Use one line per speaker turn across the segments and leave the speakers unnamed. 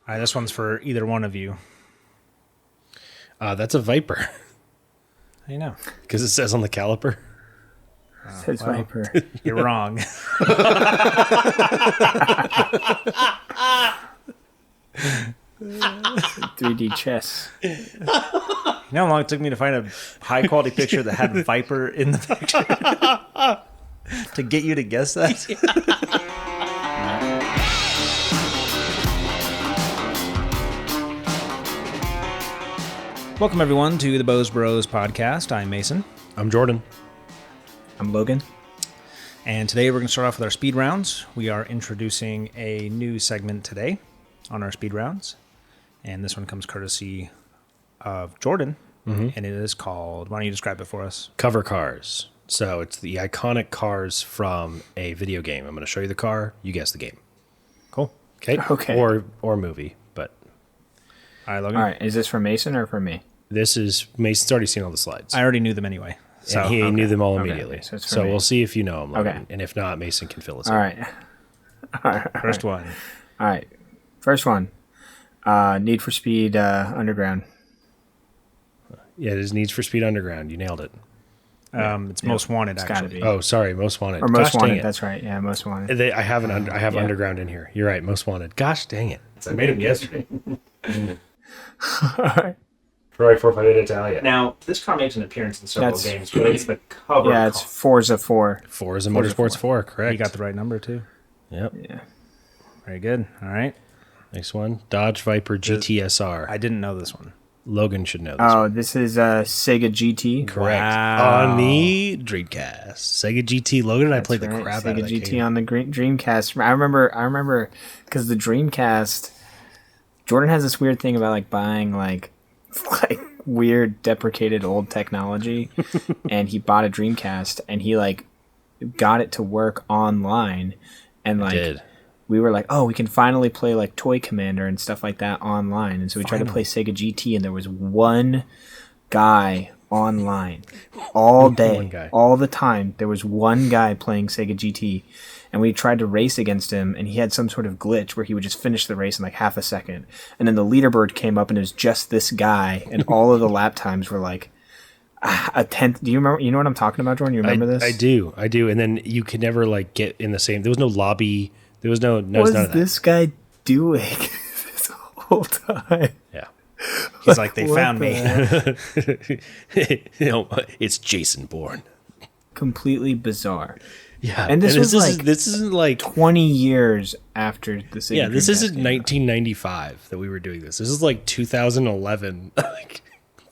All right, this one's for either one of you.
That's a Viper.
How do you know?
Because it says on the caliper.
It says Viper.
You're wrong.
3D chess.
You know how long it took me to find a high quality picture that had Viper in the picture? To get you to guess that? Welcome, everyone, to the Bose Bros podcast. I'm Mason.
I'm Jordan.
I'm Logan.
And today we're going to start off with our speed rounds. We are introducing a new segment today on our speed rounds. And this one comes courtesy of Jordan. Mm-hmm. And it is called, why don't you describe it for us?
Cover cars. So it's the iconic cars from a video game. I'm going to show you the car. You guess the game.
Cool.
Okay. Or movie, but.
All right, Logan.
All right, is this for Mason or for me?
This is, Mason's already seen all the slides.
I already knew them anyway. So
and he knew them all
Okay.
immediately.
So
We'll see if you know them, Logan.
Okay.
And if not, Mason can fill us
All
in.
right.
First one.
All right. First one. Need for Speed Underground.
Yeah, it is Needs for Speed Underground. You nailed it.
It's Most Wanted,
It's gotta
actually.
be.
Oh, sorry, Most Wanted.
Or Most
Gosh, dang
Wanted,
it.
that's right. Yeah, Most Wanted.
I have Underground in here. You're right, Most Wanted. Gosh, dang it. I made him yesterday.
All right.
Troy 458 Italia.
Now, this car makes an appearance in several
That's-
games, but it's the cover.
Yeah, it's Forza 4.
Forza Motorsports 4, correct.
You got the right number, too.
Yep.
Yeah.
Very good. All right.
Next one. Dodge Viper GTSR.
I didn't know this one.
Logan should know this
Oh,
one.
this is Sega GT.
Correct.
Wow.
On the Dreamcast. Sega GT. Logan and I played the
Right,
crap
Sega
out of that
GT
game.
on the Dreamcast. I remember because the Dreamcast, Jordan has this weird thing about like buying like weird deprecated old technology, and he bought a Dreamcast and he like got it to work online, and like
Did.
we were like, oh, we can finally play like Toy Commander and stuff like that online, and so we tried to play Sega GT, and there was one guy online all
One
day,
guy.
all the time. There was one guy playing Sega GT, and we tried to race against him, and he had some sort of glitch where he would just finish the race in like half a second, and then the leaderboard came up, and it was just this guy, and all of the lap times were like a tenth. Do you remember? You know what I'm talking about, Jordan? You remember this?
I do. And then you could never like get in the same. There was no lobby. There was no.
What
none
was
of that.
this guy doing this whole time?
Yeah.
He's like, they
What
found
the
me.
No, it's Jason Bourne.
Completely bizarre.
Yeah.
And this was
this isn't like
20 years after the Sega
yeah, this
Dreamcast
isn't
came out.
1995 that we were doing this. This is like 2011. Like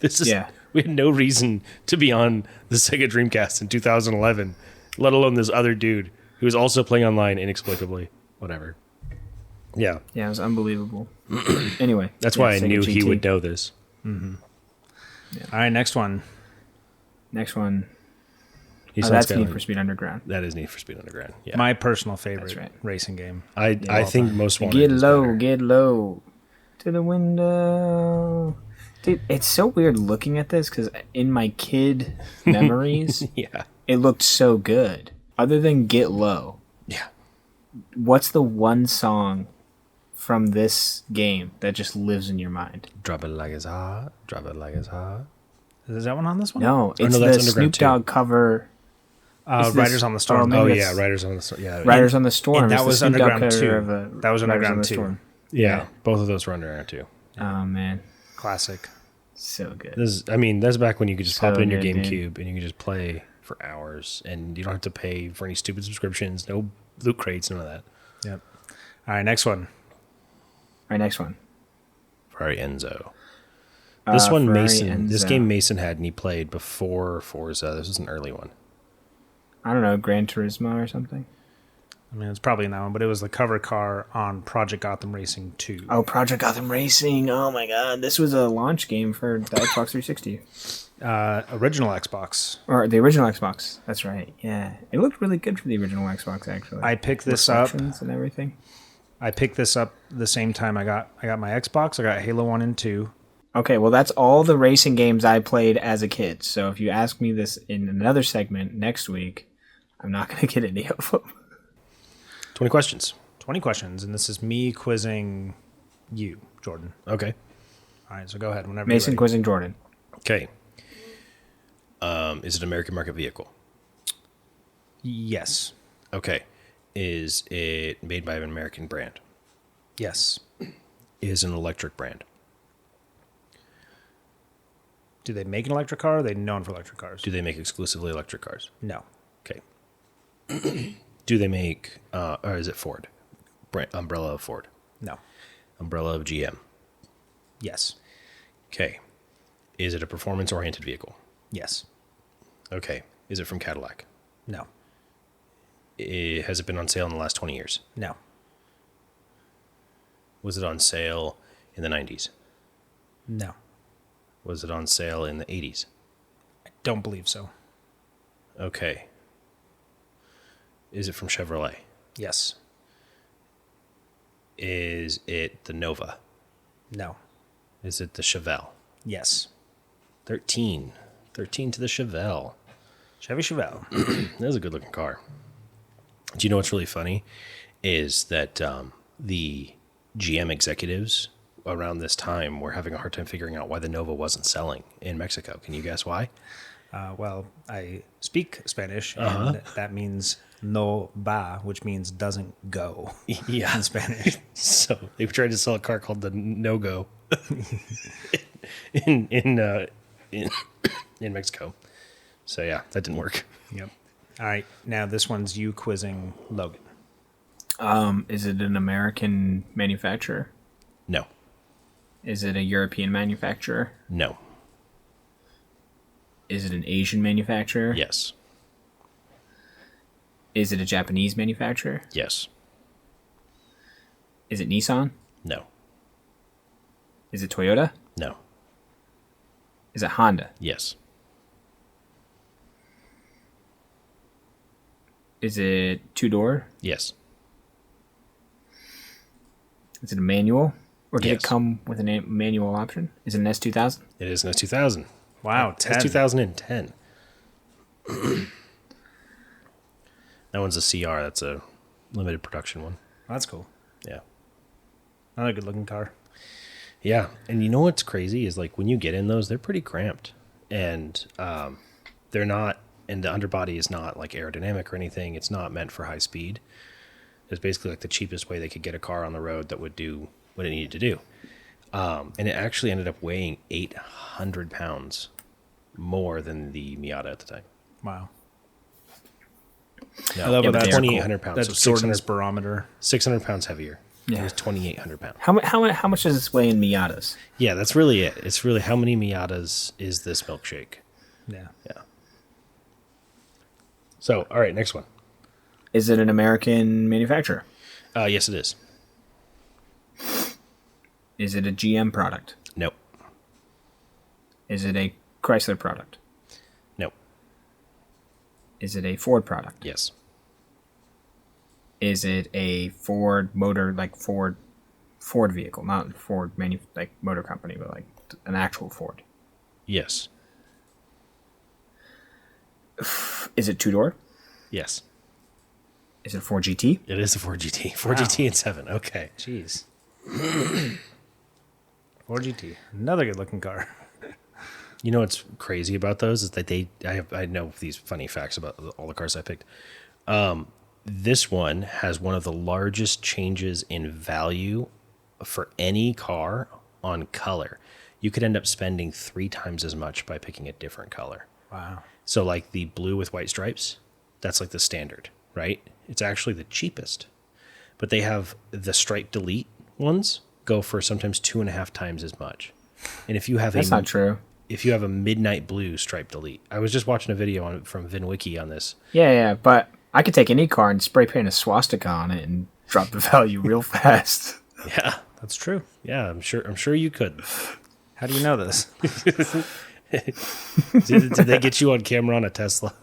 this is
Yeah.
we had no reason to be on the Sega Dreamcast in 2011, let alone this other dude who was also playing online inexplicably. Whatever. Yeah,
Yeah, it was unbelievable. Anyway.
that's
yeah,
why I
Sega
knew he
GT.
would know this.
All right, next one.
Next one.
He's
That's
not
Need
Skyline.
for Speed Underground.
That is Need for Speed Underground. Yeah,
My personal favorite
That's right.
racing game.
I think most wanted.
Get
is
low,
better.
get low. To the window. Dude, it's so weird looking at this because in my kid memories,
Yeah,
it looked so good. Other than Get Low,
yeah.
what's the one song from this game that just lives in your mind?
Drop it like it's hot. Drop it like it's hot.
Is that one on this one?
No, it's
no,
the
that's
Snoop
Underground too.
Dogg cover. Is
Riders
this-
on the Storm.
oh,
Oh
Maybe
yeah,
that's-
Riders on the yeah.
Riders on the Storm.
and that
It's the
was
Snoop Dogg
Underground
cover
2.
of,
That was
Riders on
Underground
the
2.
Storm.
Yeah, both of those were Underground too.
Oh man,
Classic.
so good.
That's back when you could just pop
So
it in your
good, dude.
GameCube and you could just play for hours, and you don't have to pay for any stupid subscriptions, no loot crates, none of that.
Yep. All right, next one.
All right, next one.
Ferrari Enzo. This one,
Ferrari
Mason. This
Enzo.
game Mason had, and he played before Forza. This was an early one.
I don't know, Gran Turismo or something.
I mean, it's probably in that one, but it was the cover car on Project Gotham Racing 2.
Oh, Project Gotham Racing. Oh my god, this was a launch game for the Xbox 360
Original Xbox.
or the original Xbox. That's right. Yeah, it looked really good for the original Xbox actually.
I picked this up.
Reflections and everything.
I picked this up the same time I got my Xbox. I got Halo 1 and 2.
Okay, well that's all the racing games I played as a kid. So if you ask me this in another segment next week, I'm not going to get any of them.
20 questions.
20 questions, and this is me quizzing You, Jordan.
Okay.
All right, so go ahead whenever
Mason
you're ready.
quizzing Jordan.
Okay. Is it an American market vehicle?
Yes.
Okay. Is it made by an American brand?
Yes.
Is it an electric brand?
Do they make an electric car? Or are they known for electric cars?
Do they make exclusively electric cars?
No.
Okay. Do they make, or is it Ford? Umbrella of Ford.
No.
Umbrella of GM.
Yes.
Okay. Is it a performance-oriented vehicle?
Yes.
Okay. Is it from Cadillac?
No.
Has it been on sale in the last 20 years?
No.
Was it on sale in the 90s?
No.
Was it on sale in the 80s?
I don't believe so.
Okay. Is it from Chevrolet?
Yes.
Is it the Nova?
No.
Is it the Chevelle?
Yes.
13. 13 to the Chevelle.
Chevy Chevelle.
That was a good looking car. Do you know what's really funny? Is that the GM executives around this time were having a hard time figuring out why the Nova wasn't selling in Mexico. Can you guess why?
Well, I speak Spanish, and that means no va, which means doesn't go
Yeah.
in Spanish.
So they tried to sell a car called the No Go in Mexico. So yeah, that didn't work.
Yep. All right. Now this one's you quizzing Logan.
Is it an American manufacturer?
No.
Is it a European manufacturer?
No.
Is it an Asian manufacturer?
Yes.
Is it a Japanese manufacturer?
Yes.
Is it Nissan?
No.
Is it Toyota?
No.
Is it Honda?
Yes.
Is it two-door?
Yes.
Is it a manual? Or did
Yes.
it come with a manual option? Is it an S2000?
It is an S2000.
Wow, 10.
It's 2010. That one's a CR. That's a limited production one.
That's cool.
Yeah.
Another good looking car.
Yeah. And you know what's crazy is like when you get in those, they're pretty cramped. And they're not, and the underbody is not like aerodynamic or anything. It's not meant for high speed. It's basically like the cheapest way they could get a car on the road that would do what it needed to do. And it actually ended up weighing 800 pounds more than the Miata at the time.
Wow.
No,
I love
yeah,
how
but
that's
2,800 pounds.
That's
So
Jordan's
600,
barometer.
600 pounds heavier. It
Yeah.
was 2,800 pounds.
How much does this weigh in Miatas?
Yeah, that's really it. It's really how many Miatas is this milkshake?
Yeah.
Yeah. So, all right, next one.
Is it an American manufacturer?
Yes, it is.
Is it a GM product?
Nope.
Is it a Chrysler product?
Nope.
Is it a Ford product?
Yes.
Is it a Ford motor, like Ford vehicle, not Ford like motor company, but like an actual Ford?
Yes.
Is it two-door?
Yes.
Is it a Ford GT?
It is a Ford GT. Ford GT and 7. Okay.
Jeez. Ford GT. Another good looking car.
You know what's crazy about those is that I know these funny facts about all the cars I picked. This one has one of the largest changes in value for any car on color. You could end up spending 3 times as much by picking a different color.
Wow.
So like the blue with white stripes, that's like the standard, right? It's actually the cheapest. But they have the stripe delete ones go for sometimes 2.5 times as much. And if you have
That's not true.
if you have a midnight blue stripe delete, I was just watching a video from VinWiki on this.
Yeah, but I could take any car and spray paint a swastika on it and drop the value real fast.
Yeah,
That's true.
yeah, I'm sure you could.
How do you know this?
Did they get you on camera on a Tesla?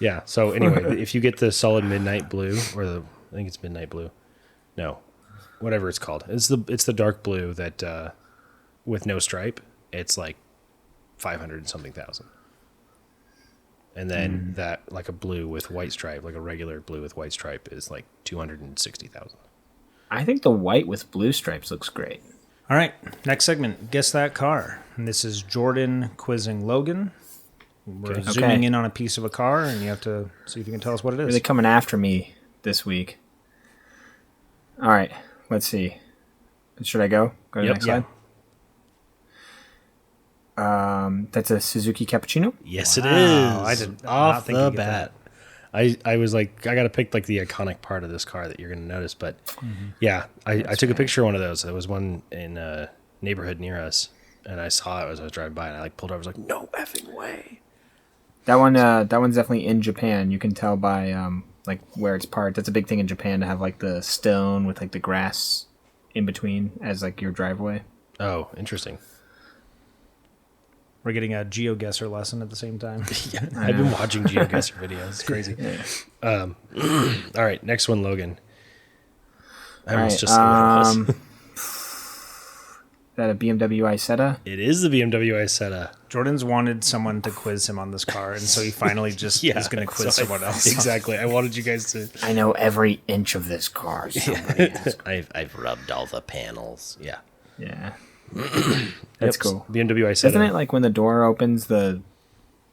Yeah. So anyway, if you get the solid midnight blue, or I think it's midnight blue, no, whatever it's called, it's the dark blue that with no stripe, it's like 500 and something thousand. And then that like a blue with white stripe, like a regular blue with white stripe, is like 260,000.
I think the white with blue stripes looks great.
All right, next segment. Guess that car. And this is Jordan quizzing Logan. We're zooming in on a piece of a car, and you have to see if you can tell us what it is.
Really coming after me this week. All right, let's see. Should I go? Go to the next slide. That's a Suzuki Cappuccino.
Yes, it is.
I did
off the bat. I was like, I got to pick like the iconic part of this car that you're going to notice. But yeah, I took a picture of one of those. There was one in a neighborhood near us, and I saw it as I was driving by, and I like pulled over. I was like, no effing way.
That one's definitely in Japan. You can tell by like where it's parked. That's a big thing in Japan to have like the stone with like the grass in between as like your driveway.
Oh, interesting.
We're getting a GeoGuessr lesson at the same time.
Yeah, I've been watching GeoGuessr videos. It's crazy. Yeah. All right, next one, Logan. I almost just said what it was.
Is that a BMW Isetta?
It is the BMW Isetta.
Jordan's wanted someone to quiz him on this car, and so he finally just is going to quiz someone else.
Exactly. I wanted you guys to...
I know every inch of this car.
I've rubbed all the panels. Yeah.
Yeah. That's cool.
BMW Isetta.
Isn't it like when the door opens, the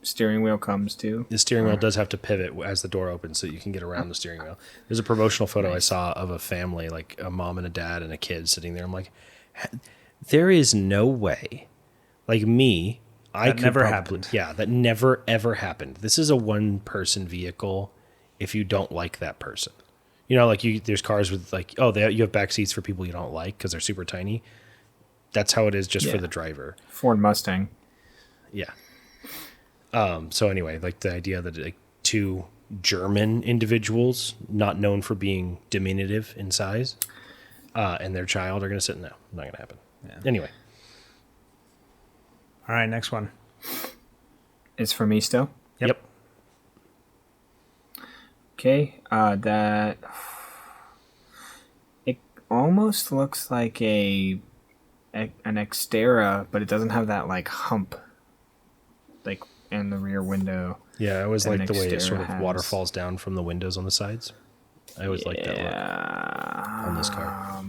steering wheel comes too?
The steering wheel does have to pivot as the door opens so you can get around the steering wheel. There's a promotional photo I saw of a family, like a mom and a dad and a kid sitting there. I'm like, there is no way. Like me,
that never happened.
Yeah, that never, ever happened. This is a one-person vehicle if you don't like that person. You know, like there's cars with like, you have back seats for people you don't like because they're super tiny. That's how it is just for the driver.
Ford Mustang.
Yeah. So anyway, like the idea that like two German individuals, not known for being diminutive in size, and their child are going to sit in that. Not going to happen. Yeah. Anyway.
All right, next one.
It's for me still?
Yep.
Okay. That... It almost looks like an Xterra, but it doesn't have that like hump like in the rear window.
Yeah, I always like the way it sort of waterfalls down from the windows on the sides. I always like that look on this car.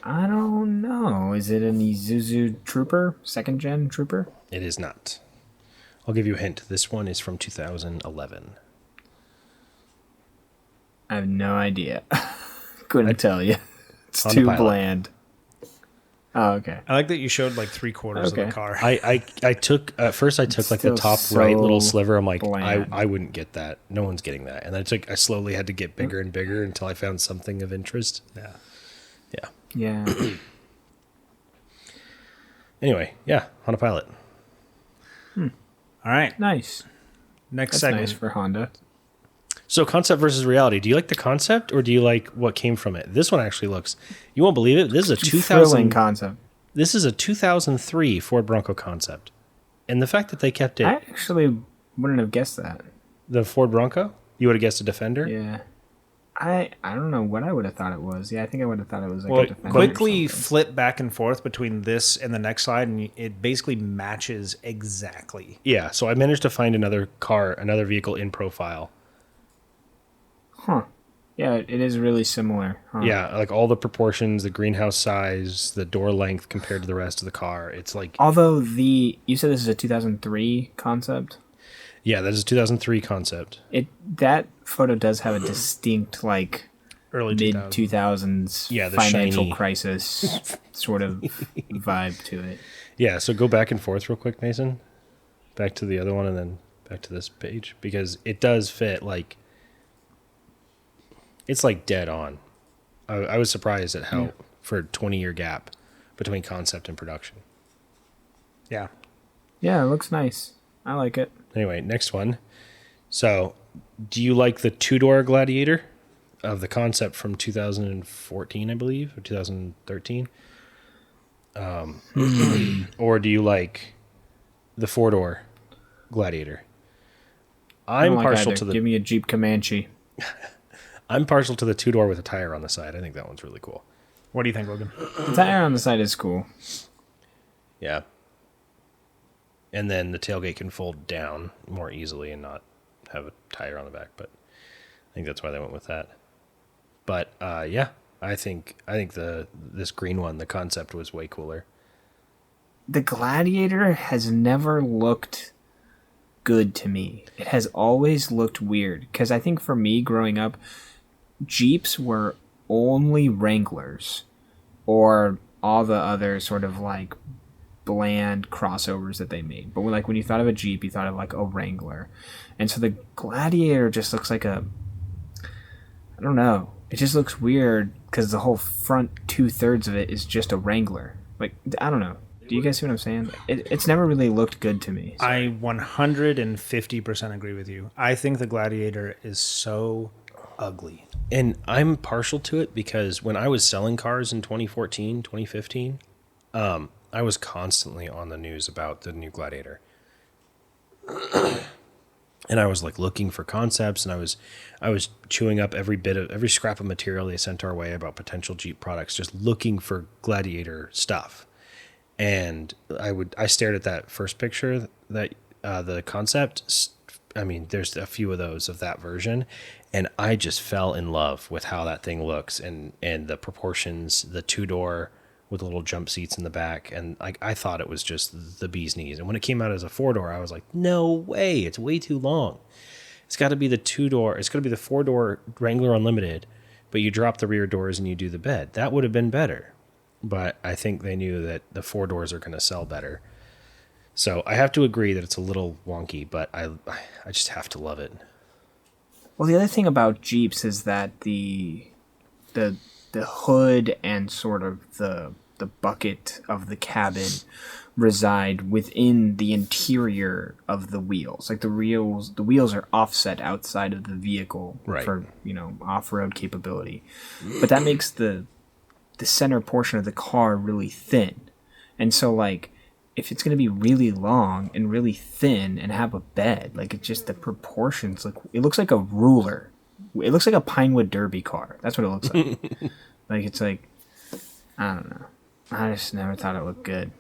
I don't know. Is it an Isuzu Trooper? Second gen Trooper?
It is not. I'll give you a hint. This one is from 2011.
I have no idea. Couldn't tell you. It's too bland. Oh, okay.
I like that you showed like 3/4 of the car.
I took at first I took like the top right little sliver. I'm like,
bland.
I wouldn't get that. No one's getting that. And I slowly had to get bigger and bigger until I found something of interest.
Yeah.
Yeah.
Yeah.
Anyway, yeah, Honda Pilot.
All right.
Nice.
Next segment.
Nice for Honda.
So concept versus reality. Do you like the concept or do you like what came from it? This one actually looks, you won't believe it. This is a 2000
concept.
This is a 2003 Ford Bronco concept. And the fact that they kept it.
I actually wouldn't have guessed that.
The Ford Bronco? You would have guessed a Defender?
Yeah. I don't know what I would have thought it was. Yeah, I think I would have thought it was like a Defender.
Quickly flip back and forth between this and the next slide, and it basically matches exactly.
Yeah, so I managed to find another vehicle in profile.
Huh. Yeah, it is really similar. Huh?
Yeah, like all the proportions, the greenhouse size, the door length compared to the rest of the car. It's like...
Although you said this is a 2003 concept?
Yeah, that is a 2003 concept.
That photo does have a distinct, like,
early
mid-2000s financial crisis sort of vibe to it.
Yeah, so go back and forth real quick, Mason. Back to the other one and then back to this page. Because it does fit, like... It's, like, dead on. I was surprised at how, for a 20-year gap between concept and production.
Yeah.
Yeah, it looks nice. I like it.
Anyway, next one. So, do you like the two-door Gladiator of the concept from 2014, I believe, or 2013? Or do you like the four-door Gladiator? I'm partial to the...
Give me a Jeep Comanche.
I'm partial to the two-door with a tire on the side. I think that one's really cool.
What do you think, Logan?
The tire on the side is cool.
Yeah. And then the tailgate can fold down more easily and not have a tire on the back. But I think that's why they went with that. But yeah, I think this green one, the concept was way cooler.
The Gladiator has never looked good to me. It has always looked weird because I think for me growing up, Jeeps were only Wranglers or all the other sort of like bland crossovers that they made. But when you thought of a Jeep, you thought of like a Wrangler. And so the Gladiator just looks like I don't know. It just looks weird because the whole front 2/3 of it is just a Wrangler. Like, I don't know. Do you guys see what I'm saying? It's never really looked good to me. So.
I 150% agree with you. I think the Gladiator is so ugly.
And I'm partial to it because when I was selling cars in 2014, 2015, I was constantly on the news about the new Gladiator. And I was like looking for concepts, and I was chewing up every scrap of material they sent our way about potential Jeep products, just looking for Gladiator stuff. And I stared at that first picture, that the concept. I mean, there's a few of those of that version, and I just fell in love with how that thing looks and the proportions, the 2-door with the little jump seats in the back, and like I thought it was just the bee's knees. And when it came out as a 4-door, I was like, no way, it's way too long. It's got to be the 2-door. It's got to be the 4-door Wrangler Unlimited, but you drop the rear doors and you do the bed. That would have been better. But I think they knew that the 4 doors are going to sell better. So I have to agree that it's a little wonky, but I just have to love it.
Well, the other thing about Jeeps is that the hood and sort of the bucket of the cabin reside within the interior of the wheels. Like the wheels are offset outside of the vehicle for off-road capability. But that makes the center portion of the car really thin. And so like if it's going to be really long and really thin and have a bed, like it just, the proportions, like it looks like a ruler. It looks like a Pinewood Derby car. That's what it looks like. Like it's like, I don't know. I just never thought it looked good.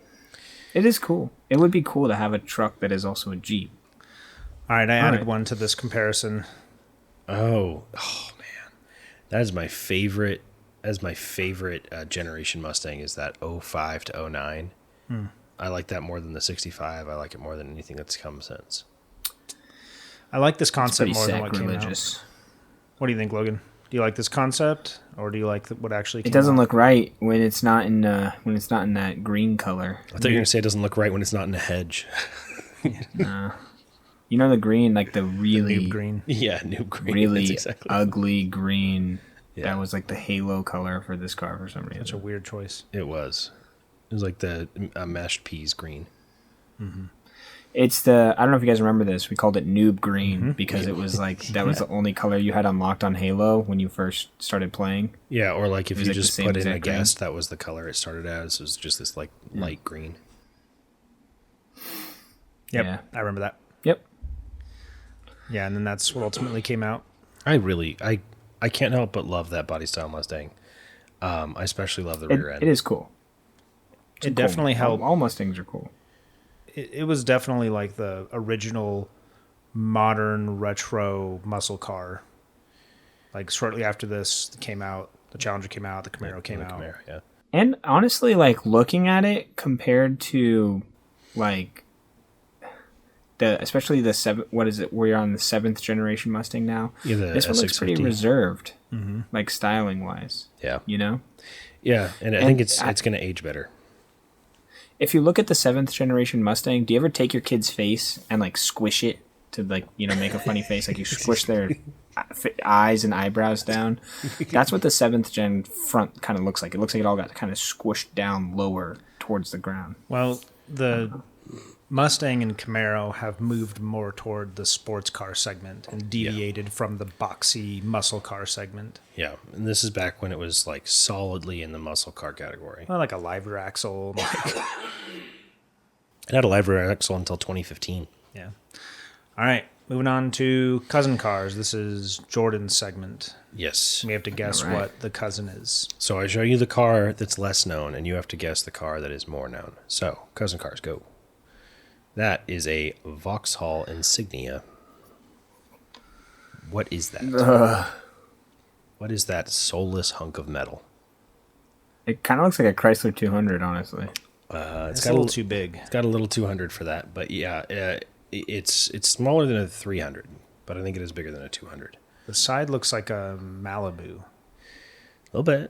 It is cool. It would be cool to have a truck that is also a Jeep.
All right, I added one to this comparison.
Oh man, that is my favorite. As my favorite generation Mustang is that 05 to 09. I like that more than the 65. I like it more than anything that's come since.
I like this concept more than what came out. What do you think, Logan? Do you like this concept, or do you like what actually came out?
It doesn't look right when it's not in that green color.
I thought you were going to say it doesn't look right when it's not in a hedge.
You know the green, like the really
noob green.
Yeah, noob green.
Really
exactly
ugly green.
Yeah.
That was like the halo color for this car for some reason.
Such a weird choice.
It was like the mashed peas green.
Mm-hmm. It's I don't know if you guys remember this. We called it noob green because it was like that was the only color you had unlocked on Halo when you first started playing.
Yeah, or like if you
like
just put in a guest, that was the color it started as. It was just this like light green.
Yep,
yeah.
I remember that.
Yep.
Yeah, and then that's what ultimately came out.
I can't help but love that body style Mustang. I especially love the rear end.
It is cool.
It definitely helped.
All Mustangs are cool.
It was definitely like the original modern retro muscle car. Like shortly after this came out, the Challenger came out, the Camaro came out.
Camaro, yeah.
And honestly, like looking at it compared to like especially the what is it? We're on the 7th generation Mustang now.
Yeah,
this one looks pretty reserved, like styling wise.
Yeah,
you know.
Yeah, and I think it's going to age better.
If you look at the 7th generation Mustang, do you ever take your kid's face and like squish it to like make a funny face? Like you squish their eyes and eyebrows down. That's what the 7th gen front kind of looks like. It looks like it all got kind of squished down lower towards the ground.
Well, the Mustang and Camaro have moved more toward the sports car segment and deviated from the boxy muscle car segment.
Yeah, and this is back when it was like solidly in the muscle car category.
Well, like a live rear axle.
It had a live rear axle until 2015.
Yeah. All right, moving on to cousin cars. This is Jordan's segment.
Yes.
We have to guess what the cousin is.
So I show you the car that's less known, and you have to guess the car that is more known. So, cousin cars, go. That is a Vauxhall Insignia. What is that? What is that soulless hunk of metal?
It kind of looks like a Chrysler 200, honestly.
It's got a little too big.
It's got a little 200 for that, but yeah, it's smaller than a 300, but I think it is bigger than a 200.
The side looks like a Malibu.
A little bit.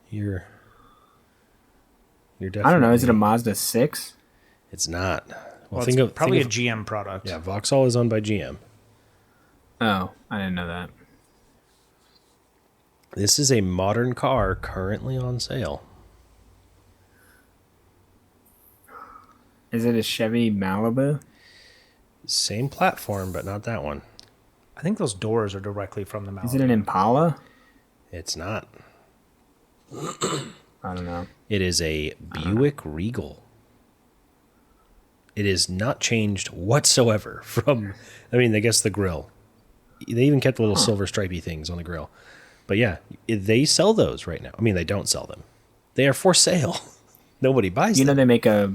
You're definitely.
I don't know. Is it a Mazda 6?
It's not.
Well, it's probably a GM product.
Yeah, Vauxhall is owned by GM.
Oh, I didn't know that.
This is a modern car currently on sale.
Is it a Chevy Malibu?
Same platform, but not that one.
I think those doors are directly from the Malibu.
Is it an Impala?
It's not.
I don't know.
It is a Buick Regal. It is not changed whatsoever from, I mean, I guess the grill. They even kept the little silver stripey things on the grill. But yeah, they sell those right now. I mean, they don't sell them. They are for sale. Nobody buys them.
You know they make a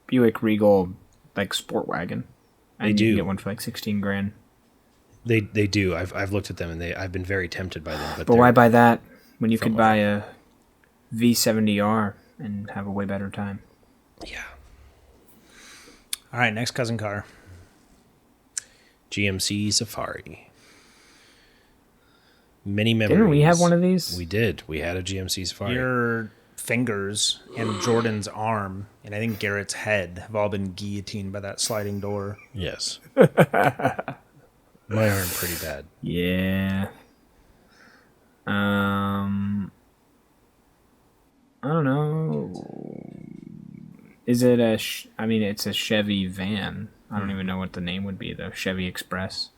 Buick Regal like sport wagon. And
They do.
You can get one for like 16 grand.
They do. I've looked at them and I've been very tempted by them.
But why buy that when you could buy a V70R and have a way better time?
Yeah.
All right, next cousin car.
GMC Safari. Many memories.
Didn't we have one of these?
We did. We had a GMC Safari.
Your fingers and Jordan's arm, and I think Garrett's head have all been guillotined by that sliding door.
Yes. My arm pretty bad.
Yeah. I don't know. Is it a? I mean, it's a Chevy van. I don't even know what the name would be though. Chevy Express.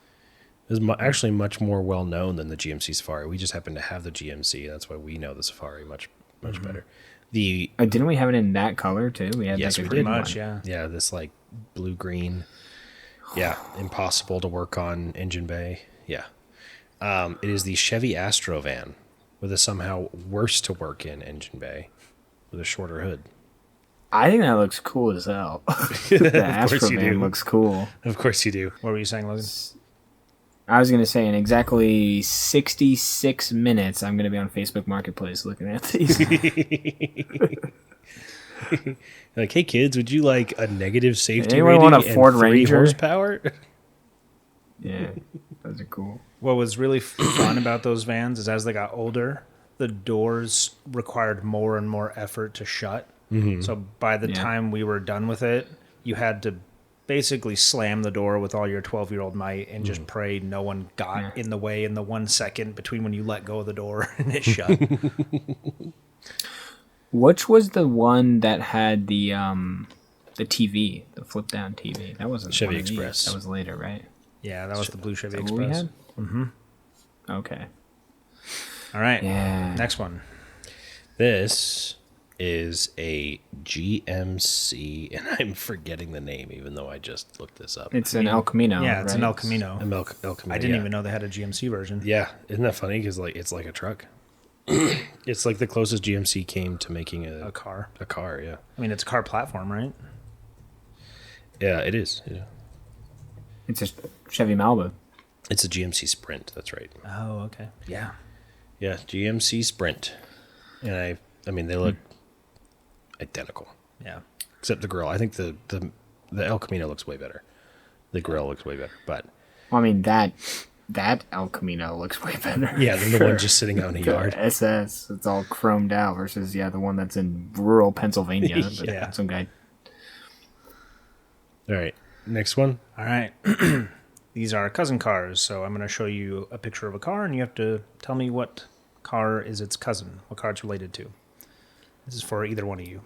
It's actually much more well known than the GMC Safari. We just happen to have the GMC. That's why we know the Safari much better. The
Didn't we have it in that color too? We had
Yes,
like a
we
green
did.
one.
Much, yeah.
yeah, this like blue green. Yeah, impossible to work on engine bay. Yeah, it is the Chevy Astro van with a somehow worse to work in engine bay with a shorter hood.
I think that looks cool as hell. The Astro
you
van
do.
looks cool.
Of course you do.
What were you saying, Logan?
I was going to say in exactly 66 minutes, I'm going to be on Facebook Marketplace looking at these.
Like, hey kids, would you like a negative safety
Anyone
rating
want a Ford
and 3
Ranger?
horsepower?
Yeah, those are cool.
What was really fun about those vans is as they got older, the doors required more and more effort to shut. Mm-hmm. So by the time we were done with it, you had to basically slam the door with all your 12-year-old might and just pray no one got in the way in the 1 second between when you let go of the door and it shut.
Which was the one that had the TV, the flip down TV? That wasn't
Chevy
one of these.
Express.
That was later, right?
Yeah, that was the blue Chevy
Is that what we
Express.
had? Mm-hmm. Okay.
All right,
Yeah.
next one.
This is a GMC, and I'm forgetting the name, even though I just looked this up.
It's an El Camino.
Yeah, it's an
right?
El Camino.
El Camino,
I didn't
yeah.
even know they had a GMC version.
Yeah, isn't that funny? Because like it's like a truck. It's like the closest GMC came to making
A car.
A car, yeah.
I mean, it's a car platform, right?
Yeah, it is. Yeah.
It's a Chevy Malibu.
It's a GMC Sprint. That's right.
Oh, okay. Yeah.
Yeah, GMC Sprint. And I mean, they look identical,
Yeah.
except the grill. I think the El Camino looks way better. The grill looks way better, but
Well, I mean, that El Camino looks way better.
yeah, than the one just sitting out in the
The
yard.
SS, it's all chromed out versus the one that's in rural Pennsylvania. But
Yeah.
some guy.
All right, next one.
All right. These are cousin cars, so I'm going to show you a picture of a car, and you have to tell me what car is its cousin, what car it's related to. This is for either one of you.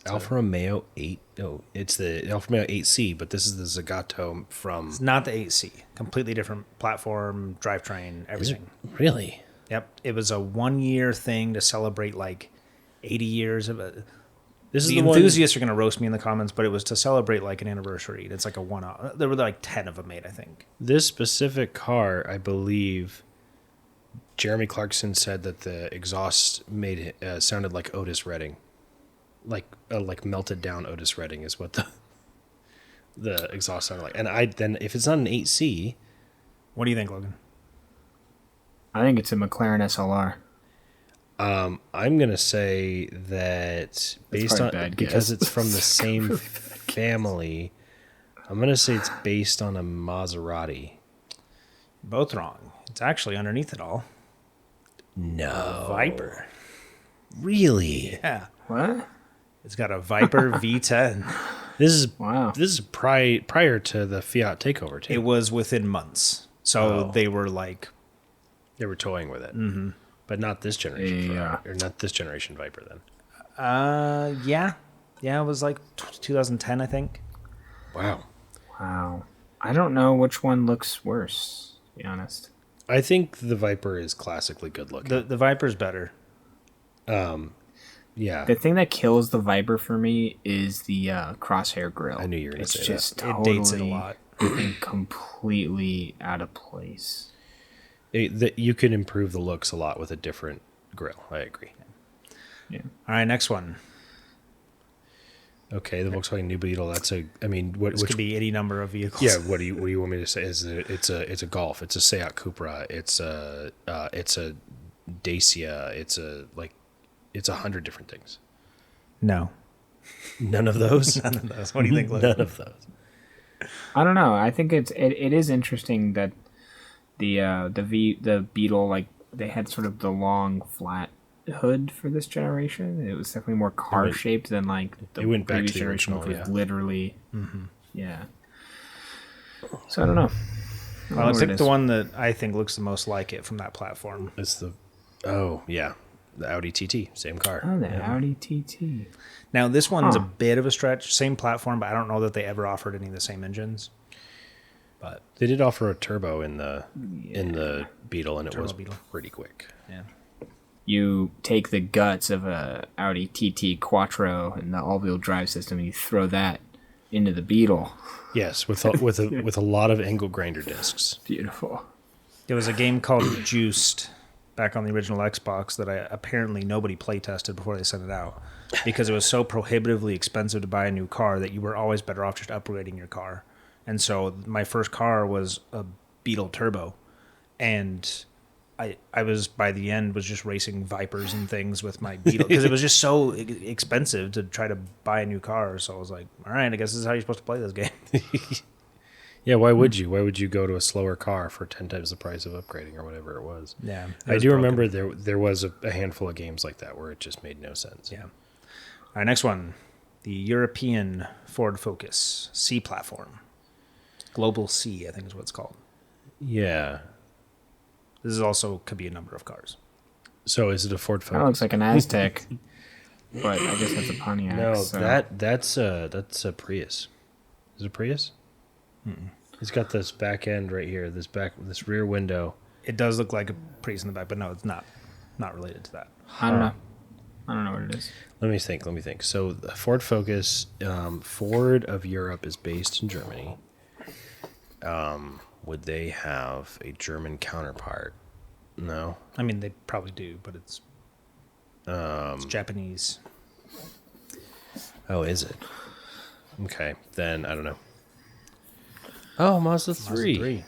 Alfa Romeo 8. No, it's the Alfa Romeo 8C, but this is the Zagato from.
It's not the 8C. Completely different platform, drivetrain, everything.
Really?
Yep. It was a 1-year thing to celebrate like 80 years of it.
This is
The
the one.
enthusiasts are going to roast me in the comments, but it was to celebrate like an anniversary. It's like a one-off. There were like 10 of them made, I think.
This specific car, I believe, Jeremy Clarkson said that the exhaust made it sounded like Otis Redding, like melted down Otis Redding is what the exhaust sounded like. And if it's not an 8C,
What do you think, Logan?
I think it's a McLaren SLR.
I'm gonna say that based
probably
on
a bad
because
guess.
it's from the same family. I'm gonna say it's based on a Maserati.
Both wrong. It's actually underneath it all.
No,
Viper.
really?
Yeah.
What?
It's got a Viper V10.
This is
Wow.
This is prior to the Fiat takeover too.
It was within months. So they were like,
They were toying with it, but not this generation or not this generation Viper. Then,
yeah. Yeah, it was like 2010, I think.
wow.
Wow. I don't know which one looks worse, to be honest.
I think the Viper is classically good looking.
The Viper's better.
Yeah,
The thing that kills the Viper for me is the crosshair grille.
I knew you were gonna
It's
say
just
that.
It
totally
dates it a lot.
and completely out of place.
You can improve the looks a lot with a different grill. I agree.
Yeah.
All right, next one.
Okay, the Volkswagen New Beetle. That's a. I mean, what?
This
Which
could be any number of vehicles.
Yeah, what do you want me to say? It's a Golf. It's a Seat Cupra. It's a Dacia. It's 100 different things.
No.
None of those.
None of those. What do you think, Logan?
None of those.
I don't know. I think it is interesting that the Beetle, like, they had sort of the long flat hood for this generation. It was definitely more car shaped than like the
it went back
previous
to the
generation,
original,
which was
yeah.
literally yeah. So I don't know.
Well, I picked the one that I think looks the most like it from that platform.
It's the Audi TT, same car.
Oh, the Audi TT.
Now, this one's a bit of a stretch. Same platform, but I don't know that they ever offered any of the same engines. But
They did offer a turbo in the Beetle, and it
Turbo
was
Beetle.
pretty quick.
yeah.
You take the guts of a Audi TT Quattro and the all-wheel drive system, and you throw that into the Beetle.
Yes, with a lot of angle grinder discs.
Beautiful.
There was a game called Juiced back on the original Xbox that apparently nobody play tested before they sent it out because it was so prohibitively expensive to buy a new car that you were always better off just upgrading your car. And so my first car was a Beetle Turbo, and I was by the end was just racing Vipers and things with my Beetle because it was just so expensive to try to buy a new car. So I was like, all right, I guess this is how you're supposed to play this game.
Yeah, why would you? Why would you go to a slower car for 10 times the price of upgrading or whatever it was?
Yeah,
I do remember there was a handful of games like that where it just made no sense.
Yeah. All right, next one. The European Ford Focus C platform. Global C, I think is what it's called.
Yeah.
This is also could be a number of cars.
So is it a Ford
That
Focus?
looks like an Aztec, but I guess that's a Pontiac.
No,
so.
that's a Prius. Is it a Prius? It's got this back end right here, this rear window.
It does look like a Prius in the back, but no, it's not related to that.
I don't know. I don't know what it is.
Let me think. So the Ford Focus, Ford of Europe is based in Germany. Would they have a German counterpart? No.
I mean, they probably do, but it's Japanese.
Oh, is it? Okay, then I don't know. Oh, Mazda 3.
Mazda 3.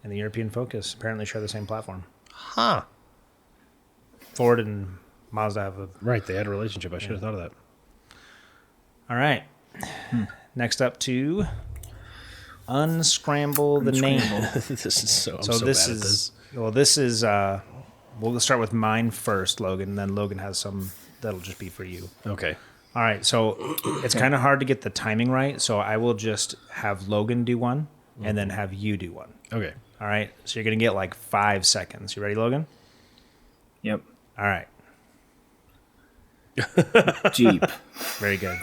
And the European Focus apparently share the same platform.
Huh.
Ford and Mazda have a...
Right, they had a relationship. I should have thought of that.
All right. Next up to unscramble the name.
This is so
So this is we'll start with mine first, Logan, and then Logan has some that'll just be for you.
Okay.
All right, so it's kind of hard to get the timing right, so I will just have Logan do one and then have you do one.
Okay.
All right, so you're going to get like 5 seconds. You ready, Logan?
Yep.
All right,
Jeep.
very good.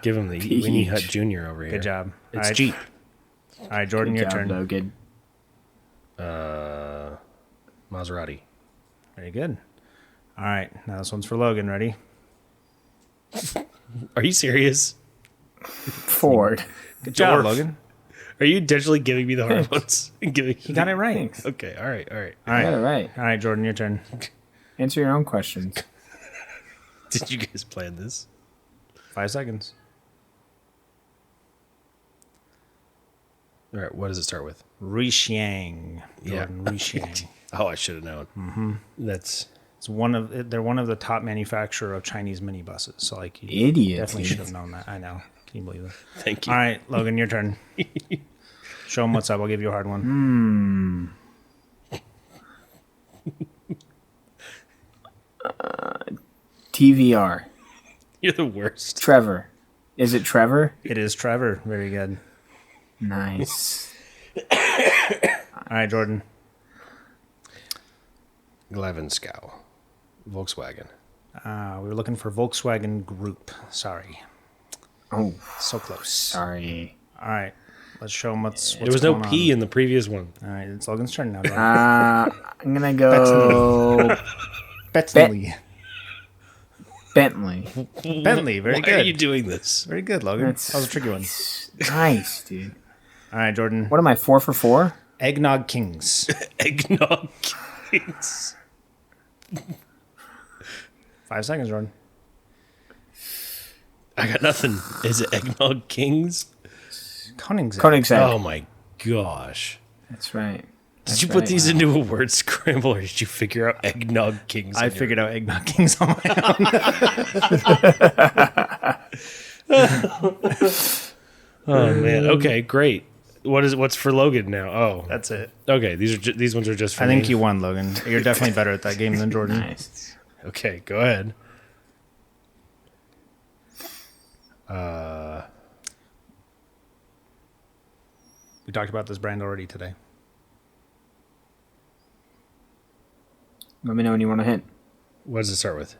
Give him the Winnie Hut Jr. over here.
Good job.
It's
All right.
Jeep.
All right, Jordan,
Good
your
job,
turn.
Logan.
Maserati.
Very good. All right, now this one's for Logan. Ready?
Are you serious?
Ford.
Good job,
Dwarf.
Logan.
Are you intentionally giving me the hard ones?
You got it right.
Thanks.
Okay, all right.
All
You
right,
got it right.
all right, Jordan, your turn.
Answer your own questions.
Did you guys plan this?
5 seconds.
All right, what does it start with?
Rishiang.
Yeah.
Jordan, Rishiang.
Oh, I should have known. Mm-hmm.
They're one of the top manufacturer of Chinese minibuses. So like, you
Idiot.
definitely should have known that. I know. Can you believe it?
Thank you.
All right, Logan, your turn. Show them what's up. I'll give you a hard one.
TVR.
You're the worst.
Trevor. Is it Trevor?
It is Trevor. Very good.
Nice.
All right, Jordan.
Glavenskow. Volkswagen.
We were looking for Volkswagen Group. Sorry.
Oh,
So close.
sorry.
All right. Let's show them what's
There was no
going
P
on.
in the previous one.
All right, it's Logan's turn now. Go ahead.
I'm gonna go
Bentley.
Bentley.
Bentley. Very
Why
good.
are you doing this?
Very good, Logan.
That's-
That was a tricky one.
Nice, dude.
All right, Jordan.
What am I, 4 for 4?
Eggnog Kings.
Eggnog Kings.
5 seconds, Jordan.
I got nothing. Is it Eggnog Kings?
Koenigsegg.
Oh my gosh.
That's right.
Did you put these into a word scramble or did you figure out Eggnog Kings?
I figured out Eggnog Kings on my own.
Oh man. Okay, great. What's for Logan now? Oh,
That's it.
okay. These ones are just for
I think
me.
you won, Logan. You're definitely better at that game than Jordan.
Nice.
Okay, go ahead.
We talked about this brand already today.
Let me know when you want to hit.
What does it start with?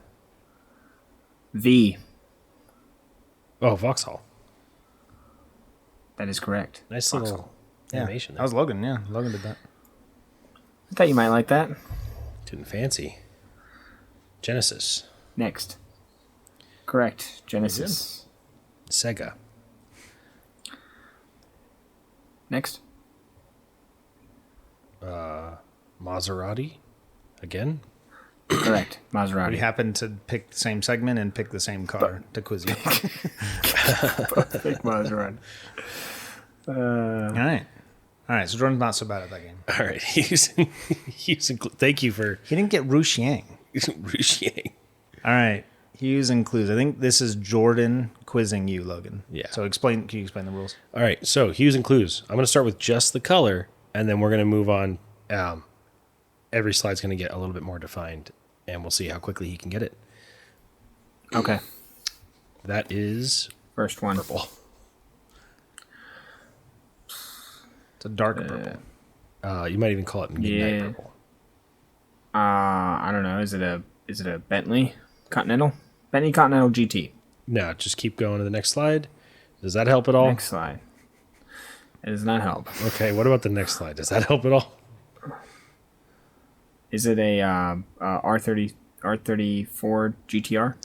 V.
Oh, Vauxhall.
That is correct.
Nice
Vauxhall.
little animation
That
there.
was Logan, yeah. Logan did that.
I thought you might like that.
Didn't fancy. Genesis.
Next. Correct. Genesis.
Sega.
Next.
Maserati. Again.
Correct.
We
Maserati.
happened to pick the same segment and pick the same car to quiz you.
Big Maserati.
All right. All right, so Jordan's not so bad at that game.
All right. Thank you for
He didn't get Rushiang.
Rushiang.
All right. Hues and clues. I think this is Jordan quizzing you, Logan.
Yeah.
So can you explain the rules?
All right. So hues and clues. I'm going to start with just the color, and then we're going to move on. Every slide's going to get a little bit more defined, and we'll see how quickly he can get it.
Okay.
That is
First one.
purple.
It's a dark purple.
You might even call it midnight
Yeah.
purple.
I don't know. Is it a Bentley Continental? Bentley Continental GT.
Now, just keep going to the next slide. Does that help at all?
Next slide. It does not help.
Okay. What about the next slide? Does that help at all?
Is it a R34 GTR?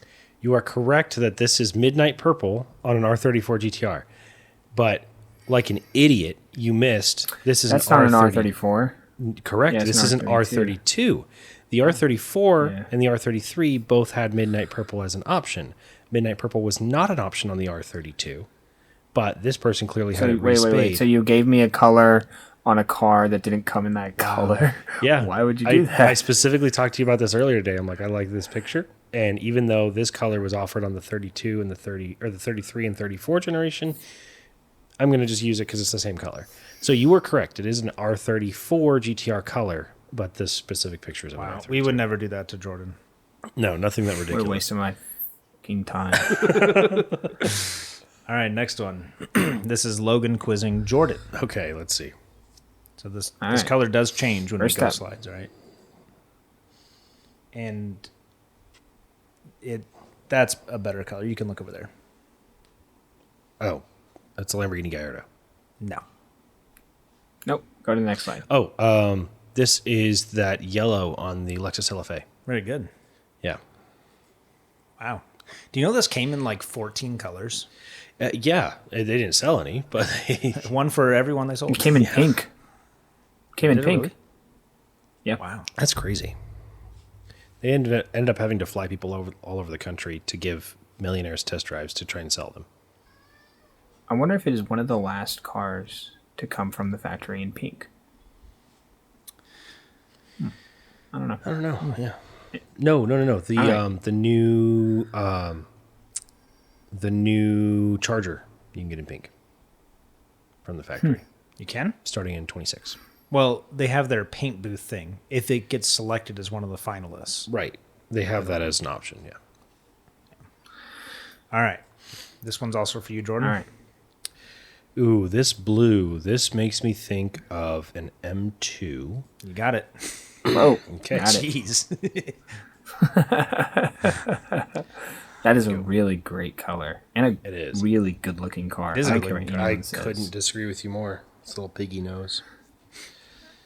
You are correct that this is midnight purple on an R34 GTR, but like an idiot, you missed. This is
That's
an
not an
R30.
R34.
Correct.
Yeah, it's
This
an
is an
R32.
R32. The R34
Yeah.
and the R33 both had midnight purple as an option. Midnight purple was not an option on the R32, but this person clearly had
So
it
wait.
respayed.
So you gave me a color on a car that didn't come in that color.
Yeah.
Why would you do that?
I specifically talked to you about this earlier today. I'm like, I like this picture. And even though this color was offered on the 32 and the 30 or the 33 and 34 generation, I'm going to just use it because it's the same color. So you were correct. It is an R34 GTR color, but this specific picture is an
Wow.
R32.
We would never do that to Jordan.
No, nothing that
What a
ridiculous.
waste of my fucking time.
All right, next one. This is Logan quizzing Jordan.
Okay, let's see.
So this
All
this
right.
color does change when
First
we go
up.
slides, all right? And that's a better color. You can look over there.
Oh, that's a Lamborghini Gallardo.
No.
Nope. Go to the next slide.
Oh, this is that yellow on the Lexus LFA.
Very good.
Yeah.
Wow. Do you know this came in like 14 colors?
Yeah, they didn't sell any, but
One for every one they sold.
It came in pink. Came in
Did it
pink.
really?
Yeah.
Wow.
that's crazy. They ended up having to fly people all over the country to give millionaires test drives to try and sell them.
I wonder if it is one of the last cars to come from the factory in pink. I don't know.
I don't know. Yeah. No. The new Charger you can get in pink from the factory,
You can?
starting in 26.
Well, they have their paint booth thing. If it gets selected as one of the finalists.
Right. They have that as an option. Yeah.
All right. This one's also for you, Jordan.
All right.
Ooh, this blue. This makes me think of an M2.
You got it.
Oh,
Okay.
got it.
Jeez.
That is a really great color and
It is.
really good looking car.
It is a
I
good
don't care
looking
what
car.
anyone
I
says.
couldn't disagree with you more. It's a little piggy nose.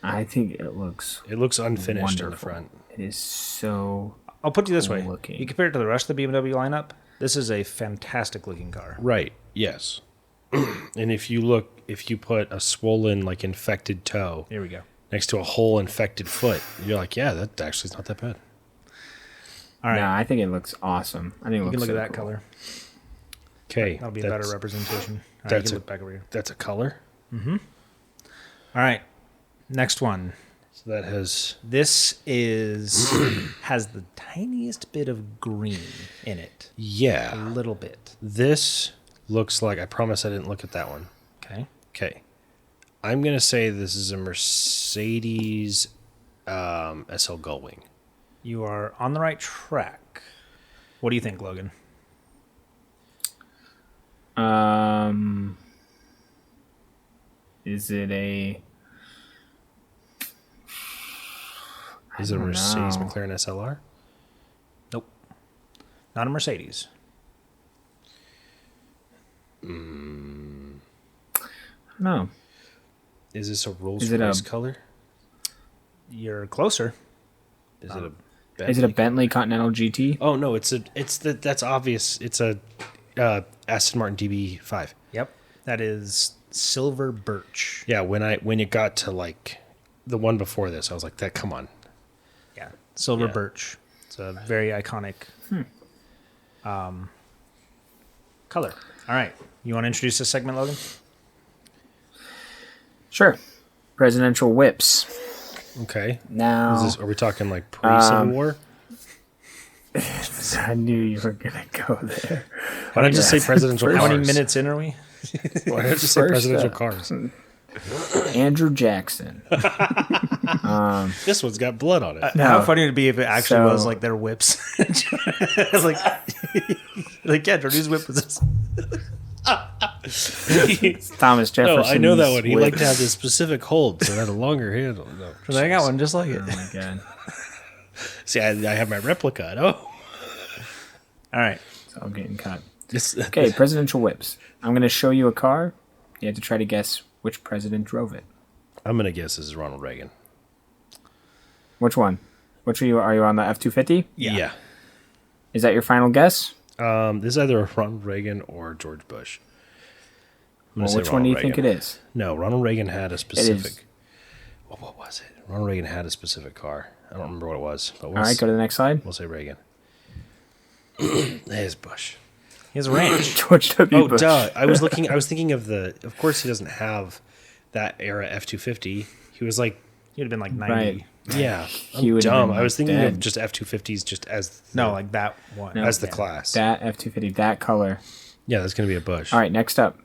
I think it looks.
It looks unfinished in the
Wonderful.
front.
It is so.
I'll put it this way.
Looking.
You compare it to the rest of the BMW lineup, this is a fantastic looking car.
Right. Yes. And if you put a swollen, like infected toe
Here we go.
next to a whole infected foot, you're like, yeah, that actually is not that bad.
All right.
No, I think it looks awesome. I think it
you
looks
can look
so
at that
cool.
color.
Okay.
That'll be a better representation. All right, you
that's
can
a-
look back over here.
That's a color.
All right. Next one.
So that has
This is has the tiniest bit of green in it. A
yeah.
little bit.
This looks like I promise I didn't look at that one.
Okay.
Okay. I'm gonna say this is a Mercedes SL Gullwing.
You are on the right track. What do you think, Logan?
Is it a?
Is it a
don't
Mercedes
know.
McLaren SLR?
Nope. Not a Mercedes.
No.
Is this a Rolls
Is it
Royce
a-
color?
You're closer.
Is it a
Is it a Bentley Continental GT?
Oh no, that's obvious. It's a Aston Martin DB5.
Yep. That is silver birch.
Yeah, when it got to like the one before this, I was like, that come on.
Yeah. Silver
Yeah.
birch. It's a very iconic color. All right. You want to introduce this segment, Logan?
Sure. Presidential whips.
Okay.
Now,
Are we talking like pre-Civil War?
I knew you were gonna go there.
Why not just say presidential
First-
cars?
How many minutes in are we?
Why not just say
First,
presidential cars?
Andrew Jackson.
This one's got blood on it.
No.
How funny it'd be if it actually
So-
was like their whips. like, yeah, Jordy's whip was this.
Thomas Jefferson.
No, I know that one. He liked to have this specific hold, so it had a longer handle. No,
I got one just like it.
Oh my god.
See, I have my replica. Oh,
All right.
It's all getting cut.
this,
Okay, presidential whips. I'm gonna show you a car. You have to try to guess which president drove it.
I'm gonna guess this is Ronald Reagan.
Which one? Which are you on the F-250?
Yeah.
Is that your final guess?
This is either Ronald Reagan or George Bush. I'm gonna
Well,
say
which one do you
Ronald
think
Reagan.
it is?
No, Ronald Reagan had a
is.
specific. What was it? Ronald Reagan had a specific car. I don't remember what it was. But
All right, go to the next slide.
we'll say Reagan. There's Bush.
He has a ranch.
George W.
Oh,
Bush.
duh! I was thinking of the. Of course, he doesn't have that era F-250. He was like,
He'd have been like 90.
Right.
yeah,
He
I'm
would have
dumb.
been
I was thinking
dead.
of just F-250s just as
No, like that one.
No.
as the
Yeah.
class.
That F-250, that color.
Yeah, that's gonna be a Bush.
All right, next up.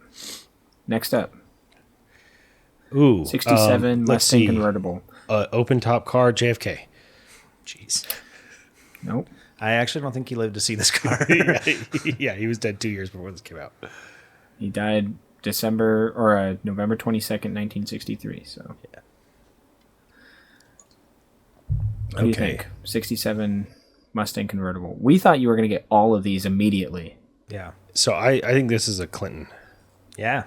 Ooh,
67
let's
Mustang
see.
convertible.
Open top car, JFK.
Jeez.
Nope.
I actually don't think he lived to see this car.
Yeah, he was dead 2 years before this came out.
He died November 22nd, 1963. So.
Yeah.
What do you
Okay.
think? 67 Mustang convertible. We thought you were going to get all of these immediately.
Yeah.
So I think this is a Clinton.
Yeah.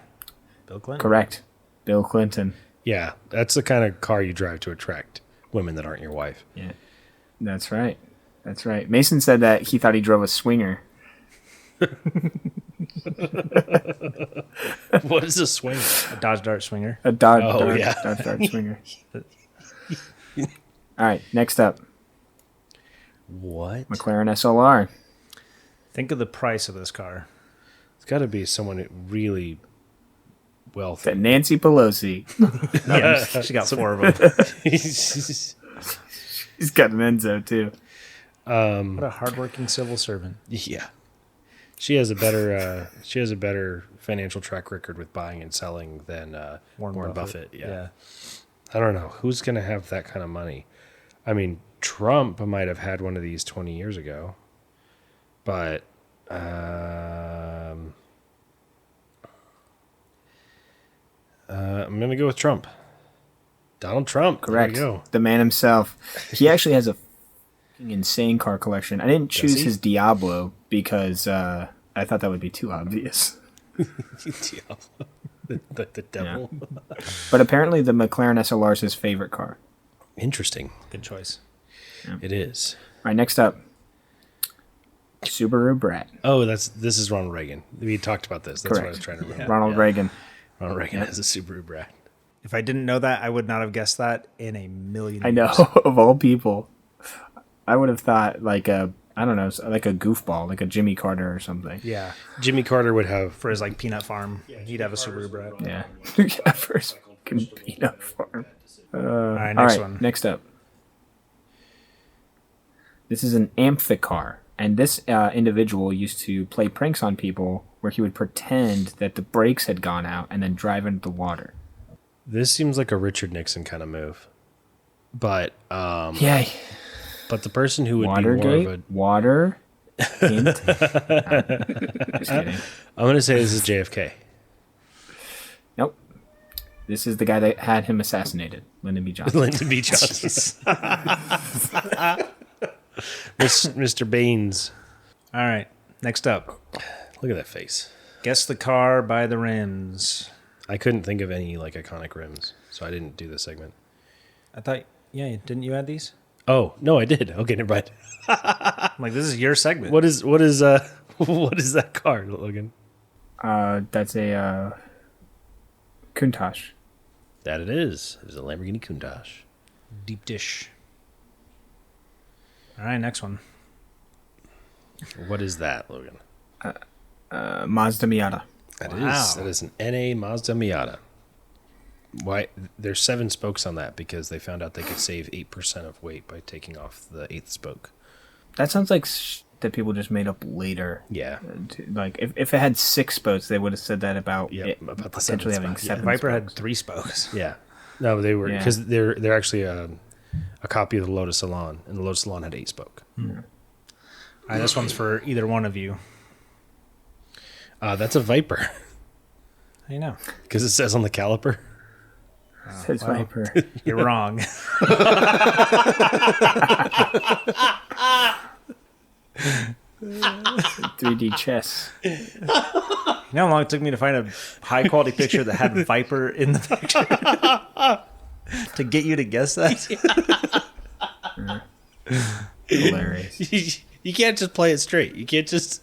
Bill Clinton.
Correct. Bill Clinton.
Yeah, that's the kind of car you drive to attract women that aren't your wife.
Yeah. That's right. That's right. Mason said that he thought he drove a swinger.
What is a swinger?
A Dodge Dart Swinger.
A Dodge,
Oh,
Dodge,
yeah.
Dodge Dart swinger. All right, next up,
What?
McLaren SLR.
Think of the price of this car.
It's got to be someone really wealthy.
That Nancy Pelosi.
Yeah, she got 4 of them.
He's got an Enzo too.
What a hardworking civil servant.
Yeah. She has a better financial track record with buying and selling than Warren Buffett. Yeah. I don't know who's going to have that kind of money. I mean, Trump might have had one of these 20 years ago, but I'm going to go with Trump. Donald Trump.
Correct.
There we go.
The man himself. He actually has a fucking insane car collection. I didn't choose his Diablo because I thought that would be too obvious.
Diablo. The devil.
Yeah. But apparently the McLaren SLR is his favorite car.
Interesting.
Good choice.
Yeah. It is.
All right, next up. Subaru Brat.
Oh, this is Ronald Reagan. We talked about this. That's
Correct.
what I was trying to remember.
Yeah. Ronald Reagan.
Ronald Reagan has a Subaru Brat.
If I didn't know that, I would not have guessed that in a million years.
I know, of all people. I would have thought like a goofball, like a Jimmy Carter or something.
Yeah.
Jimmy Carter would have...
For his peanut farm, he'd have a Subaru Brat.
Yeah. Yeah, for his fucking peanut farm.
All right, next one.
Next up. This is an amphicar, and this individual used to play pranks on people where he would pretend that the brakes had gone out and then drive into the water.
This seems like a Richard Nixon kind of move. But
yeah.
But the person who would
Watergate?
be more of a...
Water? Hint? No, just kidding.
I'm going to say this is JFK.
Nope. This is the guy that had him assassinated, Lyndon B. Johnson.
Lyndon B. Johnson. Mr. Baines.
All right, next up.
Look at that face.
Guess the car by the rims.
I couldn't think of any iconic rims, so I didn't do this segment.
I thought, didn't you add these?
Oh, no, I did. Okay, never mind.
I'm like, this is your segment.
What is that car, Logan?
That's a Countach.
That it is. It is a Lamborghini Countach.
Deep dish. All right, next one.
What is that, Logan?
Mazda Miata.
That
Wow.
is. That is an NA Mazda Miata. Why? There's 7 spokes on that because they found out they could save 8% of weight by taking off the 8th spoke.
That sounds like that people just made up later.
Yeah.
Like if it had 6 spokes, they would have said that about
About the
potentially
7th
having
spok.
7
Viper
spokes.
had 3 spokes.
Yeah. No, they were
Yeah.
because they're actually a copy of the Lotus Salon, and the Lotus Salon had 8 spoke.
All right, this one's for either one of you.
That's a Viper
How do you know?
because it says on the caliper.
Says
Wow.
Viper.
You're wrong.
3D chess.
You know how long it took me to find a high quality picture that had Viper in the picture? To get you to guess that?
Hilarious.
You can't just play it straight. You can't just.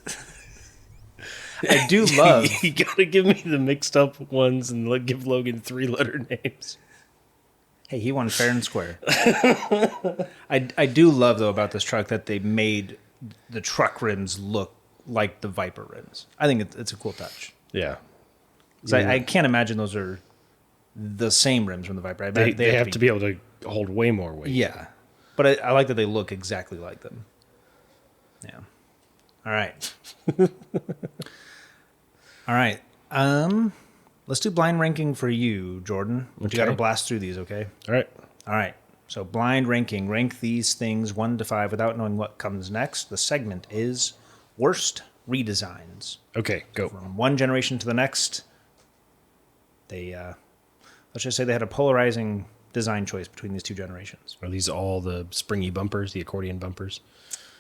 I do love.
You gotta give me the mixed up ones and give Logan 3-letter names.
Hey, he won fair and square. I do love, though, about this truck that they made the truck rims look like the Viper rims. I think it's a cool touch.
Yeah.
'Cause I can't imagine those are the same rims from the Viper. I bet
They have to be able to hold way more weight.
Yeah. But I like that they look exactly like them. Yeah. All right. All right. Let's do blind ranking for you, Jordan. But you got to blast through these, okay?
All right.
All right. So blind ranking. Rank these things 1 to 5 without knowing what comes next. The segment is worst redesigns.
Okay, go.
From one generation to the next, they let's just say they had a polarizing design choice between these 2 generations.
Are these all the springy bumpers, the accordion bumpers?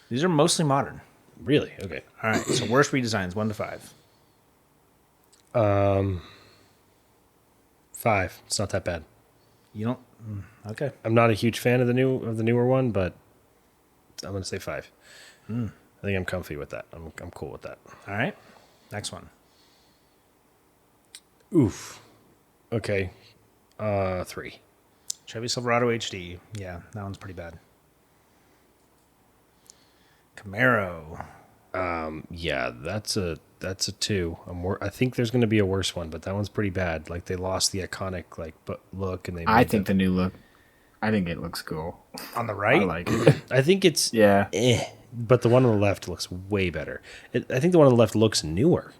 These are mostly modern.
Really? Okay.
All right. So worst redesigns 1 to 5.
5. It's not that bad.
You don't. Okay.
I'm not a huge fan of the newer one, but I'm gonna say 5. I think I'm comfy with that. I'm cool with that.
All right. Next one.
Oof. Okay. 3.
Chevy Silverado HD. Yeah, that one's pretty bad. Camaro.
Yeah, that's a 2. I think there's going to be a worse one, but that one's pretty bad. Like they lost the iconic look, and they.
I think the new look. I think it looks cool.
On the
I
right?
like it.
I think it's
Yeah.
but the one on the left looks way better. I think the one on the left looks newer.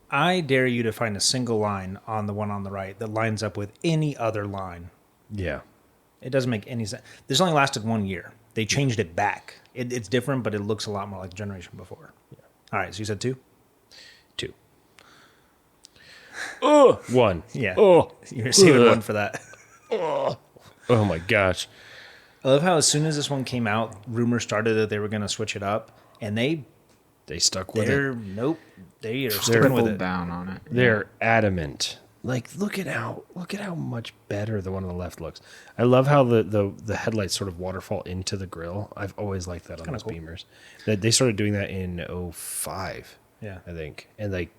I dare you to find a single line on the one on the right that lines up with any other line.
Yeah.
It doesn't make any sense. This only lasted 1 year. They changed it back. It's different, but it looks a lot more like the generation before. Yeah. All right, so you said 2?
2. Oh, 1.
Yeah.
Oh,
You're saving 1 for that.
oh my gosh.
I love how as soon as this one came out, rumors started that they were going to switch it up, and they
stuck with it.
Nope, they are sticking with
Tripled
it.
down on it.
They're adamant. Like, look at how much better the one on the left looks. I love how the headlights sort of waterfall into the grill. I've always liked that on those
cool.
Beamers. They started doing that in 05,
Yeah.
I think. And like,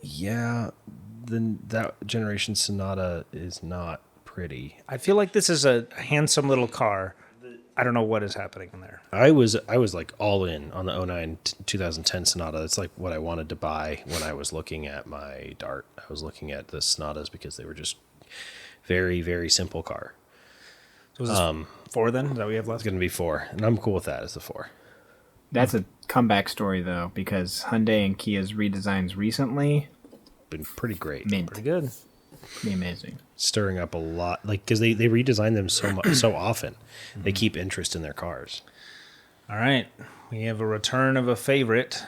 yeah, then that generation Sonata is not pretty.
I feel like this is a handsome little car. I don't know what is happening in there.
I was like all in on the 09 2010 Sonata. That's like what I wanted to buy when I was looking at my Dart. I was looking at the Sonatas because they were just very, very simple car.
So is this 4 then? Is that what we have
It's
left?
going to be 4, and I'm cool with that as the 4.
That's a comeback story, though, because Hyundai and Kia's redesigns recently,
Been pretty great.
mint.
Pretty good.
Pretty amazing.
Stirring up a lot, like because they redesign them so often. They keep interest in their cars.
All right, we have a return of a favorite.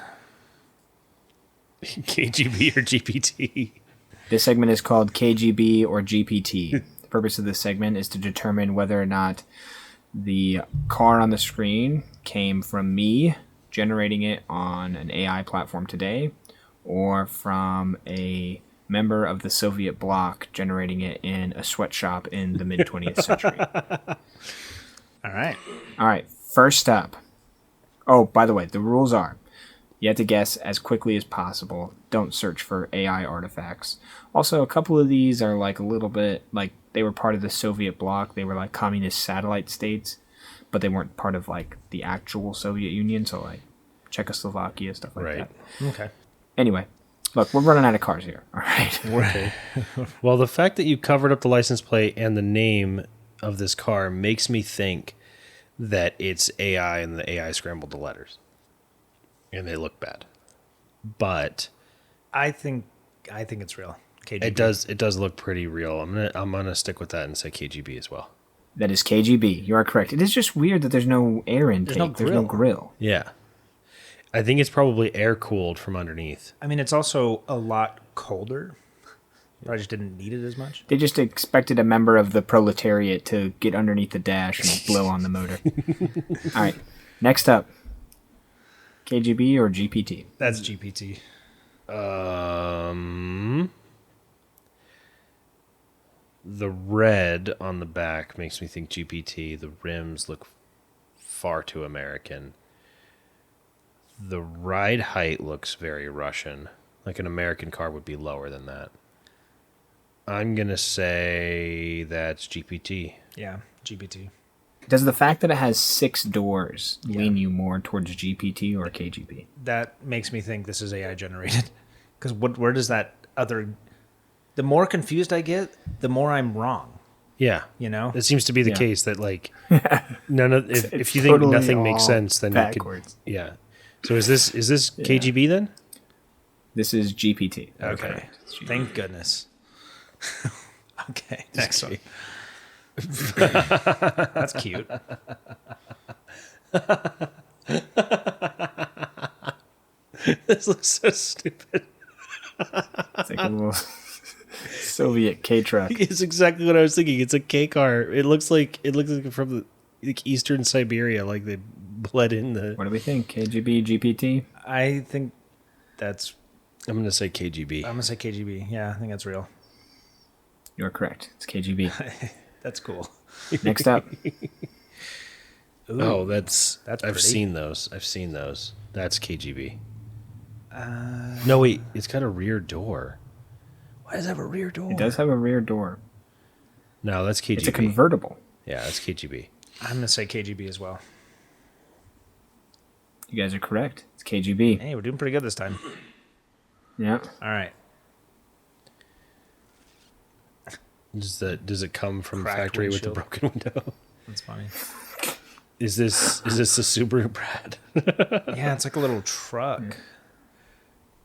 KGB or GPT?
This segment is called KGB or GPT. The purpose of this segment is to determine whether or not the car on the screen came from me generating it on an AI platform today, or from a member of the Soviet bloc generating it in a sweatshop in the mid 20th century.
All right.
All right, first up. Oh, by the way, the rules are you have to guess as quickly as possible. Don't search for AI artifacts. Also, a couple of these are like a little bit like they were part of the Soviet bloc. They were like communist satellite states, but they weren't part of like the actual Soviet Union. So like Czechoslovakia, stuff like
Right.
that.
Okay.
Anyway, look, we're running out of cars here. All right.
Okay. Well, the fact that you covered up the license plate and the name of this car makes me think that it's AI and the AI scrambled the letters. And they look bad. But
I think it's real. KGB.
it does look pretty real. I'm gonna stick with that and say KGB as well.
That is KGB. You are correct. It is just weird that there's no air intake. There's no grill.
Yeah. I think it's probably air cooled from underneath.
I mean, it's also a lot colder. I just didn't need it as much.
They just expected a member of the proletariat to get underneath the dash and blow on the motor. All right. Next up. KGB or GPT?
That's GPT.
The red on the back makes me think GPT. The rims look far too American. The ride height looks very Russian. Like an American car would be lower than that. I'm going to say that's GPT.
Yeah, GPT.
Does the fact that it has 6 doors lean you more towards GPT or KGB?
That makes me think this is AI generated. Because where does that other... The more confused I get, the more I'm wrong.
Yeah.
You know?
It seems to be the
Yeah.
case that like none of if you
totally
think nothing makes
all
sense, then
backwards.
you could. Yeah. So is this KGB then?
This is GPT.
Okay. Thank goodness. Okay, next one. That's cute.
This looks so stupid.
It's like a little Soviet K truck.
It's exactly what I was thinking. It's a K car. It looks like from like eastern Siberia, like they bled in the.
What do we think? KGB, GPT?
I think that's...
I'm gonna say KGB.
I'm going to say KGB. Yeah, I think that's real.
You're correct. It's KGB.
That's cool.
Next up.
Ooh,
Oh, that's I've
pretty.
seen those. That's KGB. No, wait. It's got a rear door. Why does it have a rear door?
It does have a rear door.
No, that's KGB.
It's a convertible.
Yeah, that's KGB.
I'm going to say KGB as well.
You guys are correct. It's KGB.
Hey, we're doing pretty good this time.
Yeah.
All right.
Does it come from the
Cracked
factory with the
windshield.
broken window?
That's funny.
Is this the Subaru, Brad?
Yeah, it's like a little truck.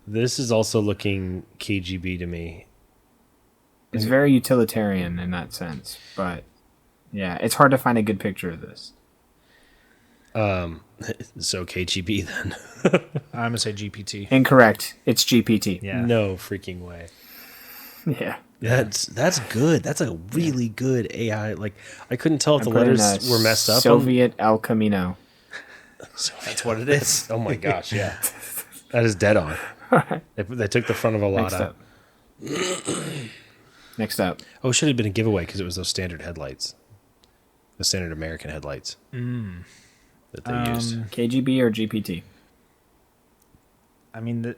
This is also looking KGB to me.
It's very utilitarian in that sense, but yeah, it's hard to find a good picture of this.
So KGB then?
I'm gonna say GPT.
Incorrect. It's GPT.
Yeah.
No freaking way.
Yeah.
That's good. That's a really good AI. Like I couldn't tell if
I
the
put in
letters
a
were messed up.
Soviet El Camino.
That's what it is.
Oh my gosh, yeah. That is dead on. They took the front of a lot
Next
out.
up. Next up.
Oh, it should have been a giveaway because it was those standard headlights. The standard American headlights. That they used.
KGB or GPT?
I mean,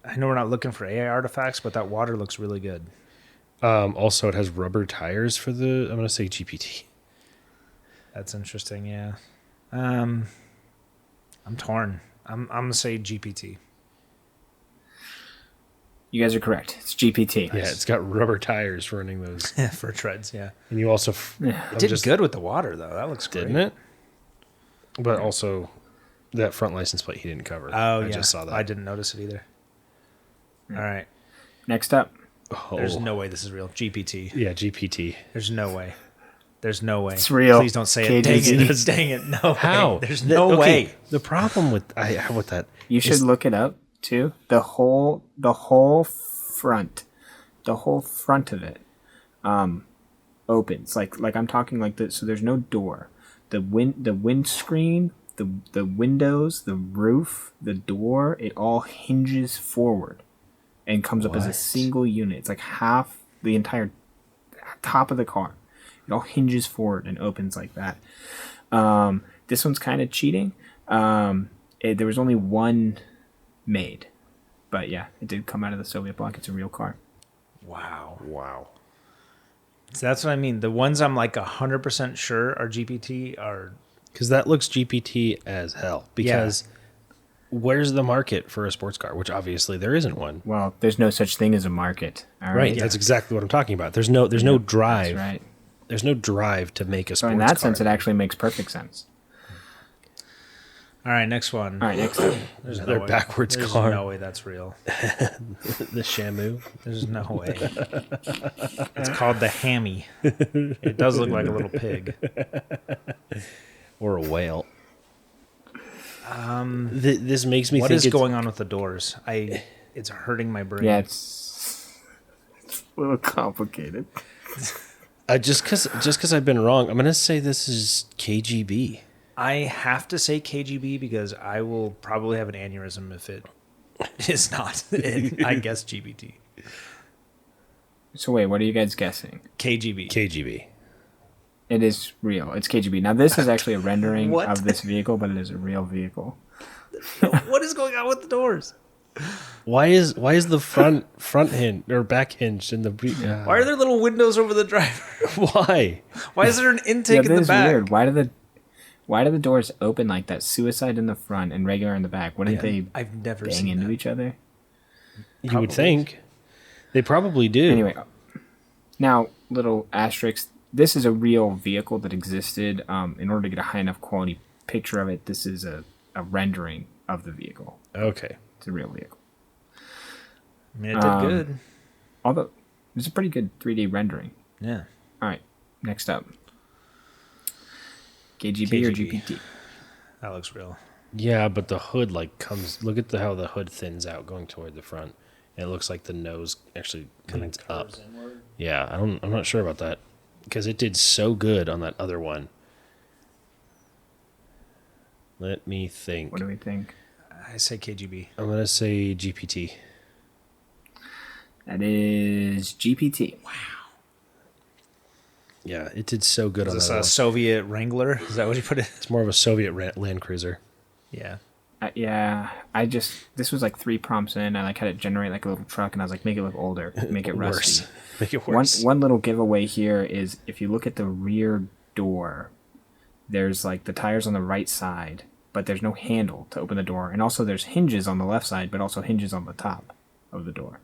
I know we're not looking for AI artifacts, but that water looks really good.
Also, it has rubber tires for the. I'm going to say GPT.
That's interesting. Yeah. I'm torn. I'm gonna say GPT.
You guys are correct. It's GPT.
Yeah, it's got rubber tires running those.
For treads. Yeah.
And you also
It did good with the water though. That looks great.
didn't it? But also, that front license plate he didn't cover.
Oh,
I just saw that.
I didn't notice it either. All right.
Next up.
Oh.
There's no way this is real. GPT.
Yeah, GPT.
There's no way. There's no way.
It's real.
Please don't say it. Dang it. Dang it. No
How?
way. There's no way.
The problem with I have with that.
You should
is-
look it up too. The whole front of it, opens like I'm talking like this. So there's no door. The windscreen, the windows, the roof, the door, it all hinges forward, and comes up as a
What?
single unit. It's like half the entire top of the car. It all hinges forward and opens like that. This one's kind of cheating. There was only one made, but yeah, it did come out of the Soviet bloc. It's a real car.
Wow.
So that's what I mean. The ones I'm like 100% sure are GPT are.
Because that looks GPT as hell. Because where's the market for a sports car? Which obviously there isn't one.
Well, there's no such thing as a market. All
Right.
right.
That's exactly what I'm talking about. There's no drive.
That's right.
There's no drive to make a
So
sports
in that
car.
sense, it actually makes perfect sense.
All right, next one.
All right, next up.
There's
Another
way.
backwards
There's
car.
no way that's real.
The Shamu.
There's no way. It's called the Hammy. It does look like a little pig.
Or a whale. This makes me
What
think
is
it's,
going on with the doors? It's hurting my brain.
Yeah, it's a little complicated.
just because I've been wrong, I'm going to say this is KGB.
I have to say KGB because I will probably have an aneurysm if it is not. I guess GBT.
So wait, what are you guys guessing?
KGB.
KGB.
It is real. It's KGB. Now this is actually a rendering
What?
of this vehicle, but it is a real vehicle.
What is going on with the doors?
Why is the front hinge or back hinge in the
Why are there little windows over the driver?
why?
Why is there an intake in
that
the
is
back?
weird. Why do the doors open like that? Suicide in the front and regular in the back. Wouldn't they
I've never
bang
seen
into
that.
each other?
You would think they probably do.
Anyway, now little asterisk. This is a real vehicle that existed. In order to get a high enough quality picture of it, this is a rendering of the vehicle.
Okay.
It's a real vehicle.
I mean, it did good.
Although it's a pretty good 3D rendering.
Yeah.
All right, next up. KGB or
KGB.
GPT?
That looks real.
Yeah, but the hood comes. Look at how the hood thins out going toward the front. And it looks like the nose actually leans up. Yeah, I'm not sure about that because it did so good on that other one. Let me think.
What do we think?
I say KGB.
I'm gonna say GPT.
That is GPT.
Yeah, it did so good
Is
on
this
that
a
one.
Soviet Wrangler? Is that what you put it?
It's more of a Soviet Land Cruiser.
Yeah.
Yeah, this was like 3 prompts in, and I had it generate like a little truck, and I was like, make it look older, make it rusty.
Worse. Make it worse.
One little giveaway here is if you look at the rear door, there's like the tires on the right side, but there's no handle to open the door, and also there's hinges on the left side, but also hinges on the top of the door.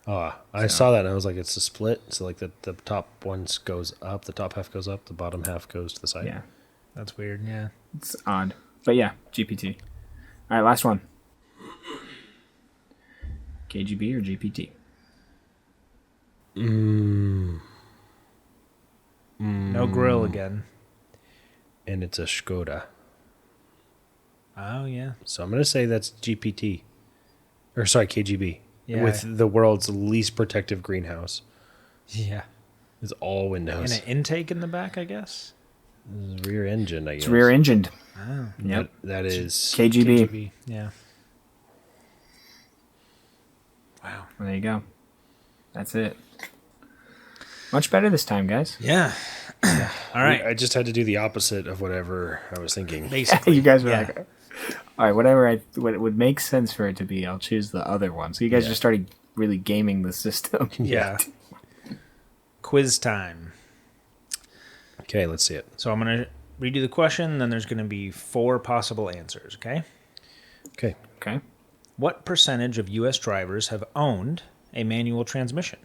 Oh, I saw that and I was like, it's a split. So like the top ones goes up, the top half goes up, the bottom half goes to the side.
Yeah,
That's weird. Yeah.
it's odd. But yeah, GPT. All right, last one. KGB or GPT?
No grill again.
And it's a Skoda.
Oh yeah.
So I'm going to say that's GPT. Or sorry, KGB.
Yeah.
With the world's least protective greenhouse.
Yeah.
It's all
And
windows.
an intake in the back, I guess.
Rear engine, I guess.
It's rear engined.
Oh.
Yep.
That is...
KGB.
Yeah. Wow.
Well, there you go. That's it. Much better this time, guys.
Yeah. All right.
I just had to do the opposite of whatever I was thinking.
Basically.
You guys were
Yeah.
like, all right, whatever what would make sense for it to be, I'll choose the other one. So you guys just started really gaming the system.
Yeah. Quiz time.
Okay, let's see it.
So I'm going to read you the question, and then there's going to be 4 possible answers, okay?
Okay.
Okay.
What percentage of U.S. drivers have owned a manual transmission?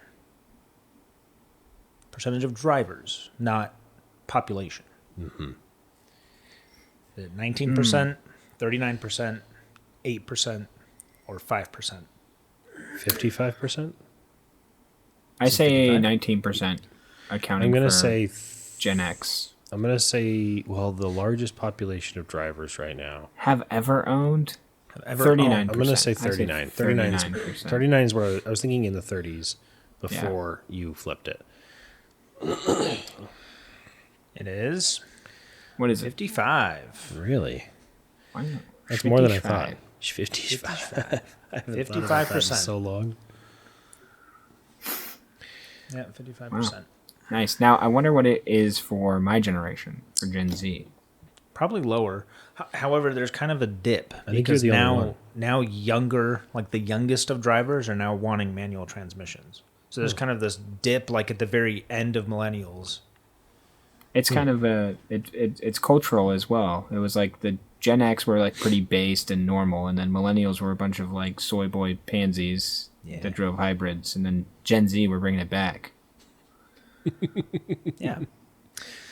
Percentage of drivers, not population. Mm-hmm. 19%, 39%, 8%, or 5%?
55%?
I say
55?
19% accounting
I'm going
for
to say...
Gen X.
I'm going to say, well, the largest population of drivers right now.
Have ever owned?
Ever
39%.
owned?
I'm going to say
I say
39. 39 is where I was thinking in the 30s before you flipped it.
It is
What is it?
55.
Really?
Why not?
That's more than I thought.
55.
55. I haven't thought about that in
55%.
so long.
Yeah, 55%.
Wow. Nice. Now, I wonder what it is for my generation, for Gen Z.
Probably lower. However, there's kind of a dip
I think
because
you're the only one.
now younger, like the youngest of drivers, are now wanting manual transmissions. So there's kind of this dip, like at the very end of millennials.
It's kind of it's cultural as well. It was like the Gen X were like pretty based and normal, and then millennials were a bunch of like soy boy pansies that drove hybrids, and then Gen Z were bringing it back.
Yeah.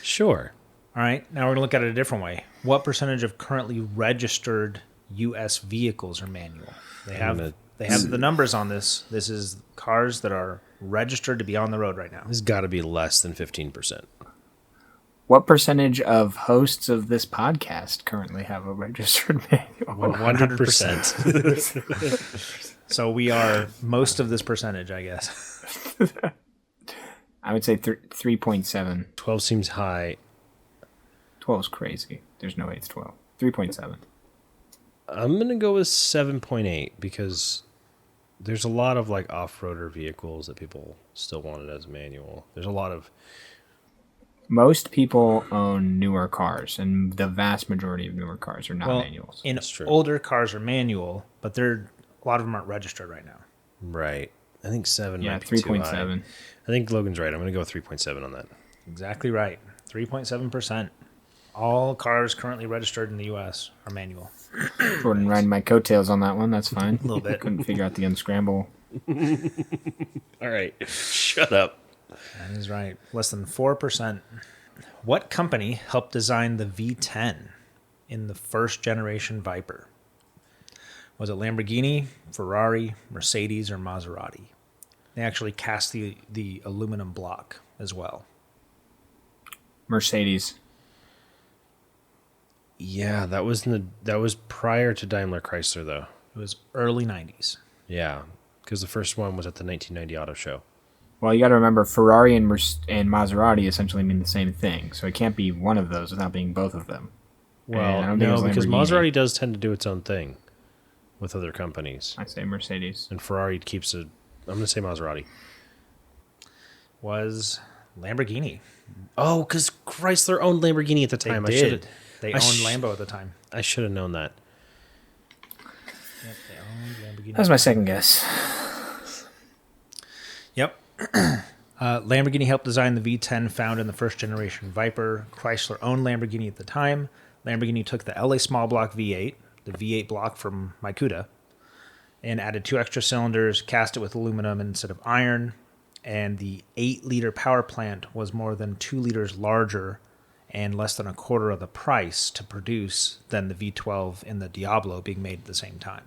Sure.
All right. Now we're going to look at it a different way. What percentage of currently registered U.S. vehicles are manual? They have the numbers on this. This is cars that are registered to be on the road right now.
This has got to be less than 15%.
What percentage of hosts of this podcast currently have a registered manual?
100%.
So we are most of this percentage, I guess.
I would say 3.7.
12 seems high.
12 is crazy. There's no way it's 12. 3.7.
I'm going to go with 7.8 because there's a lot of like off-roader vehicles that people still want it as manual. There's a lot of...
Most people own newer cars, and the vast majority of newer cars are not manuals.
True. Older cars are manual, but a lot of them aren't registered right now.
Right. I think 7
Yeah,
might be
3.7.
I think Logan's right. I'm going to go with 3.7 on that.
Exactly right. 3.7%. All cars currently registered in the U.S. are manual.
Jordan riding my coattails on that one. That's fine.
A little bit.
Couldn't figure out the unscramble.
All right. Shut up.
That is right. Less than 4%. What company helped design the V10 in the first generation Viper? Was it Lamborghini, Ferrari, Mercedes, or Maserati? They actually cast the aluminum block as well.
Mercedes.
Yeah, that was prior to Daimler Chrysler though.
It was early 90s.
Yeah, because the first one was at the 1990 auto show.
Well, you got to remember, Ferrari and Maserati essentially mean the same thing, so it can't be one of those without being both of them.
Well, no, because Maserati does tend to do its own thing with other companies.
I say Mercedes.
And Ferrari keeps it. I'm going to say Maserati.
Was Lamborghini.
Oh, because Chrysler owned Lamborghini at the time.
They did. They owned Lambo at the time.
I should have known that.
Yep, they owned Lamborghini.
That was my second guess.
Yep. Lamborghini helped design the V10 found in the first generation Viper. Chrysler owned Lamborghini at the time. Lamborghini took the LA small block V8, the V8 block from my Cuda, and added 2 extra cylinders, cast it with aluminum instead of iron, and the 8-liter power plant was more than 2 liters larger and less than a quarter of the price to produce than the V12 in the Diablo being made at the same time.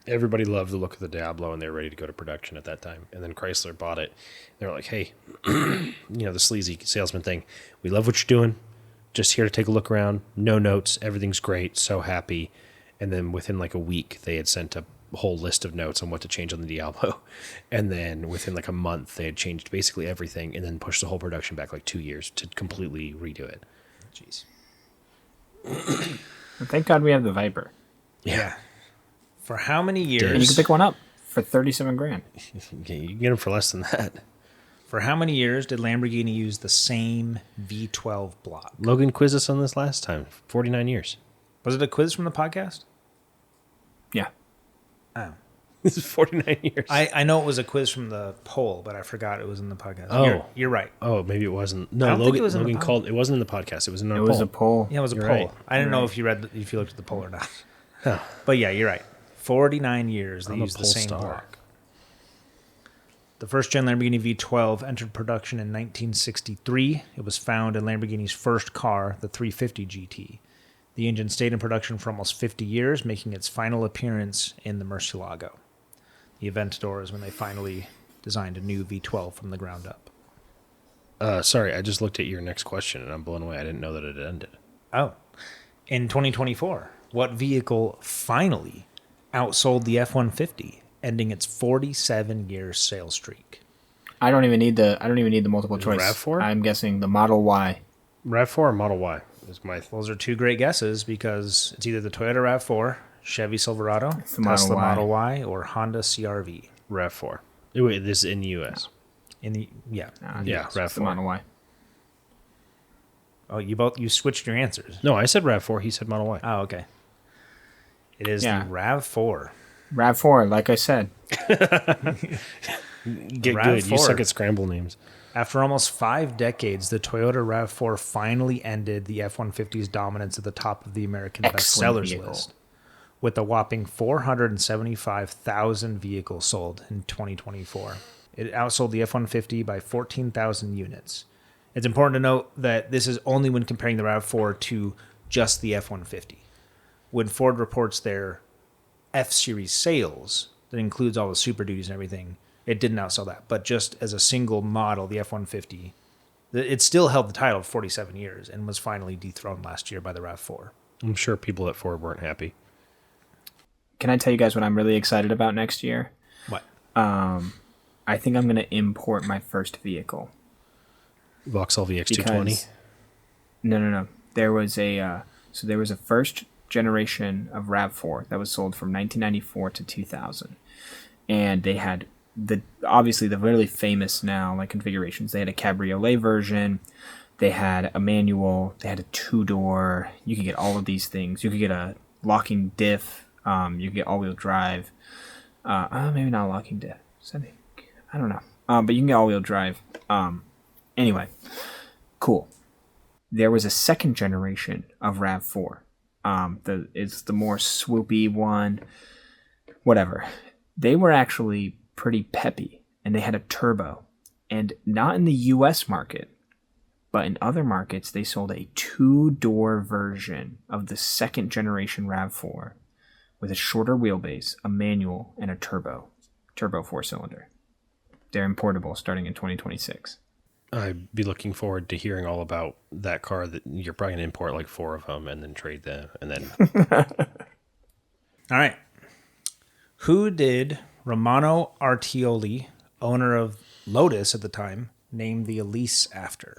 Everybody loved the look of the Diablo, and they were ready to go to production at that time. And then Chrysler bought it. They were like, hey, the sleazy salesman thing. We love what you're doing. Just here to take a look around. No notes. Everything's great. So happy. And then within like a week, they had sent a whole list of notes on what to change on the Diablo. And then within like a month, they had changed basically everything and then pushed the whole production back like 2 years to completely redo it.
Jeez.
Thank God we have the Viper.
Yeah. For how many years?
And you can pick one up for $37,000.
Okay, you can get them for less than that.
For how many years did Lamborghini use the same V12 block?
Logan quizzed us on this last time. 49 years.
Was it a quiz from the podcast?
Yeah.
Oh.
This is 49 years.
I know it was a quiz from the poll, but I forgot it was in the podcast.
Oh.
You're right.
Oh, maybe it wasn't.
I
No,
don't think
Logan,
it was in the
Logan
pod-
called. It wasn't in the podcast. It was in our
It
poll.
was a poll.
Yeah, it was a
You're
poll.
right.
I didn't know
You're
if you looked at the poll or not.
Huh.
But yeah, you're right. 49 years they
I'm a
used the
poll
same
star.
block. The first gen Lamborghini V12 entered production in 1963. It was found in Lamborghini's first car, the 350 GT. The engine stayed in production for almost 50 years, making its final appearance in the Murcielago. The Aventador is when they finally designed a new V12 from the ground up.
Sorry, I just looked at your next question and I'm blown away. I didn't know that it had ended.
Oh. In 2024, what vehicle finally outsold the F-150, ending its 47-year sales streak?
I don't even need the multiple choice.
RAV4?
I'm guessing the Model Y.
RAV4 or Model Y is my...
Those are 2 great guesses because it's either the Toyota RAV4, Chevy Silverado,
It's the Model
Tesla
Y.
Model Y, or Honda CR-V.
RAV4. Wait, this is in the U.S.
In the yeah.
Yeah,
it's the
RAV4.
Model Y.
Oh, you switched your answers.
No, I said RAV4. He said Model Y.
Oh, okay. It is
Yeah.
the RAV4.
RAV4, like I said.
Get
RAV4.
good. You suck at scramble names.
After almost 5 decades, the Toyota RAV4 finally ended the F-150's dominance at the top of the American
Excellent
bestsellers
vehicle.
list, with a whopping 475,000 vehicles sold in 2024. It outsold the F-150 by 14,000 units. It's important to note that this is only when comparing the RAV4 to just the F-150. When Ford reports their F-Series sales, that includes all the Super Duties and everything, it didn't outsell that. But just as a single model, the F-150, it still held the title for 47 years and was finally dethroned last year by the RAV4.
I'm sure people at Ford weren't happy.
Can I tell you guys what I'm really excited about next year?
What?
I think I'm going to import my first vehicle.
Vauxhall VX220.
Because, no. There was a first generation of RAV4 that was sold from 1994 to 2000, and they had obviously the really famous now like configurations. They had a cabriolet version, they had a manual, they had a 2-door. You could get all of these things. You could get a locking diff. You could get all-wheel drive. Maybe not a locking diff. I don't know. But you can get all-wheel drive. Anyway, cool. There was a second generation of RAV4. It's the more swoopy one. Whatever. They were actually pretty peppy, and they had a turbo. And not in the U.S. market, but in other markets, they sold a 2-door version of the second generation RAV4 with a shorter wheelbase, a manual, and a turbo 4-cylinder. They're importable starting in 2026.
I'd be looking forward to hearing all about that car. That you're probably gonna import like 4 of them and then trade them, and then.
All right. Who did Romano Artioli, owner of Lotus at the time, name the Elise after?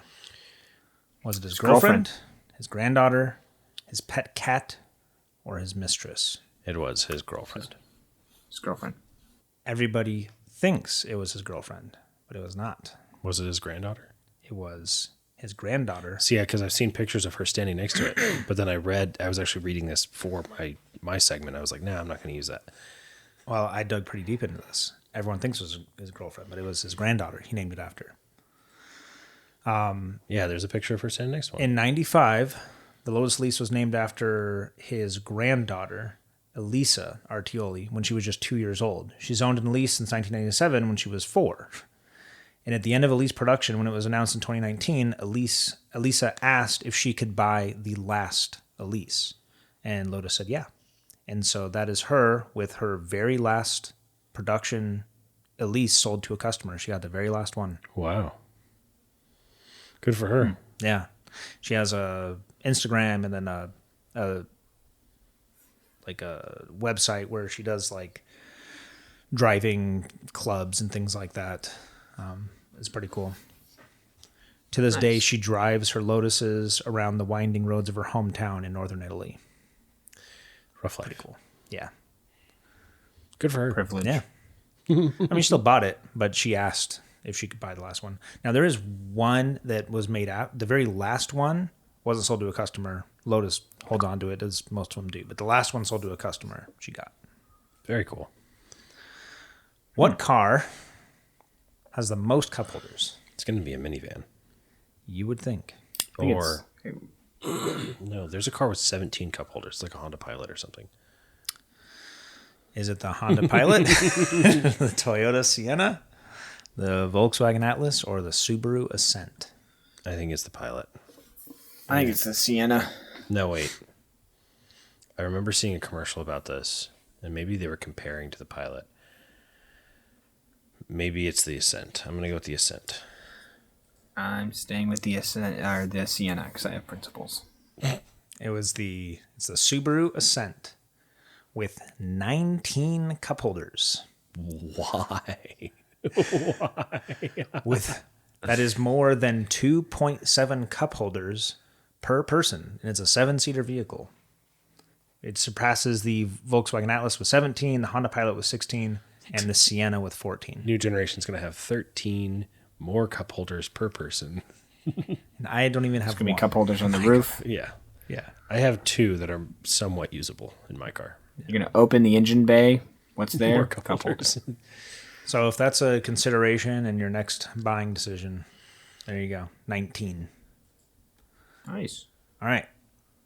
Was it his girlfriend, his granddaughter, his pet cat, or his mistress?
It was his girlfriend.
His girlfriend.
Everybody thinks it was his girlfriend, but it was not.
Was it his granddaughter?
It was his granddaughter.
See, yeah, because I've seen pictures of her standing next to it, but then I was actually reading this for my segment. I was like, nah, I'm not going to use that.
Well, I dug pretty deep into this. Everyone thinks it was his girlfriend, but it was his granddaughter. He named it after.
Yeah, there's a picture of her standing next to one.
In 95, the Lotus Elise was named after his granddaughter, Elisa Artioli when she was just 2 years old. She's owned an Elise since 1997 when she was 4. And at the end of Elise production, when it was announced in 2019, Elisa asked if she could buy the last Elise. And Lotus said, yeah. And so that is her with her very last production Elise sold to a customer. She got the very last one.
Wow. Good for her.
Yeah. She has a Instagram and then a website where she does like driving clubs and things like that. It's pretty cool. To this day, she drives her Lotuses around the winding roads of her hometown in northern Italy.
Rough life.
Pretty cool. Yeah.
Good for her.
Privilege.
Yeah. I mean, she still bought it, but she asked if she could buy the last one. Now, there is one that was made out. The very last one wasn't sold to a customer. Lotus holds on to it, as most of them do. But the last one sold to a customer she got.
Very cool.
What car has the most cup holders?
It's going to be a minivan.
You would think.
Or, no, there's a car with 17 cup holders, like a Honda Pilot or something.
Is it the Honda Pilot, the Toyota Sienna, the Volkswagen Atlas, or the Subaru Ascent?
I think it's the Pilot.
I think it's the Sienna.
No, wait. I remember seeing a commercial about this, and maybe they were comparing to the Pilot. Maybe it's the Ascent. I'm going to go with the Ascent.
I'm staying with the Ascent or the Sienna because I have principles.
It's the Subaru Ascent with 19 cup holders.
Why?
That is more than 2.7 cup holders per person, and it's a 7-seater vehicle. It surpasses the Volkswagen Atlas with 17, the Honda Pilot with 16, and the Sienna with 14.
New generation's going to have 13 more cup holders per person.
And I don't even have
There's going to
one.
be cup holders on the roof.
Yeah.
Yeah.
I have 2 that are somewhat usable in my car.
You're going to open the engine bay. What's there?
More cup holders.
So if that's a consideration in your next buying decision, there you go. 19.
Nice.
All right.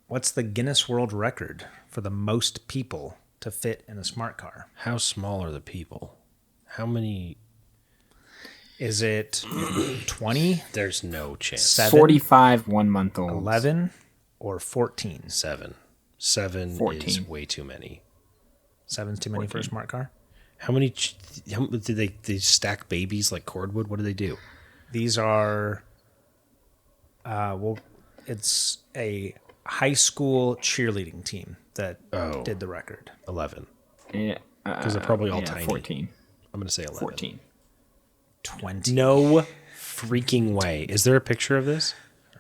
What's the Guinness World Record for the most people to fit in a smart car?
How small are the people? How many?
Is it 20,
There's no chance.
7,
45 1-month-olds.
11, or 14?
7. 7
14.
is way too many.
7's too many for a smart car?
How many? Did they stack babies like cordwood? What do they do?
These are, it's a high school cheerleading team that did the record.
11.
Yeah.
Because they're probably all tiny.
14.
I'm going to say 11.
14.
20.
No freaking way. Is there a picture of this?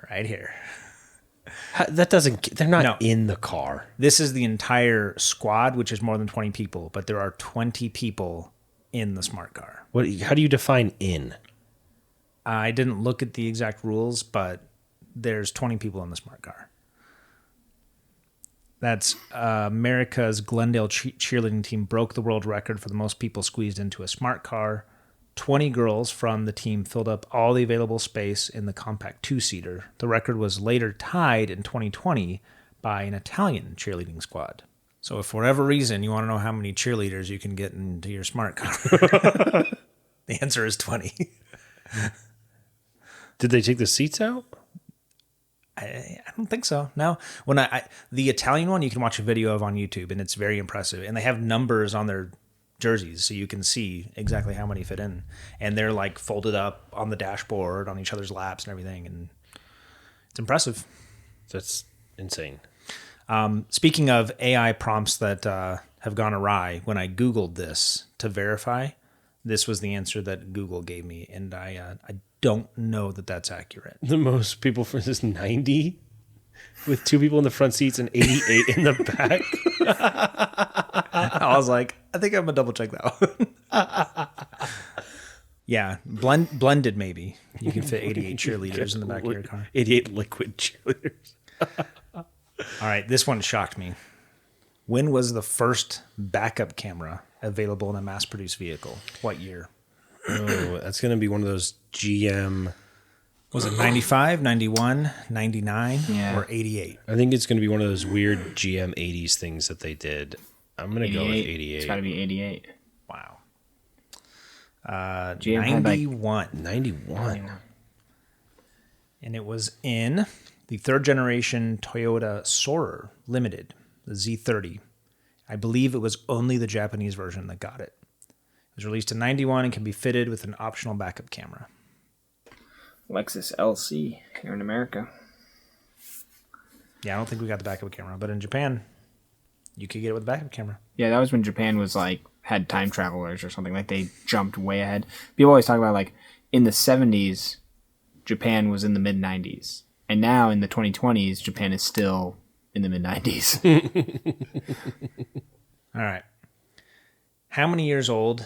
Right here.
That doesn't. They're not
No.
in the car.
This is the entire squad, which is more than 20 people, but there are 20 people in the smart car.
What? How do you define in?
I didn't look at the exact rules, but there's 20 people in the smart car. That's America's Glendale cheerleading team broke the world record for the most people squeezed into a smart car. 20 girls from the team filled up all the available space in the compact 2-seater. The record was later tied in 2020 by an Italian cheerleading squad. So if for whatever reason you want to know how many cheerleaders you can get into your smart car, the answer is 20.
Did they take the seats out?
I don't think so. No. When the Italian one, you can watch a video of on YouTube, and it's very impressive. And they have numbers on their jerseys, so you can see exactly how many fit in. And they're like folded up on the dashboard, on each other's laps and everything. And it's impressive.
That's insane.
Speaking of AI prompts that have gone awry, when I Googled this to verify, this was the answer that Google gave me. And I don't know that that's accurate.
The most people for this 90 with 2 people in the front seats and 88 in the back.
I was like, I think I'm going to double check that one. Yeah, blended maybe. You can fit 88 cheerleaders in the back of your car.
88 liquid cheerleaders.
All right, this one shocked me. When was the first backup camera available in a mass-produced vehicle? What year?
Oh, that's going to be one of those GM.
Was it 95, 91, 99,
Yeah.
or 88?
I think it's going to be one of those weird GM 80s things that they did I'm going to go with
88.
88.
It's got to be 88.
Wow.
GM had, like,
91.
91.
And it was in the third generation Toyota Soarer Limited, the Z30. I believe it was only the Japanese version that got it. It was released in 91 and can be fitted with an optional backup camera.
Lexus LC here in America.
Yeah, I don't think we got the backup camera, but in Japan, you could get it with a backup camera.
Yeah, that was when Japan was like had time travelers or something. Like they jumped way ahead. People always talk about like in the 70s, Japan was in the mid 90s, and now in the 2020s, Japan is still in the mid 90s.
All right. How many years old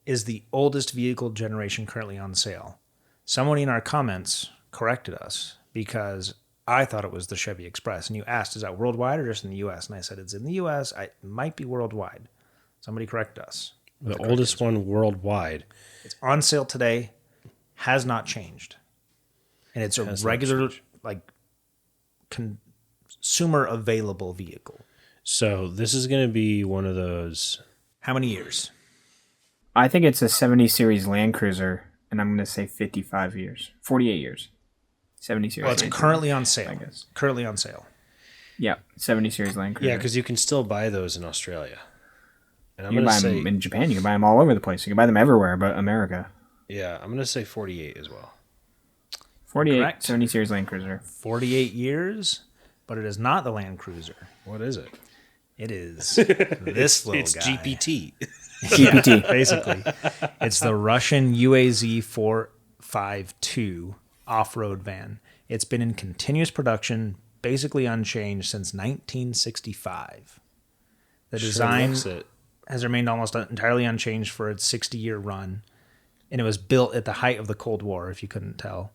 is the oldest vehicle generation currently on sale? Someone in our comments corrected us because I thought it was the Chevy Express. And you asked, is that worldwide or just in the U.S.? And I said, it's in the U.S. It might be worldwide. Somebody corrected us.
The oldest one worldwide.
It's on sale today, has not changed. And it's a regular, like, consumer available vehicle.
So this is going to be one of those.
How many years?
I think it's a 70 series Land Cruiser, and I'm going to say 55 years, 48 years. 70 series.
Well, it's
Land
currently on sale.
I guess.
Currently on sale.
Yeah, 70 series Land Cruiser.
Yeah, because you can still buy those in Australia. And I'm
you can
going
buy
to say,
them in Japan. You can buy them all over the place. You can buy them everywhere but America.
yeah, I'm going to say 48 as well.
48,
Correct.
70 series Land Cruiser.
48 years, but it is not the Land Cruiser.
What is it?
It is this little
It's
guy.
GPT.
GPT.
Basically. It's the Russian UAZ 452 off-road van. It's been in continuous production, basically unchanged since 1965. The design has remained almost entirely unchanged for its 60-year run, and it was built at the height of the Cold War, if you couldn't tell.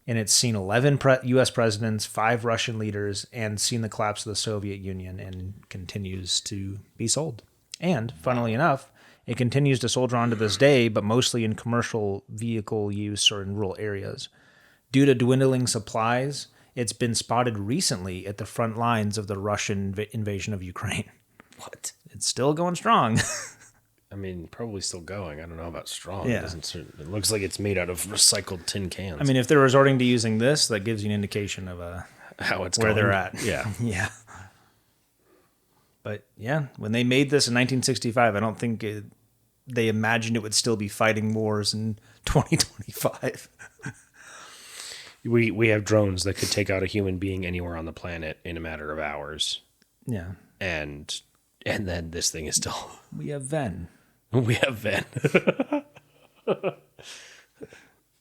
And it's seen 11 U.S. presidents, 5 Russian leaders, and seen the collapse of the Soviet Union, and continues to be sold. And, funnily enough, it continues to soldier on to this day, but mostly in commercial vehicle use or in rural areas. Due to dwindling supplies, it's been spotted recently at the front lines of the Russian invasion of Ukraine.
What?
It's still going strong.
I mean, probably still going. I don't know about strong.
Yeah.
It looks like it's made out of recycled tin cans.
I mean, if they're resorting to using this, that gives you an indication of
how it's
where
going.
they're at.
Yeah.
Yeah. But yeah, when they made this in 1965, I don't think they imagined it would still be fighting wars in 2025.
We have drones that could take out a human being anywhere on the planet in a matter of hours.
Yeah.
And then this thing is still...
We have Ven.
We have Ven.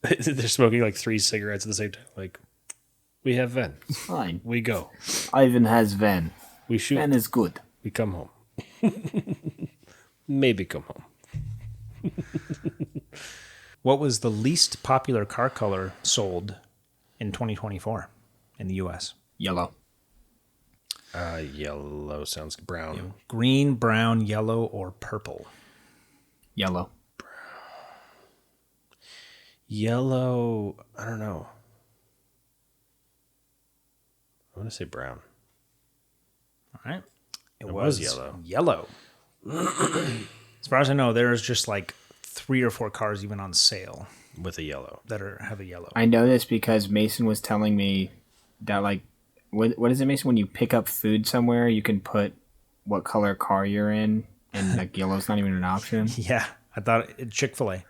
They're smoking like 3 cigarettes at the same time. Like, we have Ven.
Fine.
We go.
Ivan has Ven.
We shoot.
Ven is good.
We come home. Maybe come home.
What was the least popular car color sold in 2024 in the U.S.?
Yellow.
Yellow sounds brown.
Green, brown, yellow, or purple?
Yellow.
Yellow, I don't know. I want to say brown.
All right. It
was yellow.
Yellow. As far as I know, there's just like 3 or 4 cars even on sale
With a yellow.
that have a yellow.
I know this because Mason was telling me that, like, what is it, Mason? When you pick up food somewhere, you can put what color car you're in, and like yellow's not even an option.
Yeah, I thought Chick-fil-A.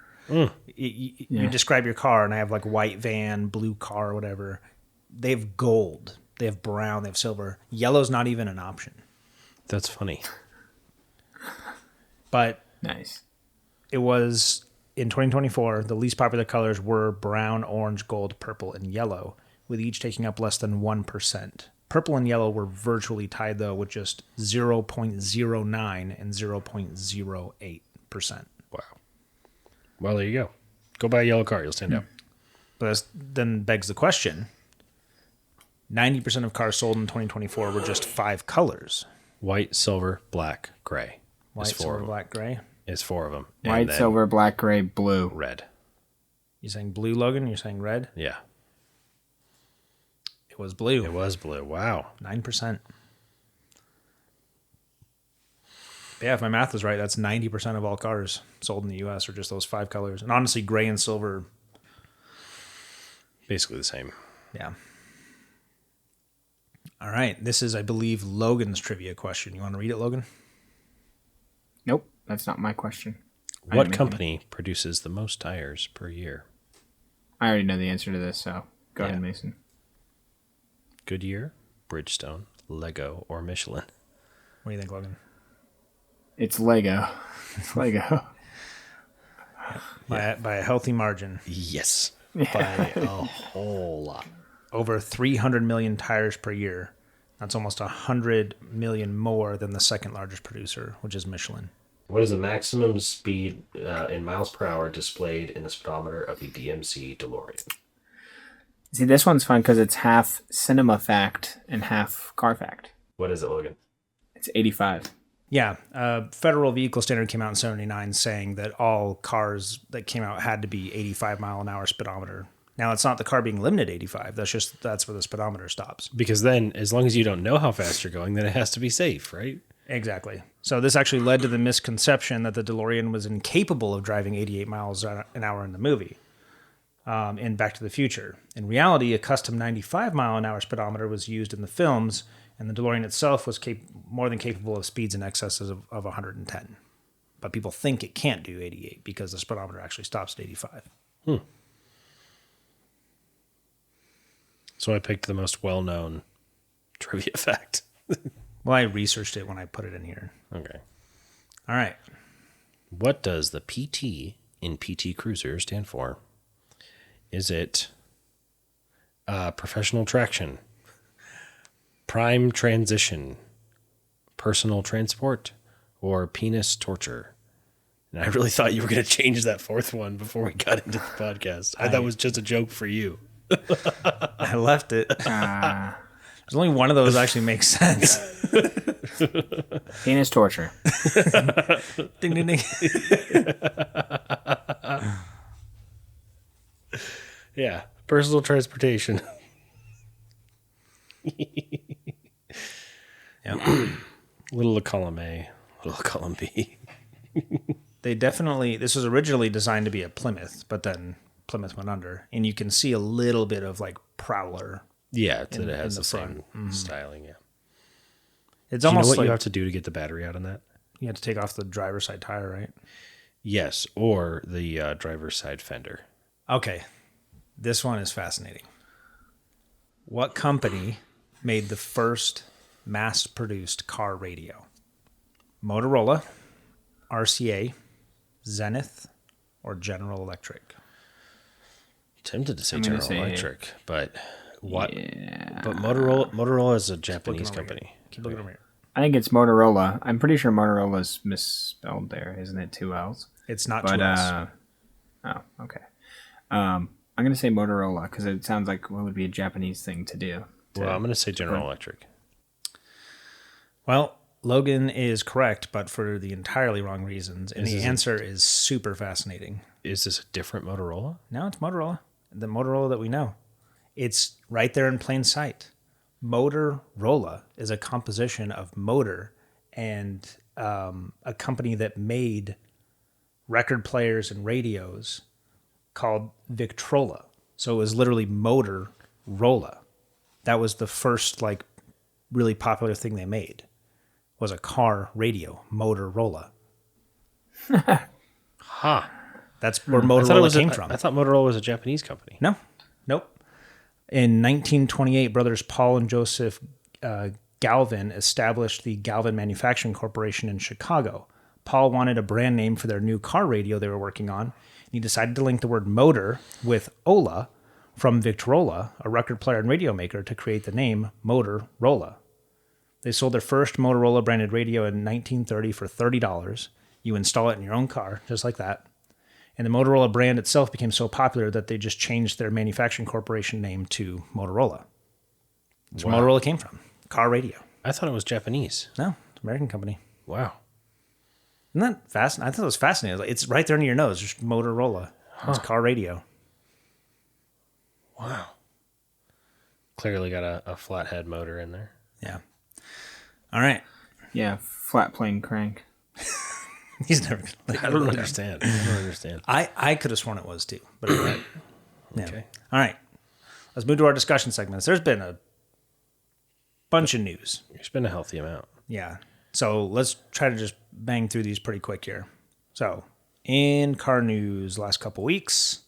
You describe your car, and I have like white van, blue car, whatever. They have gold, they have brown, they have silver. Yellow's not even an option.
That's funny.
But
Nice.
it was in 2024. The least popular colors were brown, orange, gold, purple, and yellow, with each taking up less than 1%. Purple and yellow were virtually tied, though, with just 0.09 and 0.08%.
Wow. Well, there you go. Go buy a yellow car. You'll stand out.
But that then begs the question, 90% of cars sold in 2024 were just 5 colors.
White, silver, black, gray.
White, silver, black, gray.
It's 4 of them.
White, silver, black, gray, blue.
Red.
You saying blue, Logan? You're saying red?
Yeah.
It was blue.
It was blue. Wow.
9%. Yeah, if my math is right, that's 90% of all cars sold in the U.S. are just those 5 colors. And honestly, gray and silver,
Basically the same.
yeah. All right. This is, I believe, Logan's trivia question. You want to read it, Logan?
Nope, that's not my question.
What company produces the most tires per year?
I already know the answer to this, so go ahead, Mason.
Goodyear, Bridgestone, Lego, or Michelin?
What do you think, Logan?
It's Lego. It's Lego.
By a healthy margin.
Yes. By a whole lot.
Over 300 million tires per year. That's almost 100 million more than the second largest producer, which is Michelin.
What is the maximum speed in miles per hour displayed in the speedometer of the DMC DeLorean?
See, this one's fun because it's half cinema fact and half car fact.
What is it, Logan?
It's 85.
Yeah. Federal Vehicle Standard came out in 79 saying that all cars that came out had to be 85 mile an hour speedometer. Now, it's not the car being limited 85. That's where the speedometer stops.
Because then, as long as you don't know how fast you're going, then it has to be safe, right?
Exactly. So this actually led to the misconception that the DeLorean was incapable of driving 88 miles an hour in the movie in Back to the Future. In reality, a custom 95 mile an hour speedometer was used in the films, and the DeLorean itself was more than capable of speeds in excess of 110. But people think it can't do 88 because the speedometer actually stops at 85.
So I picked the most well-known trivia fact.
Well, I researched it when I put it in here.
Okay.
All right.
What does the PT in PT Cruiser stand for? Is it professional traction, prime transition, personal transport, or penis torture? And I really thought you were going to change that fourth one before we got into the podcast. I thought it was just a joke for you.
I left it. There's only one of those actually makes sense.
Penis torture.
Ding, ding, ding.
Yeah, personal transportation.
Yeah.
Little column A, little column B.
This was originally designed to be a Plymouth, but then Plymouth went under, and you can see a little bit of like Prowler.
Yeah, it has
the
the same styling, yeah.
It's
Do you know
almost
what
like
you have to do to get the battery out on that?
you have to take off the driver's side tire, right?
Yes, or the driver's side fender.
Okay. This one is fascinating. What company made the first mass-produced car radio? Motorola, RCA, Zenith, or General Electric?
Tempted to say
I'm gonna
General
say-
Electric, but what?
Yeah.
But Motorola is a Japanese
over
company.
Here. Keep looking over here.
I think it's Motorola. I'm pretty sure Motorola's misspelled there, isn't it? 2 L's.
It's not
But
two L's.
oh, okay. I'm gonna say Motorola because it sounds like what would be a Japanese thing to do.
Well, I'm going to say General Electric.
Well, Logan is correct, but for the entirely wrong reasons. And the answer is super fascinating.
Is this a different Motorola?
No, it's Motorola. The Motorola that we know. It's right there in plain sight. Motorola is a composition of motor and a company that made record players and radios called Victrola. So it was literally Motorola. That was the first like really popular thing they made. Was a car radio, Motorola.
Ha!
That's where
I thought it
Motorola
was
came from.
I thought Motorola was a Japanese company.
No, nope. In 1928, brothers Paul and Joseph Galvin established the Galvin Manufacturing Corporation in Chicago. Paul wanted a brand name for their new car radio they were working on, and he decided to link the word motor with Ola from Victrola, a record player and radio maker, to create the name Motorola. They sold their first Motorola branded radio in 1930 for $30. You install it in your own car, just like that. And the Motorola brand itself became so popular that they just changed their manufacturing corporation name to Motorola. That's where Motorola came from. Car radio.
I thought it was Japanese.
No, it's an American company.
Wow.
Isn't that fascinating? I thought it was fascinating. Like, it's right there under your nose, just Motorola. It's car radio.
Wow. Clearly got a flathead motor in there.
Yeah. All right.
Yeah, flat plane crank.
He's never going to
I don't understand. I don't understand.
I could have sworn it was too. But yeah.
Okay.
All right. Let's move to our discussion segments. There's been a bunch of news.
It's been a healthy amount.
Yeah. So let's try to just bang through these pretty quick here. So in car news last couple weeks.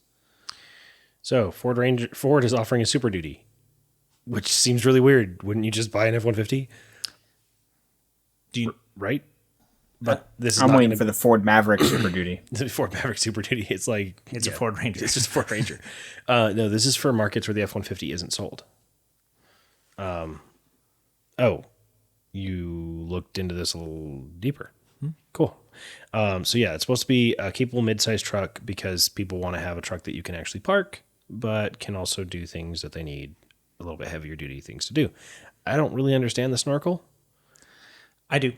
So Ford is offering a Super Duty, which seems really weird. Wouldn't you just buy an F-150? Right? But this is
I'm
not
waiting for the Ford Maverick Super Duty.
the Ford Maverick Super Duty. It's like
It's a Ford Ranger.
It's just a Ford Ranger. No, this is for markets where the F-150 isn't sold. Oh, you looked into this a little deeper. Cool. So yeah, it's supposed to be a capable mid-sized truck because people want to have a truck that you can actually park, but can also do things that they need a little bit heavier duty things to do. I don't really understand the snorkel.
I do.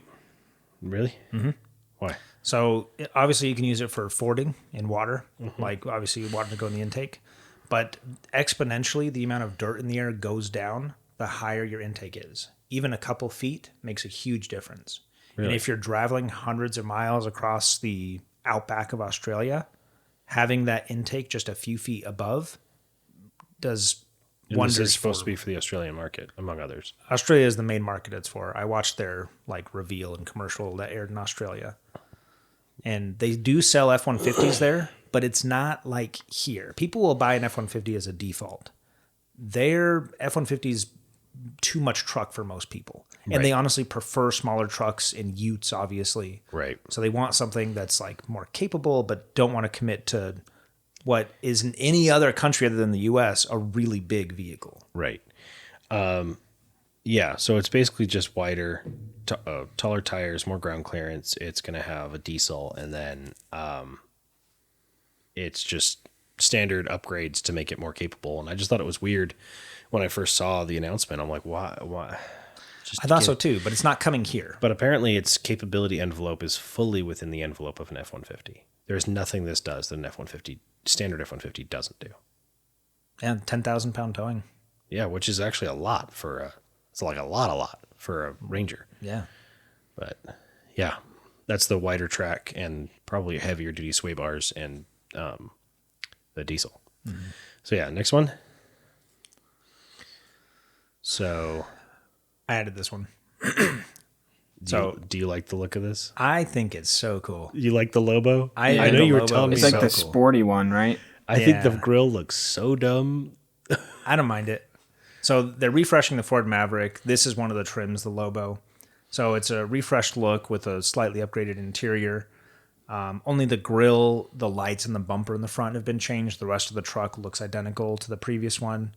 Really? Mm-hmm. Why?
So obviously you can use it for fording in water, like obviously water to go in the intake, but exponentially the amount of dirt in the air goes down the higher your intake is. Even a couple feet makes a huge difference.
Really?
And if you're traveling hundreds of miles across the outback of Australia, having that intake just a few feet above does wonders.
This is supposed to be for the Australian market, among others.
Australia is the main market it's for. I watched their reveal and commercial that aired in Australia. And they do sell F-150s there, but it's not like here. People will buy an F-150 as a default. Their F-150's too much truck for most people. And they honestly prefer smaller trucks and utes, obviously.
Right.
So they want something that's more capable, but don't want to commit to what is in any other country other than the U.S. a really big vehicle.
Right. Yeah, so it's basically just wider, taller tires, more ground clearance. It's going to have a diesel, and then it's just standard upgrades to make it more capable. And I just thought it was weird when I first saw the announcement. I'm like, why?
I thought so too, but it's not coming here.
But apparently its capability envelope is fully within the envelope of an F-150. There's nothing this does that an F-150, standard F-150 doesn't do.
And 10,000 pound towing.
Yeah, which is actually a lot it's like a lot for a Ranger.
Yeah.
But yeah, that's the wider track and probably heavier duty sway bars and the diesel. Mm-hmm. So yeah, next one. So
I added this one.
Do you like the look of this?
I think it's so cool.
You like the Lobo?
I
know you were telling me
it's like
so
the
cool.
sporty one, right?
I think the grill looks so dumb.
I don't mind it. So they're refreshing the Ford Maverick. This is one of the trims, the Lobo. So it's a refreshed look with a slightly upgraded interior. Only the grill, the lights, and the bumper in the front have been changed. The rest of the truck looks identical to the previous one.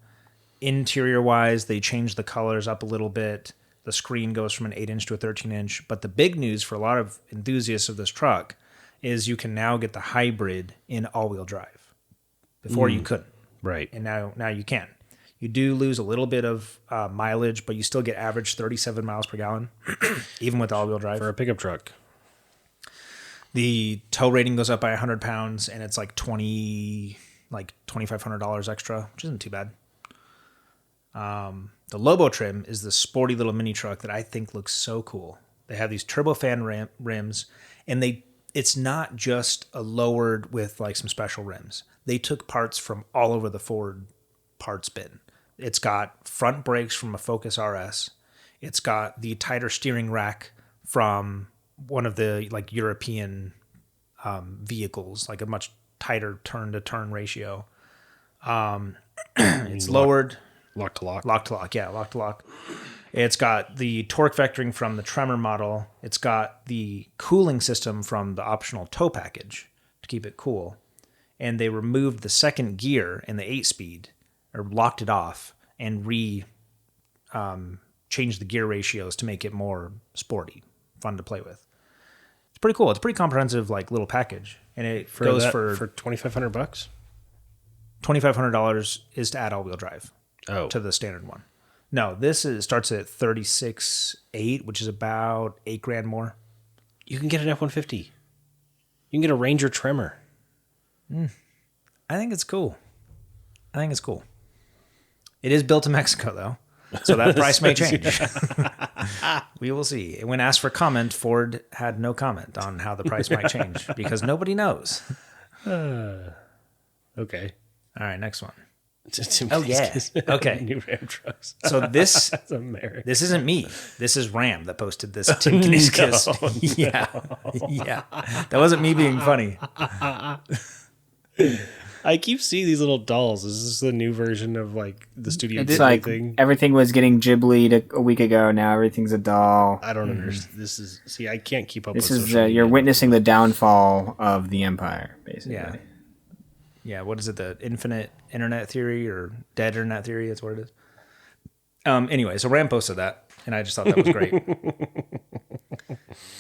Interior-wise, they changed the colors up a little bit. The screen goes from an 8-inch to a 13-inch. But the big news for a lot of enthusiasts of this truck is you can now get the hybrid in all-wheel drive. Before you couldn't.
Right.
And now you can. You do lose a little bit of mileage, but you still get average 37 miles per gallon, even with all-wheel drive.
For a pickup truck.
The tow rating goes up by 100 pounds, and it's like $2,500 extra, which isn't too bad. The Lobo trim is the sporty little mini truck that I think looks so cool. They have these turbofan rims, and it's not just a lowered with like some special rims. They took parts from all over the Ford parts bin. It's got front brakes from a Focus RS. It's got the tighter steering rack from one of the European vehicles, like a much tighter turn-to-turn ratio. It's lowered.
Lock to lock.
Lock to lock, yeah, lock to lock. It's got the torque vectoring from the Tremor model. It's got the cooling system from the optional tow package to keep it cool. And they removed the second gear in the 8-speed, or locked it off, and changed the gear ratios to make it more sporty, fun to play with. It's pretty cool. It's a pretty comprehensive little package, and it goes for
$2,500.
$2,500 is to add all-wheel drive. To the standard one. No, starts at $36,800, which is about $8,000 more.
You can get an F-150. You can get a Ranger Tremor.
I think it's cool. It is built in Mexico, though. So that price may change. We will see. When asked for comment, Ford had no comment on how the price might change because nobody knows.
Okay.
All right, next one.
Oh,
yeah. Okay.
New Ram trucks.
So this
America.
this isn't me. This is Ram that posted this. Tim Kniskus. Yeah. Yeah. That wasn't me being funny.
I keep seeing these little dolls. Is this the new version of like the Studio
It's
Ghibli
like
thing?
everything was getting Ghibli a week ago. Now everything's a doll.
I don't understand. This is I can't keep up
This
with
is
social media.
you're witnessing the downfall of the empire, basically.
Yeah. Yeah, what is it? The infinite internet theory or dead internet theory? That's what it is. Anyway, so Ram posted that, and I just thought that was great.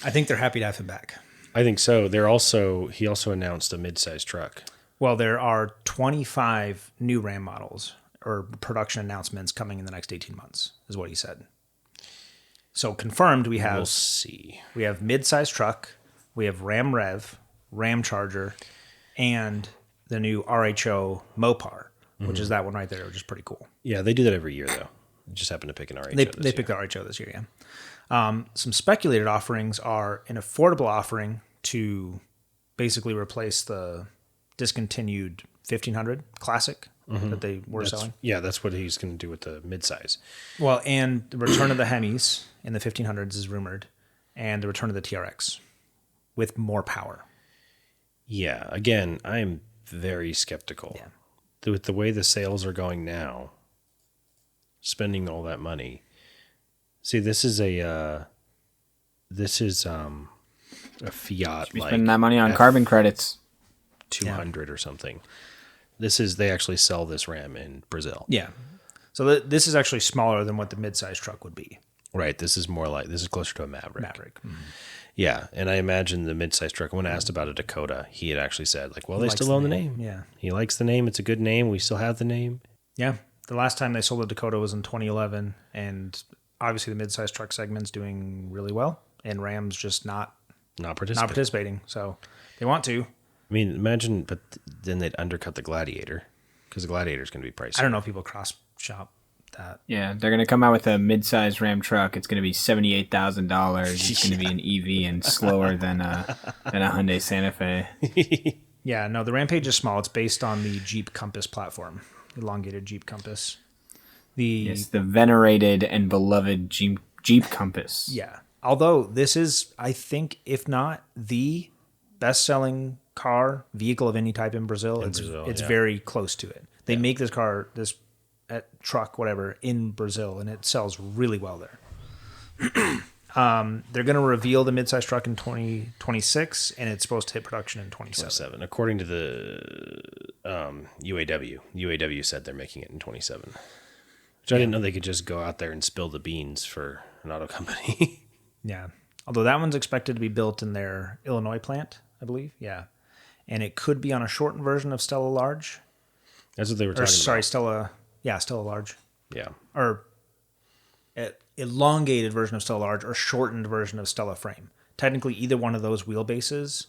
I think they're happy to have him back.
I think so. He also announced a mid-sized truck.
Well, there are 25 new Ram models or production announcements coming in the next 18 months, is what he said. So confirmed,
We'll see.
we have mid-size truck, we have Ram Rev, Ram Charger, and the new RHO Mopar, which is that one right there, which is pretty cool.
Yeah, they do that every year though. I just happen to pick an RHO.
They picked the RHO this year, yeah. Some speculated offerings are an affordable offering to basically replace the discontinued 1500 Classic that they were selling.
Yeah, that's what he's going to do with the midsize.
Well, and the return of the Hemis in the 1500s is rumored, and the return of the TRX with more power.
Yeah, again, I'm very skeptical.
Yeah.
With the way the sales are going now, spending all that money. See, this is a Fiat
Be
like
spending that money on carbon credits.
200 or something. They actually sell this Ram in Brazil.
Yeah. So this is actually smaller than what the midsize truck would be.
Right. This is closer to a Maverick.
Mm-hmm.
Yeah, and I imagine the mid-sized truck. When asked about a Dakota, he had actually said, like, well, they
Likes
still
the
own the
name.
name.
Yeah.
He likes the name. It's a good name. We still have the name.
Yeah. The last time they sold the Dakota was in 2011, and obviously the midsize truck segment's doing really well, and Ram's just not participating. So they want to.
I mean, imagine, but then they'd undercut the Gladiator because the Gladiator's going to be pricey.
I don't know if people cross shop that.
Yeah, they're going to come out with a mid-sized Ram truck. It's going to be $78,000. It's going to be an EV and slower than a Hyundai Santa Fe.
Yeah, no, the Rampage is small. It's based on the Jeep Compass platform, elongated Jeep Compass.
Yes, the venerated and beloved Jeep Compass.
Yeah. Although this is, I think, if not the best-selling vehicle of any type in Brazil, it's very close to it. They make this truck, whatever, in Brazil, and it sells really well there. They're going to reveal the midsize truck in 2026, and it's supposed to hit production in 2027.
According to the UAW. UAW said they're making it in 27. Which I didn't know they could just go out there and spill the beans for an auto company.
Yeah. Although that one's expected to be built in their Illinois plant, I believe. Yeah. And it could be on a shortened version of Stella Large.
That's what they were talking about.
Stella Large.
Yeah.
Or elongated version of Stella Large or shortened version of Stella Frame. Technically, either one of those wheelbases,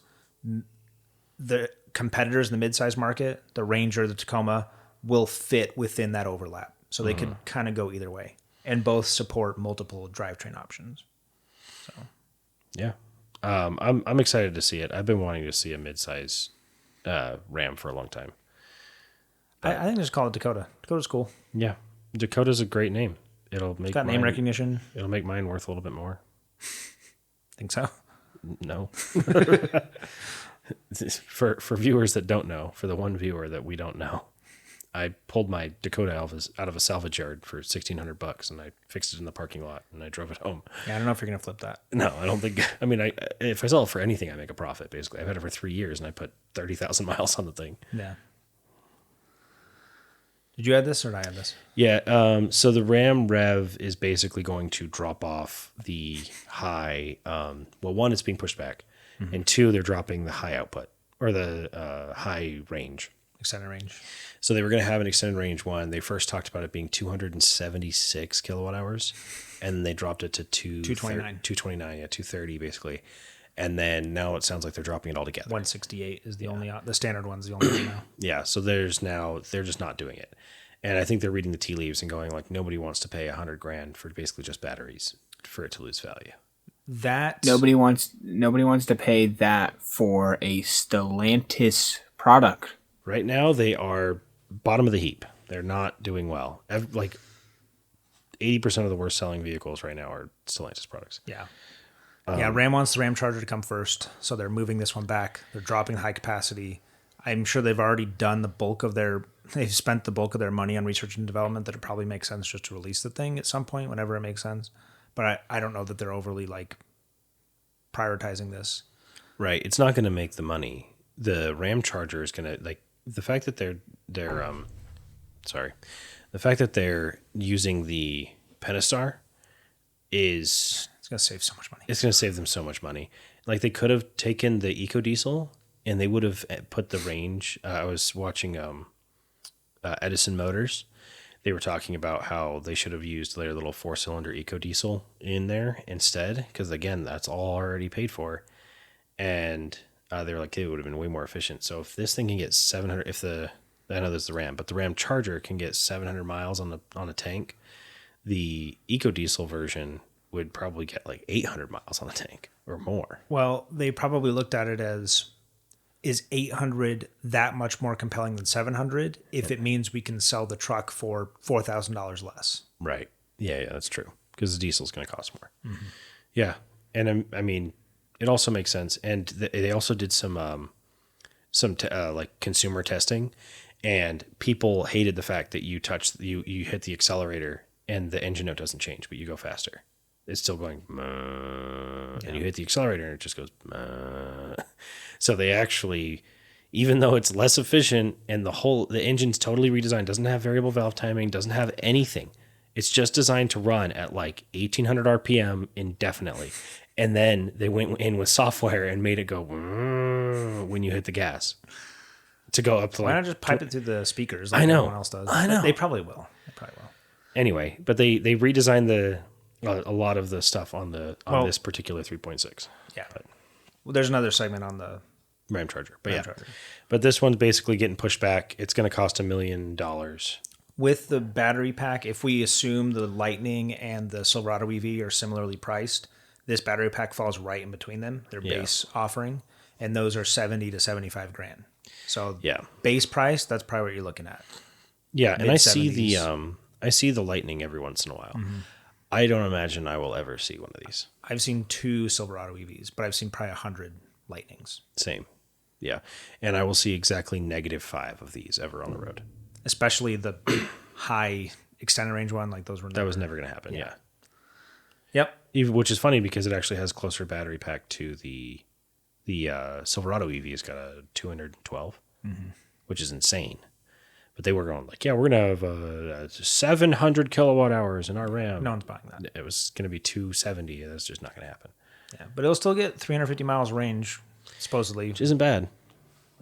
the competitors in the midsize market, the Ranger, the Tacoma, will fit within that overlap. So they could kind of go either way. And both support multiple drivetrain options. So,
yeah. I'm excited to see it. I've been wanting to see a midsize Ram for a long time.
I think just call it Dakota. Dakota's cool.
Yeah. Dakota's a great name.
It's got name recognition.
It'll make mine worth a little bit more.
Think so?
No. For viewers that don't know, for the one viewer that we don't know, I pulled my Dakota out of a salvage yard for $1,600, and I fixed it in the parking lot, and I drove it home.
Yeah, I don't know if you're gonna flip that.
No, I don't think. I mean, if I sell it for anything, I make a profit. Basically, I've had it for 3 years, and I put 30,000 miles on the thing.
Yeah. Did you add this or did I add this?
Yeah. So the Ram Rev is basically going to drop off the high. Well, one, it's being pushed back, and two, they're dropping the high output or the high range.
Extended range.
So they were going to have an extended range one. They first talked about it being 276 kilowatt hours, and they dropped it to
229.
229, yeah, 230 basically. And then now it sounds like they're dropping it all together.
168 is the only, the standard one's the only one now.
Yeah, so they're just not doing it. And I think they're reading the tea leaves and going like, nobody wants to pay $100,000 for basically just batteries for it to lose value.
That
Nobody wants to pay that for a Stellantis product.
Right now, they are bottom of the heap. They're not doing well. Like 80% of the worst selling vehicles right now are Stellantis products.
Yeah. Ram wants the Ram Charger to come first, so they're moving this one back. They're dropping the high capacity. I'm sure they've already done they've spent the bulk of their money on research and development, that it probably makes sense just to release the thing at some point whenever it makes sense. But I don't know that they're overly like prioritizing this.
Right. It's not going to make the money. The Ram Charger is going to, like, the fact that they're using the Pentastar is,
It's going to save so much money.
it's going to save them so much money. Like, they could have taken the EcoDiesel and they would have put the range. I was watching Edison Motors. They were talking about how they should have used their little 4-cylinder EcoDiesel in there instead, because again, that's all already paid for. And they were like, it would have been way more efficient. So if this thing can get 700, I know there's the Ram, but the Ram Charger can get 700 miles on a tank, the EcoDiesel version would probably get like 800 miles on a tank or more.
Well, they probably looked at it as, is 800 that much more compelling than 700 if it means we can sell the truck for $4,000 less?
Right. Yeah, that's true. Because the diesel is going to cost more. Mm-hmm. Yeah. And I mean, it also makes sense. And they also did some like consumer testing, and people hated the fact that you hit the accelerator and the engine note doesn't change, but you go faster. It's still going, and you hit the accelerator and it just goes. So they actually, even though it's less efficient and the engine's totally redesigned, doesn't have variable valve timing, doesn't have anything. It's just designed to run at like 1800 RPM indefinitely. And then they went in with software and made it go when you hit the gas to go up to
Why
like.
not just pipe it through the speakers like
I know.
everyone else does?
I know.
They probably will.
Anyway, but they redesigned a lot of the stuff on this particular 3.6.
Yeah. Well, there's another segment on the
Ram Charger. But
Ram Charger.
But this one's basically getting pushed back. It's going to cost $1 million.
With the battery pack, if we assume the Lightning and the Silverado EV are similarly priced, this battery pack falls right in between them, their base offering, and those are 70 to 75 grand. So base price, that's probably what you're looking at.
Yeah, and
Mid-70s.
I see the Lightning every once in a while. Mm-hmm. I don't imagine I will ever see one of these.
I've seen 2 Silverado EVs, but I've seen probably 100 Lightnings.
Same. Yeah. And I will see exactly -5 of these ever on the road.
Especially the high extended range one, like those were
that was never going to happen. Yeah.
Yep.
Which is funny because it actually has closer battery pack to the Silverado EV. Has got a 212, which is insane. But they were going like, yeah, we're going to have 700 kilowatt hours in our Ram.
No one's buying that.
It was going to be 270. That's just not going to happen.
Yeah, but it'll still get 350 miles range, supposedly.
Which isn't bad.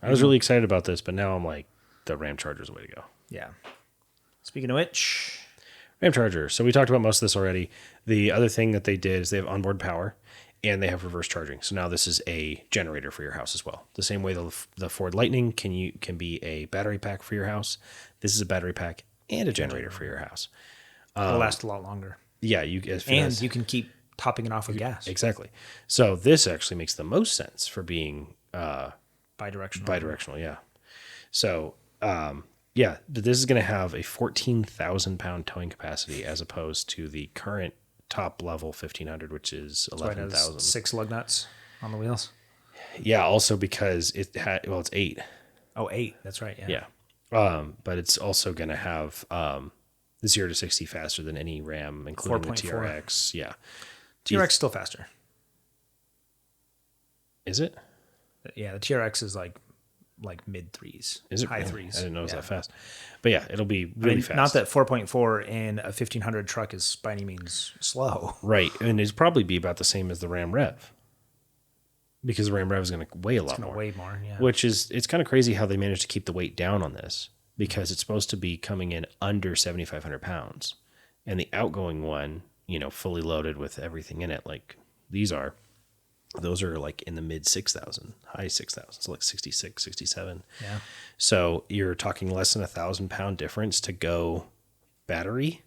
I was really excited about this, but now I'm like, the Ram Charger's the way to go.
Yeah. Speaking of which,
Ram Charger. So we talked about most of this already. The other thing that they did is they have onboard power and they have reverse charging. So now this is a generator for your house as well. The same way the Ford Lightning can be a battery pack for your house. This is a battery pack and a generator for your house.
it'll last a lot longer.
Yeah, you
can keep topping it off with gas.
Exactly. So this actually makes the most sense for being
Bidirectional.
Bidirectional, yeah. So but this is going to have a 14,000 pound towing capacity as opposed to the current top level 1500, which is 11,000.
6 lug nuts on the wheels.
Yeah, also because it's 8.
Oh, 8. That's right. Yeah.
Yeah. But it's also going to have 0 to 60 faster than any Ram, including
4.4.
the TRX. Yeah.
TRX still faster.
Is it?
Yeah, the TRX is like mid 3s.
Is it
high
really?
3s?
I didn't know it was that fast. But yeah, it'll be really fast.
Not that 4.4 in a 1500 truck is by any means slow.
Right. And it'd probably be about the same as the Ram Rev. Because the Ram Rev is going to weigh a lot more.
Way more, yeah.
Which is, it's kind of crazy how they managed to keep the weight down on this, because it's supposed to be coming in under 7,500 pounds. And the outgoing one, fully loaded with everything in it, like these are, Those are like in the mid 6,000, high 6,000, so like 66, 67.
Yeah.
So you're talking less than 1,000-pound difference to go battery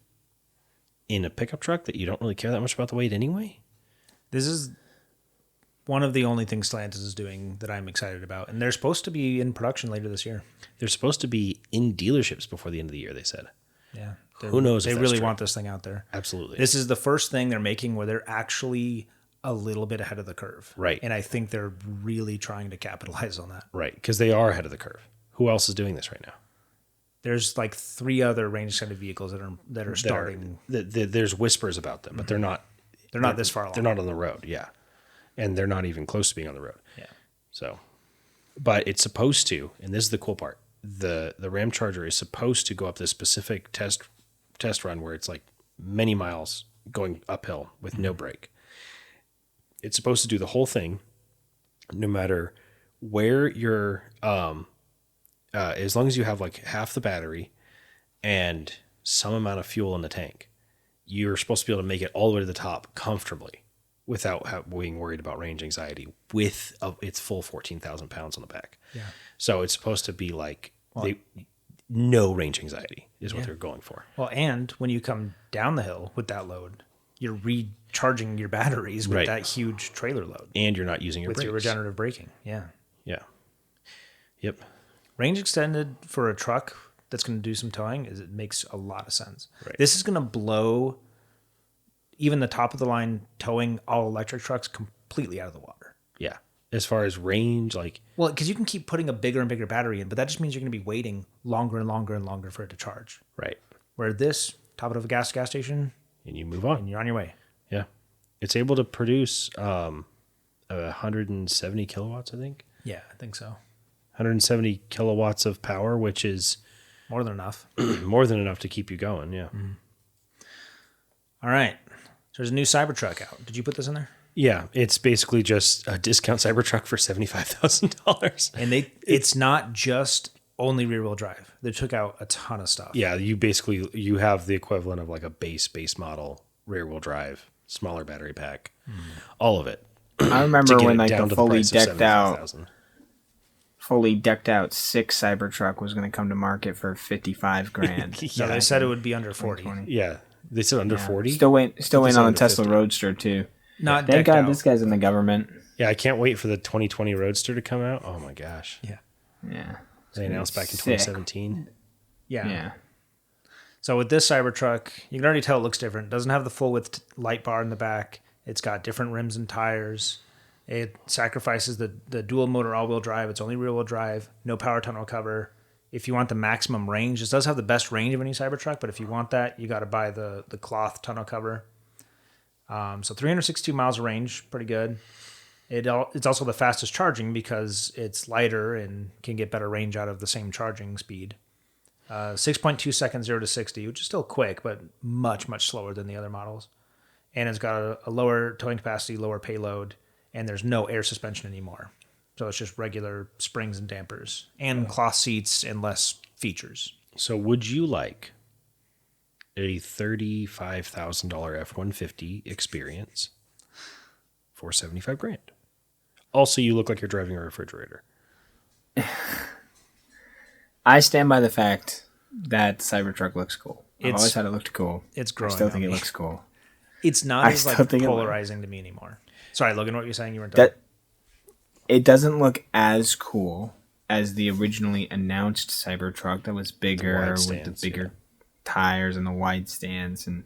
in a pickup truck that you don't really care that much about the weight anyway.
This is one of the only things Stellantis is doing that I'm excited about. And they're supposed to be in production later this year.
They're supposed to be in dealerships before the end of the year, they said.
Yeah.
Who knows
They
if that's
really
true.
want this thing out there.
Absolutely.
This is the first thing they're making where they're actually a little bit ahead of the curve.
Right.
And I think they're really trying to capitalize on that.
Right, because they are ahead of the curve. Who else is doing this right now?
There's like 3 other range extended vehicles that are starting.
There's whispers about them, but they're not.
They're not this far along.
They're not on the road, yeah, and they're not even close to being on the road.
Yeah.
So, but it's supposed to, and this is the cool part. The Ram Charger is supposed to go up this specific test run where it's like many miles going uphill with no brake. It's supposed to do the whole thing, no matter where you're. As long as you have like half the battery and some amount of fuel in the tank, you're supposed to be able to make it all the way to the top comfortably without being worried about range anxiety with its full 14,000 pounds on the back.
Yeah.
So it's supposed to be like no range anxiety is what they're going for.
Well, and when you come down the hill with that load, you're recharging your batteries with that huge trailer load.
And you're not using your
with
brakes.
your regenerative braking. Yeah.
Yeah. Yep.
Range extended for a truck that's going to do some towing it makes a lot of sense.
Right.
This is going to blow even the top of the line towing all electric trucks completely out of the water.
Yeah. As far as range, like...
Well, because you can keep putting a bigger and bigger battery in, but that just means you're going to be waiting longer and longer and longer for it to charge.
Right.
Where this, top it of a gas station,
And you move on.
and you're on your way.
Yeah. It's able to produce 170 kilowatts, I think.
Yeah, I think so.
170 kilowatts of power, which is
More than enough.
more than enough to keep you going. Yeah.
All right. So there's a new Cybertruck out. Did you put this in there?
Yeah. It's basically just a discount Cybertruck for $75,000.
And it's not just only rear wheel drive. They took out a ton of stuff.
Yeah. You have the equivalent of like a base model rear wheel drive, smaller battery pack, all of it.
I remember when like the fully decked out 6 Cybertruck was going to come to market for $55,000.
No, they said it would be under 40.
Yeah. They said under 40.
Still waiting on the
under
Tesla
50.
Roadster too.
Not
Thank
decked
God
out.
this guy's in the government.
Yeah. I can't wait for the 2020 Roadster to come out. Oh my gosh.
Yeah.
Yeah.
They announced back in
Sick.
2017.
Yeah.
So with this Cybertruck, you can already tell it looks different. It doesn't have the full width light bar in the back. It's got different rims and tires. It sacrifices the dual motor all-wheel drive. It's only rear-wheel drive. No power tunnel cover. If you want the maximum range, this does have the best range of any Cybertruck, but if you want that, you got to buy the cloth tonneau cover. So 362 miles of range, pretty good. It's also the fastest charging because it's lighter and can get better range out of the same charging speed. 6.2 seconds 0 to 60, which is still quick, but much, much slower than the other models. And it's got a lower towing capacity, lower payload, and there's no air suspension anymore. So it's just regular springs and dampers and cloth seats and less features.
So would you like a $35,000 F-150 experience for $75,000? Also, you look like you're driving a refrigerator.
I stand by the fact that Cybertruck looks cool. I've always thought it looked cool.
It's
I
growing
still
on
think it
me.
looks cool.
It's not
I
as
still
like
think it looks-
polarizing to me anymore. Sorry, Logan, what were you saying? You weren't done.
That it doesn't look as cool as the originally announced Cybertruck that was bigger
wide
with
stands,
the bigger tires and the wide stands and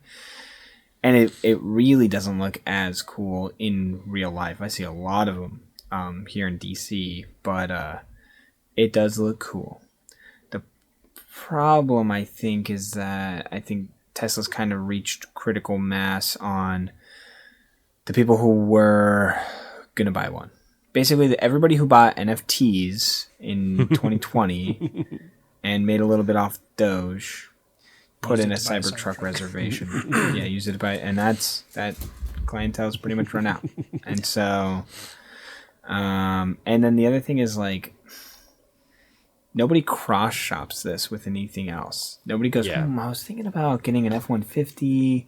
it really doesn't look as cool in real life. I see a lot of them here in DC, but it does look cool. The problem I think is that I think Tesla's kind of reached critical mass on the people who were gonna buy one. Basically, everybody who bought NFTs in 2020 and made a little bit off Doge put in a Cybertruck reservation. Yeah, use it to buy, and that clientele's pretty much run out. And so, and then the other thing is like, nobody cross shops this with anything else. Nobody goes, I was thinking about getting an F-150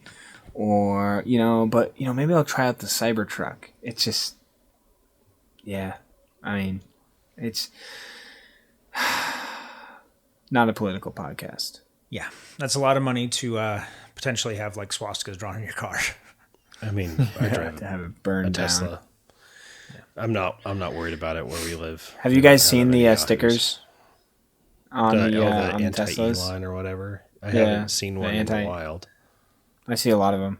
or, but, maybe I'll try out the Cybertruck. It's just, Yeah. I mean, it's not a political podcast.
Yeah, that's a lot of money to potentially have like swastikas drawn in your car.
I mean, I drive
To have it
a
burned down.
Tesla. I'm not worried about it where we live.
Have you guys seen the stickers on
The
the
anti-E
Teslas?
line or whatever? I
Yeah,
haven't seen
the
one in the wild.
I see a lot of them.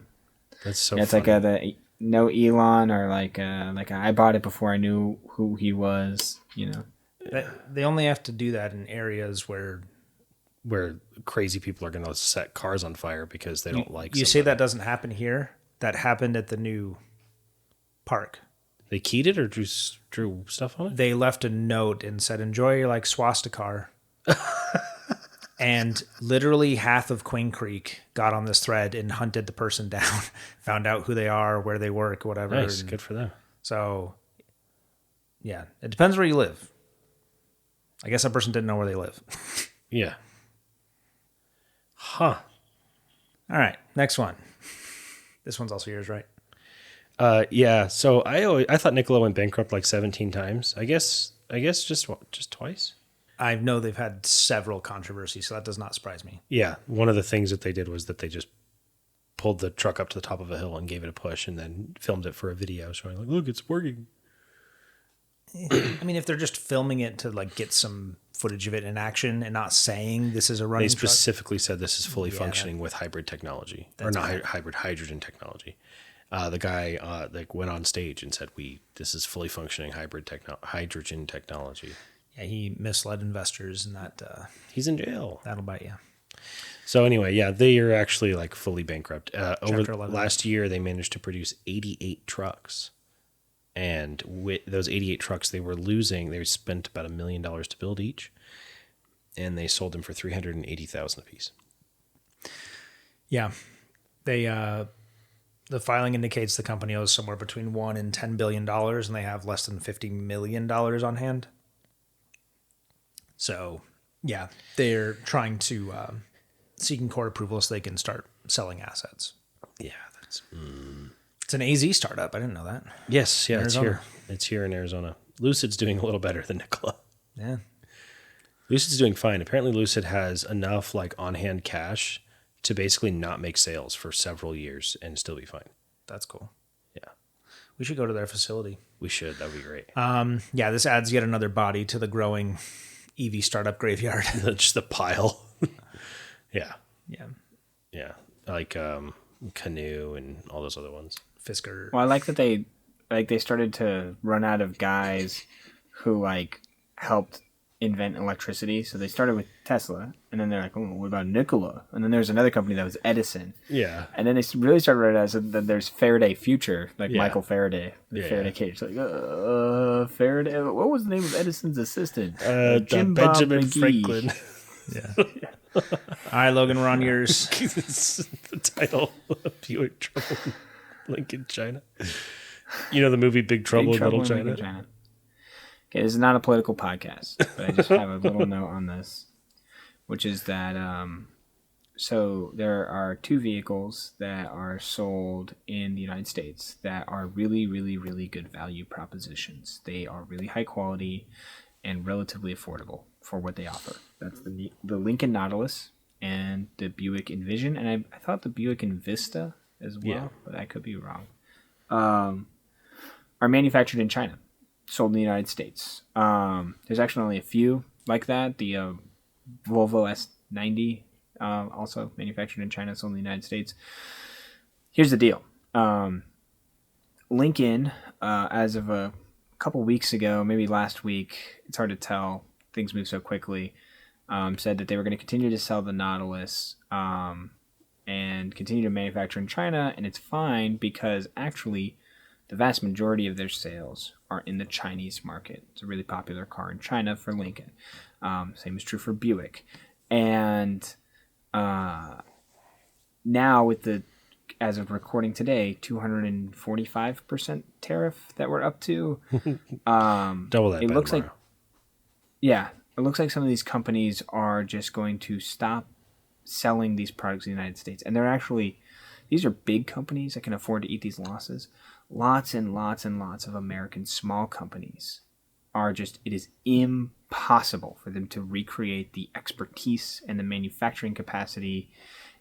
That's so
Yeah, it's
funny.
like the no Elon or like I bought it before I knew who he was. You know.
They only have to do that in areas where
crazy people are going to set cars on fire because they don't like
you say
somebody.
that doesn't happen here. That happened at the new park.
They keyed it or drew stuff on it?
They left a note and said, "Enjoy your like swastika." And literally half of Queen Creek got on this thread and hunted the person down, found out who they are, where they work, whatever.
Nice,
And
good for them.
so, yeah, it depends where you live. I guess that person didn't know where they live.
Yeah. Huh.
All right, next one. This one's also yours, right?
Yeah. So I thought Nikola went bankrupt like 17 times. I guess just twice.
I know they've had several controversies, so that does not surprise me.
Yeah. One of the things that they did was that they just pulled the truck up to the top of a hill and gave it a push and then filmed it for a video showing like, look, it's working.
I mean, if they're just filming it to like get some footage of it in action and not saying this is a running
They
truck.
specifically said this is fully functioning with hybrid technology or not hybrid hydrogen technology. The guy like went on stage and said, this is fully functioning hydrogen technology.
Yeah, he misled investors, and that
He's in jail.
that'll bite you.
So anyway, yeah, they are actually like fully bankrupt. Over
Chapter 11.
last year, they managed to produce 88 trucks. And with those 88 trucks, they were losing. They spent about $1 million to build each, and they sold them for $380,000 a piece.
Yeah, they the filing indicates the company owes somewhere between $1 and $10 billion, and they have less than $50 million on hand. So, yeah, they're trying to seeking court approval so they can start selling assets.
Yeah, that's
It's an AZ startup. I didn't know that.
yes, yeah, it's
Arizona.
here. It's here in Arizona. Lucid's doing a little better than Nikola.
Yeah.
Lucid's doing fine. Apparently, Lucid has enough like on-hand cash to basically not make sales for several years and still be fine.
That's cool.
Yeah,
We should go to their facility.
we should. That'd be great.
Yeah, this adds yet another body to the growing EV startup graveyard.
Just the pile. Yeah,
Yeah.
like Canoe and all those other ones.
Fisker.
Well, I like that they started to run out of guys who like helped invent electricity. So they started with Tesla, and then they're like, "Oh, what about Nikola?" And then there's another company that was Edison,
Yeah,
and then they really started realizing that there's Faraday Future, like
Yeah.
Michael Faraday,
Yeah.
Faraday Cage. Like, Faraday. What was the name of Edison's assistant?
Benjamin
McGee.
Franklin.
Yeah. All right, Logan, we're on yours.
This is the title of Buick Trouble in Lincoln, China. You know the movie Big Trouble in Little China?
Okay, this is not a political podcast, but I just have a little note on this, which is that so there are 2 vehicles that are sold in the United States that are really, really, really good value propositions. They are really high quality and relatively affordable for what they offer. That's the Lincoln Nautilus and the Buick Envision, and I thought the Buick Envista as well,
Yeah.
but I could be wrong. Are manufactured in China, sold in the United States. There's actually only a few like that. The Volvo S90, also manufactured in China, sold in the United States. Here's the deal. Lincoln, as of a couple weeks ago, maybe last week, it's hard to tell, things move so quickly, said that they were going to continue to sell the Nautilus and continue to manufacture in China, and it's fine because actually the vast majority of their sales are in the Chinese market. It's a really popular car in China for Lincoln. Same is true for Buick. And now with the, as of recording today, 245% tariff that we're up to.
Double that.
It
by
looks
tomorrow.
it looks like some of these companies are just going to stop selling these products in the United States. And they're actually These are big companies that can afford to eat these losses. Lots and lots and lots of American small companies are just, it is impossible for them to recreate the expertise and the manufacturing capacity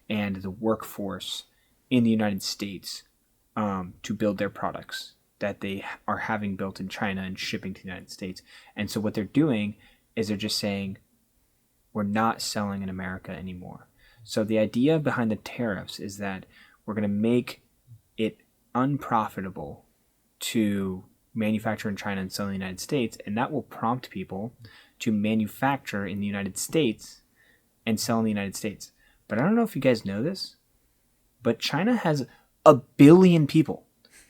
and the workforce in the United States to build their products that they are having built in China and shipping to the United States. And so what they're doing is they're just saying, we're not selling in America anymore. So the idea behind the tariffs is that we're going to make it unprofitable to manufacture in China and sell in the United States, and that will prompt people to manufacture in the United States and sell in the United States. But I don't know if you guys know this, but China has 1 billion people.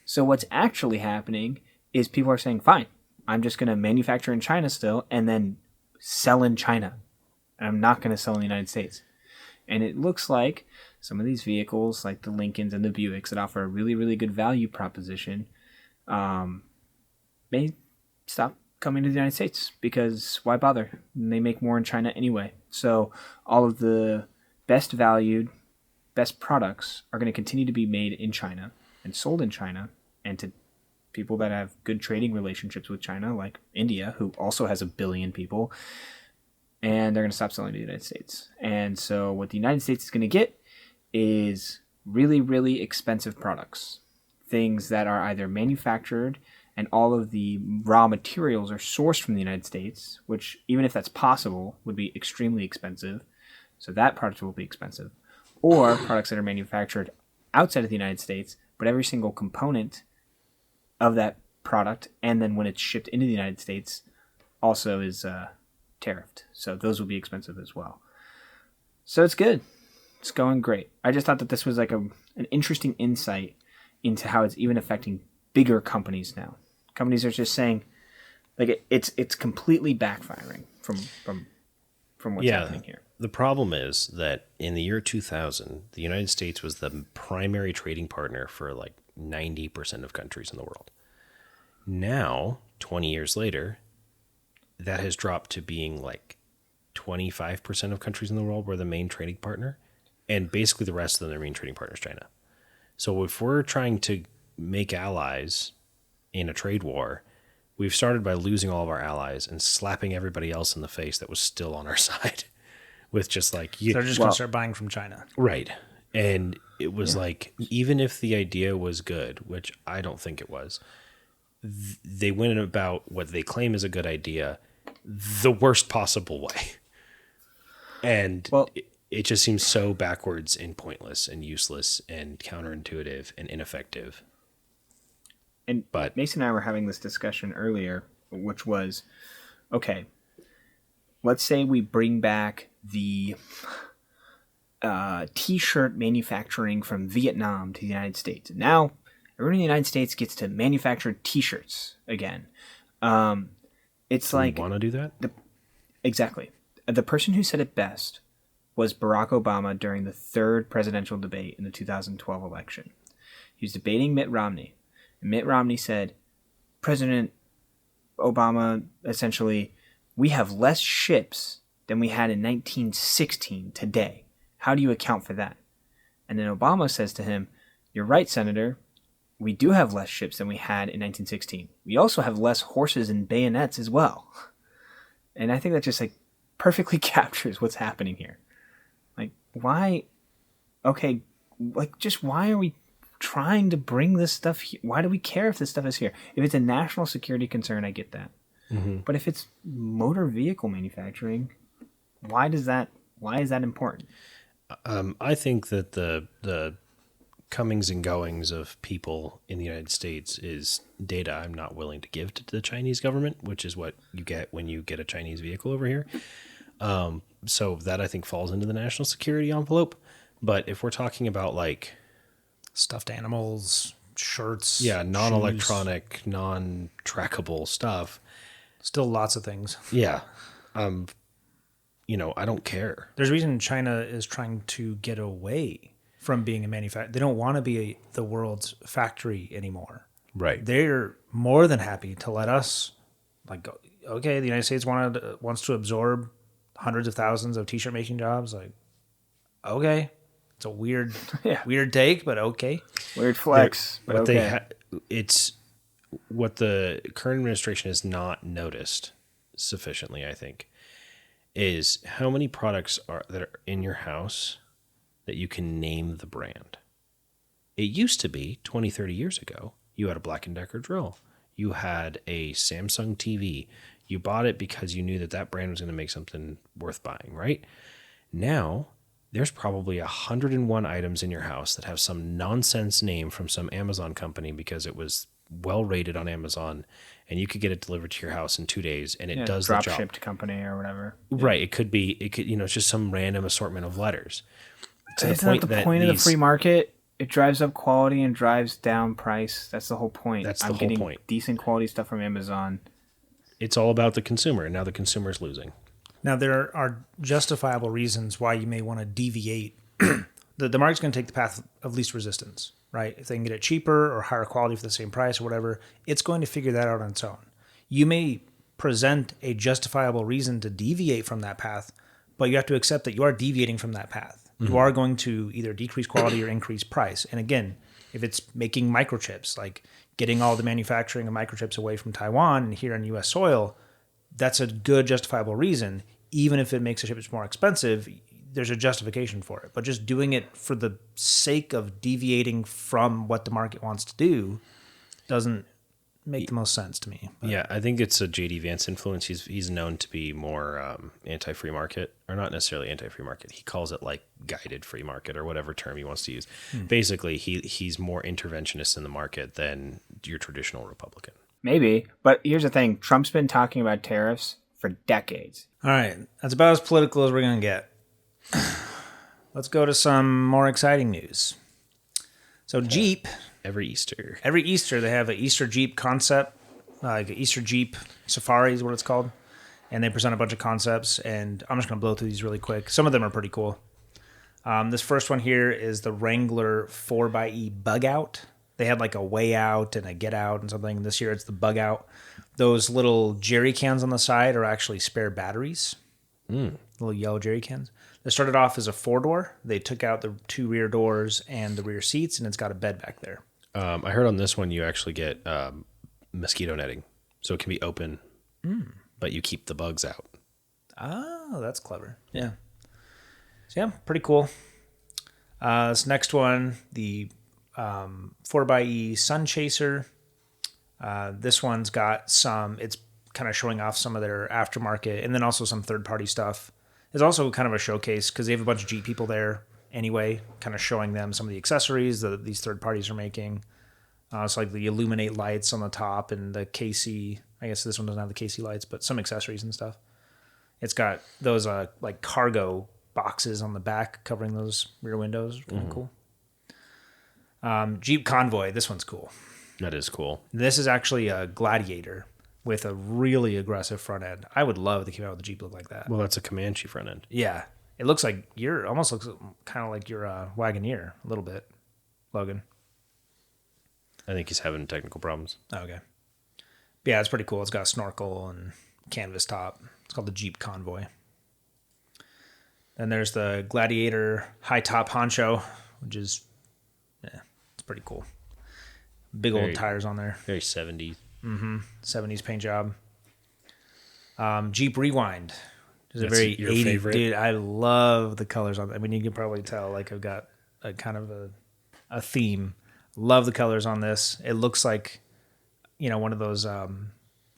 So what's actually happening is people are saying, fine, I'm just going to manufacture in China still and then sell in China. And I'm not going to sell in the United States. And it looks like some of these vehicles, like the Lincolns and the Buicks that offer a really, really good value proposition, may stop coming to the United States because why bother? They make more in China anyway. So all of the best valued, best products are going to continue to be made in China and sold in China, and to people that have good trading relationships with China, like India, who also has 1 billion people, and they're going to stop selling to the United States. And so what the United States is going to get is really, really expensive products, things that are either manufactured and all of the raw materials are sourced from the United States, which, even if that's possible, would be extremely expensive. So that product will be expensive. Or products that are manufactured outside of the United States, but every single component of that product, and then when it's shipped into the United States, also is tariffed. So those will be expensive as well. So it's good. It's going great. I just thought that this was like an interesting insight into how it's even affecting bigger companies now. Companies are just saying, like, it's completely backfiring from what's happening here.
The problem is that in the year 2000, the United States was the primary trading partner for like 90% of countries in the world. Now, 20 years later, that has dropped to being like 25% of countries in the world were the main trading partner, and basically the rest of them, their main trading partner is China. So if we're trying to make allies in a trade war, we've started by losing all of our allies and slapping everybody else in the face that was still on our side with just like...
So they're just going to start buying from China.
Right. And it was like, even if the idea was good, which I don't think it was, they went about what they claim is a good idea the worst possible way. And it just seems so backwards and pointless and useless and counterintuitive and ineffective.
But Mason and I were having this discussion earlier, which was, okay, let's say we bring back the T-shirt manufacturing from Vietnam to the United States. Now, everyone in the United States gets to manufacture T-shirts again. It's like...
You want to do that?
Exactly. The person who said it best was Barack Obama during the third presidential debate in the 2012 election. He was debating Mitt Romney. And Mitt Romney said, President Obama, essentially, we have less ships than we had in 1916 today. How do you account for that? And then Obama says to him, you're right, Senator. We do have less ships than we had in 1916. We also have less horses and bayonets as well. And I think that just like perfectly captures what's happening here. Like, why? Okay, like, just why are we trying to bring this stuff here? Why do we care if this stuff is here? If it's a national security concern, I get that. Mm-hmm. But if it's motor vehicle manufacturing, why is that important?
I think that the comings and goings of people in the United States is data I'm not willing to give to the Chinese government, which is what you get when you get a Chinese vehicle over here. So that I think falls into the national security envelope. But if we're talking about like
stuffed animals, shirts,
non-electronic, shoes, non-trackable stuff,
still lots of things.
Yeah. I don't care.
There's a reason China is trying to get away from being a manufacturer. They don't want to be the world's factory anymore.
Right.
They're more than happy to let us, like, okay, the United States wants to absorb hundreds of thousands of T-shirt making jobs. Like, okay, It's a weird,
Yeah.
weird take, but okay.
Weird flex, but
What
okay.
it's what the current administration has not noticed sufficiently, I think, is how many products that are in your house that you can name the brand. It used to be 20, 30 years ago, you had a Black & Decker drill. You had a Samsung TV. You bought it because you knew that that brand was going to make something worth buying, right? Now, there's probably 101 items in your house that have some nonsense name from some Amazon company because it was well rated on Amazon, and you could get it delivered to your house in 2 days, and it does the
drop
job.
shipped company or whatever.
Right. It could, it's just some random assortment of letters. To
Isn't that the point of the free market? It drives up quality and drives down price. That's the whole point.
That's the
I'm
whole
getting
point.
Decent quality stuff from Amazon.
It's all about the consumer, and now the consumer's losing.
Now, there are justifiable reasons why you may want to deviate. The market's going to take the path of least resistance, right? If they can get it cheaper or higher quality for the same price or whatever, it's going to figure that out on its own. You may present a justifiable reason to deviate from that path, but you have to accept that you are deviating from that path. Mm-hmm. You are going to either decrease quality or increase price. And again, if it's making microchips, like getting all the manufacturing of microchips away from Taiwan and here on U.S. soil, that's a good justifiable reason. Even if it makes the chips more expensive, there's a justification for it. But just doing it for the sake of deviating from what the market wants to do doesn't make the most sense to me. But.
Yeah, I think it's a J.D. Vance influence. He's known to be more anti-free market, or not necessarily anti-free market. He calls it like guided free market or whatever term he wants to use. Basically, he's more interventionist in the market than your traditional Republican.
Maybe, but here's the thing. Trump's been talking about tariffs for decades.
All right, that's about as political as we're going to get. Let's go to some more exciting news. So Jeep...
Every Easter
they have an Easter Jeep concept, like an Easter Jeep Safari is what it's called. And they present a bunch of concepts, and I'm just going to blow through these really quick. Some of them are pretty cool. This first one here is the Wrangler 4xe Bug Out. They had like a Way Out and a Get Out and something. This year it's the Bug Out. Those little jerry cans on the side are actually spare batteries. Little yellow jerry cans. They started off as a 4-door. They took out the 2 rear doors and the rear seats, and it's got a bed back there.
I heard on this one you actually get mosquito netting, so it can be open, but you keep the bugs out.
Oh, that's clever. Yeah. So yeah, pretty cool. This next one, the 4xe Sun Chaser. This one's got it's kind of showing off some of their aftermarket and then also some third-party stuff. It's also kind of a showcase because they have a bunch of Jeep people there anyway, kind of showing them some of the accessories that these third parties are making. It's like the Illuminate lights on the top and the KC. I guess this one doesn't have the KC lights, but some accessories and stuff. It's got those like cargo boxes on the back covering those rear windows. Kind of cool. Jeep Convoy. This one's cool.
That is cool.
This is actually a Gladiator with a really aggressive front end. I would love to come out with a Jeep look like that.
Well, that's a Comanche front end.
Yeah. It looks like almost looks kind of like your Wagoneer a little bit, Logan.
I think he's having technical problems.
Okay. But yeah, it's pretty cool. It's got a snorkel and canvas top. It's called the Jeep Convoy. Then there's the Gladiator high top honcho, which is, it's pretty cool. Big old tires on there.
Very 70s.
70s paint job. Jeep Rewind. It's a
That's
very
your
80s
favorite?
dude. I love the colors on it. I mean, you can probably tell like I've got a kind of a theme. Love the colors on this. It looks like, one of those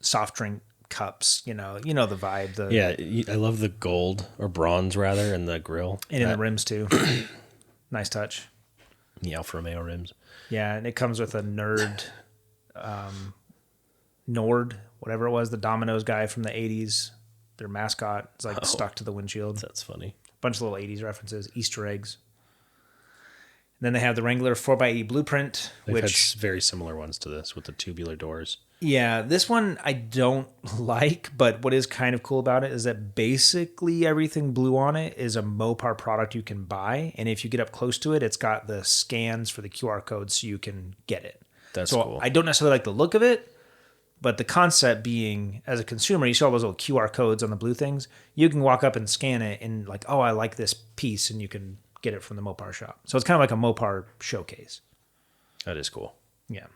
soft drink cups. You know the vibe.
Yeah, I love the gold or bronze rather in the grill
And in the rims too. Nice touch.
The Alfa Romeo rims.
Yeah, and it comes with a Nord, whatever it was, the Domino's guy from the 80s. Their mascot is like stuck to the windshield.
That's funny.
Bunch of little 80s references, Easter eggs. And then they have the Wrangler 4xe Blueprint,
They've
which
had very similar ones to this with the tubular doors.
Yeah, this one I don't like, but what is kind of cool about it is that basically everything blue on it is a Mopar product you can buy. And if you get up close to it, it's got the scans for the QR codes so you can get it.
That's
so
cool.
I don't necessarily like the look of it, but the concept being, as a consumer, you see all those little QR codes on the blue things. You can walk up and scan it and like, oh, I like this piece, and you can get it from the Mopar shop. So it's kind of like a Mopar showcase.
That is cool.
Yeah.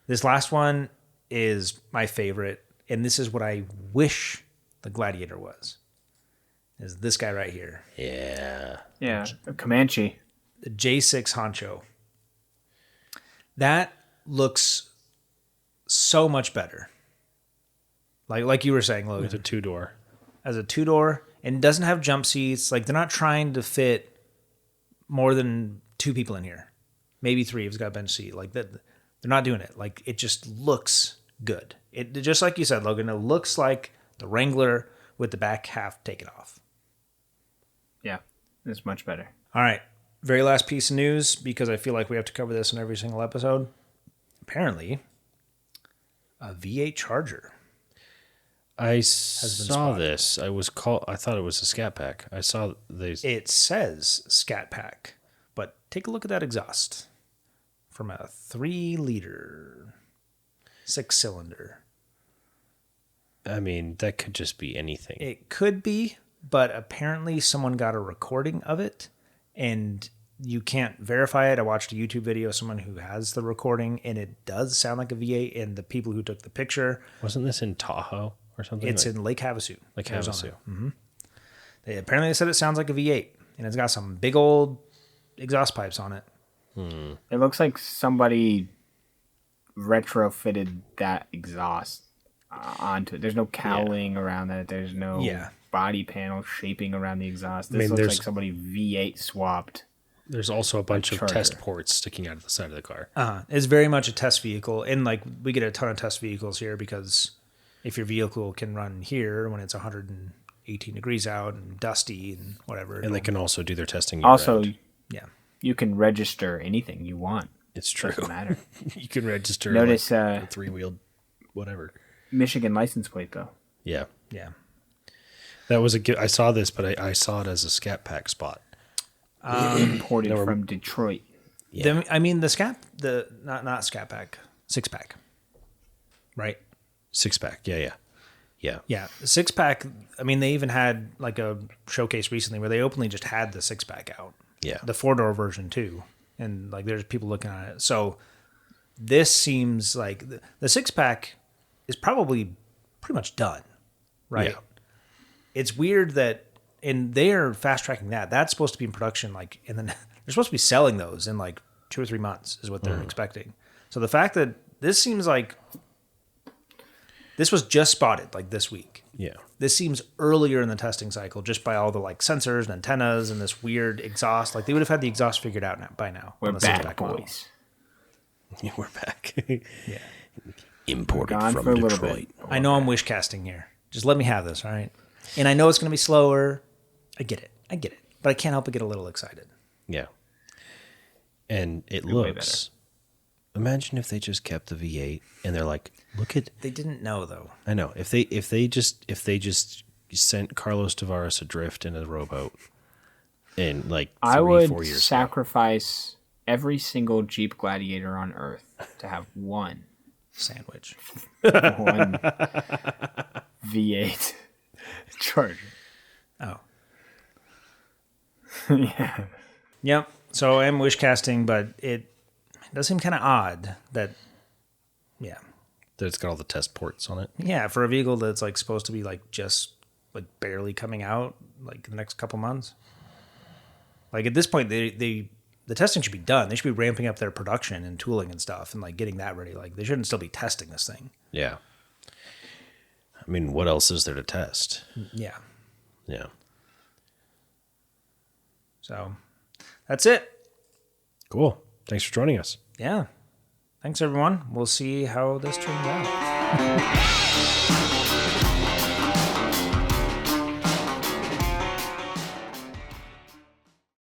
This last one is my favorite, and this is what I wish the Gladiator was. Is this guy right here.
Yeah.
Yeah, a Comanche.
The J6 Honcho. That looks so much better. Like you were saying, Logan.
With a 2-door.
As a 2-door, and doesn't have jump seats. Like, they're not trying to fit more than 2 people in here. Maybe 3 if it's got a bench seat. Like, that, they're not doing it. Like, it just looks good. It just like you said, Logan, it looks like the Wrangler with the back half taken off.
Yeah, it's much better.
All right. Very last piece of news, because I feel like we have to cover this in every single episode. Apparently, a V8 Charger.
I
been
saw
spotted.
this. I thought it was a Scat Pack. I saw these.
It says Scat Pack, but take a look at that exhaust from a 3-liter 6-cylinder.
I mean, that could just be anything.
It could be, but apparently someone got a recording of it, and you can't verify it. I watched a YouTube video of someone who has the recording, and it does sound like a V8, and the people who took the picture...
Wasn't this in Tahoe or something?
It's in Lake Havasu.
Lake
Arizona.
Havasu.
Apparently they said it sounds like a V8, and it's got some big old exhaust pipes on it.
It looks like somebody retrofitted that exhaust onto it. There's no cowling around that. There's no body panel shaping around the exhaust. This looks like somebody V8 swapped.
There's also a bunch of
Charger.
test ports sticking out of the side of the car.
It's very much a test vehicle, and like we get a ton of test vehicles here because if your vehicle can run here when it's 118 degrees out and dusty and whatever,
And they can also do their testing
Also,
year-round.
yeah,
you can register anything you want.
It's true.
Doesn't matter.
You can register
Notice
a 3-wheeled whatever.
Michigan license plate though.
Yeah.
yeah.
That was I saw this, but I saw it as a Scat Pack spot.
Imported from Detroit.
Yeah.
I mean the not Scat Pack, 6-pack, right?
6-pack. Yeah.
Yeah, the 6-pack. I mean, they even had like a showcase recently where they openly just had the 6-pack out.
Yeah.
The 4-door version too, and like there's people looking at it. So this seems like the 6-pack is probably pretty much done, right?
Yeah.
It's weird that, and they are fast tracking that. That's supposed to be in production, like, and then they're supposed to be selling those in like 2 or 3 months is what they're expecting. So the fact that this seems like this was just spotted like this week.
Yeah.
This seems earlier in the testing cycle just by all the like sensors and antennas and this weird exhaust. Like they would have had the exhaust figured out by now.
We're
on the
back,
6-pack model.
boys.
Yeah, we're back.
Yeah.
Imported
Gone
from
for a little
Detroit.
bit.
I know I'm wish casting here. Just let me have this, all right? And I know it's going to be slower. I get it. But I can't help but get a little excited.
Yeah. And it
way
looks. Imagine if they just kept the V8 and they're like, look at.
They didn't know though.
I know if they just sent Carlos Tavares adrift in a rowboat in like 3-4
I would
years.
sacrifice every single Jeep Gladiator on Earth to have one
Sandwich.
V8 Charger.
Oh.
Yeah.
Yep. So I am wish casting, but it does seem kind of odd that, yeah.
That it's got all the test ports on it.
Yeah, for a vehicle that's like supposed to be like just like barely coming out like the next couple months. Like at this point, the testing should be done. They should be ramping up their production and tooling and stuff and like getting that ready. Like they shouldn't still be testing this thing.
Yeah. I mean, what else is there to test?
Yeah.
Yeah.
So that's it.
Cool. Thanks for joining us.
Yeah. Thanks everyone. We'll see how this turns out.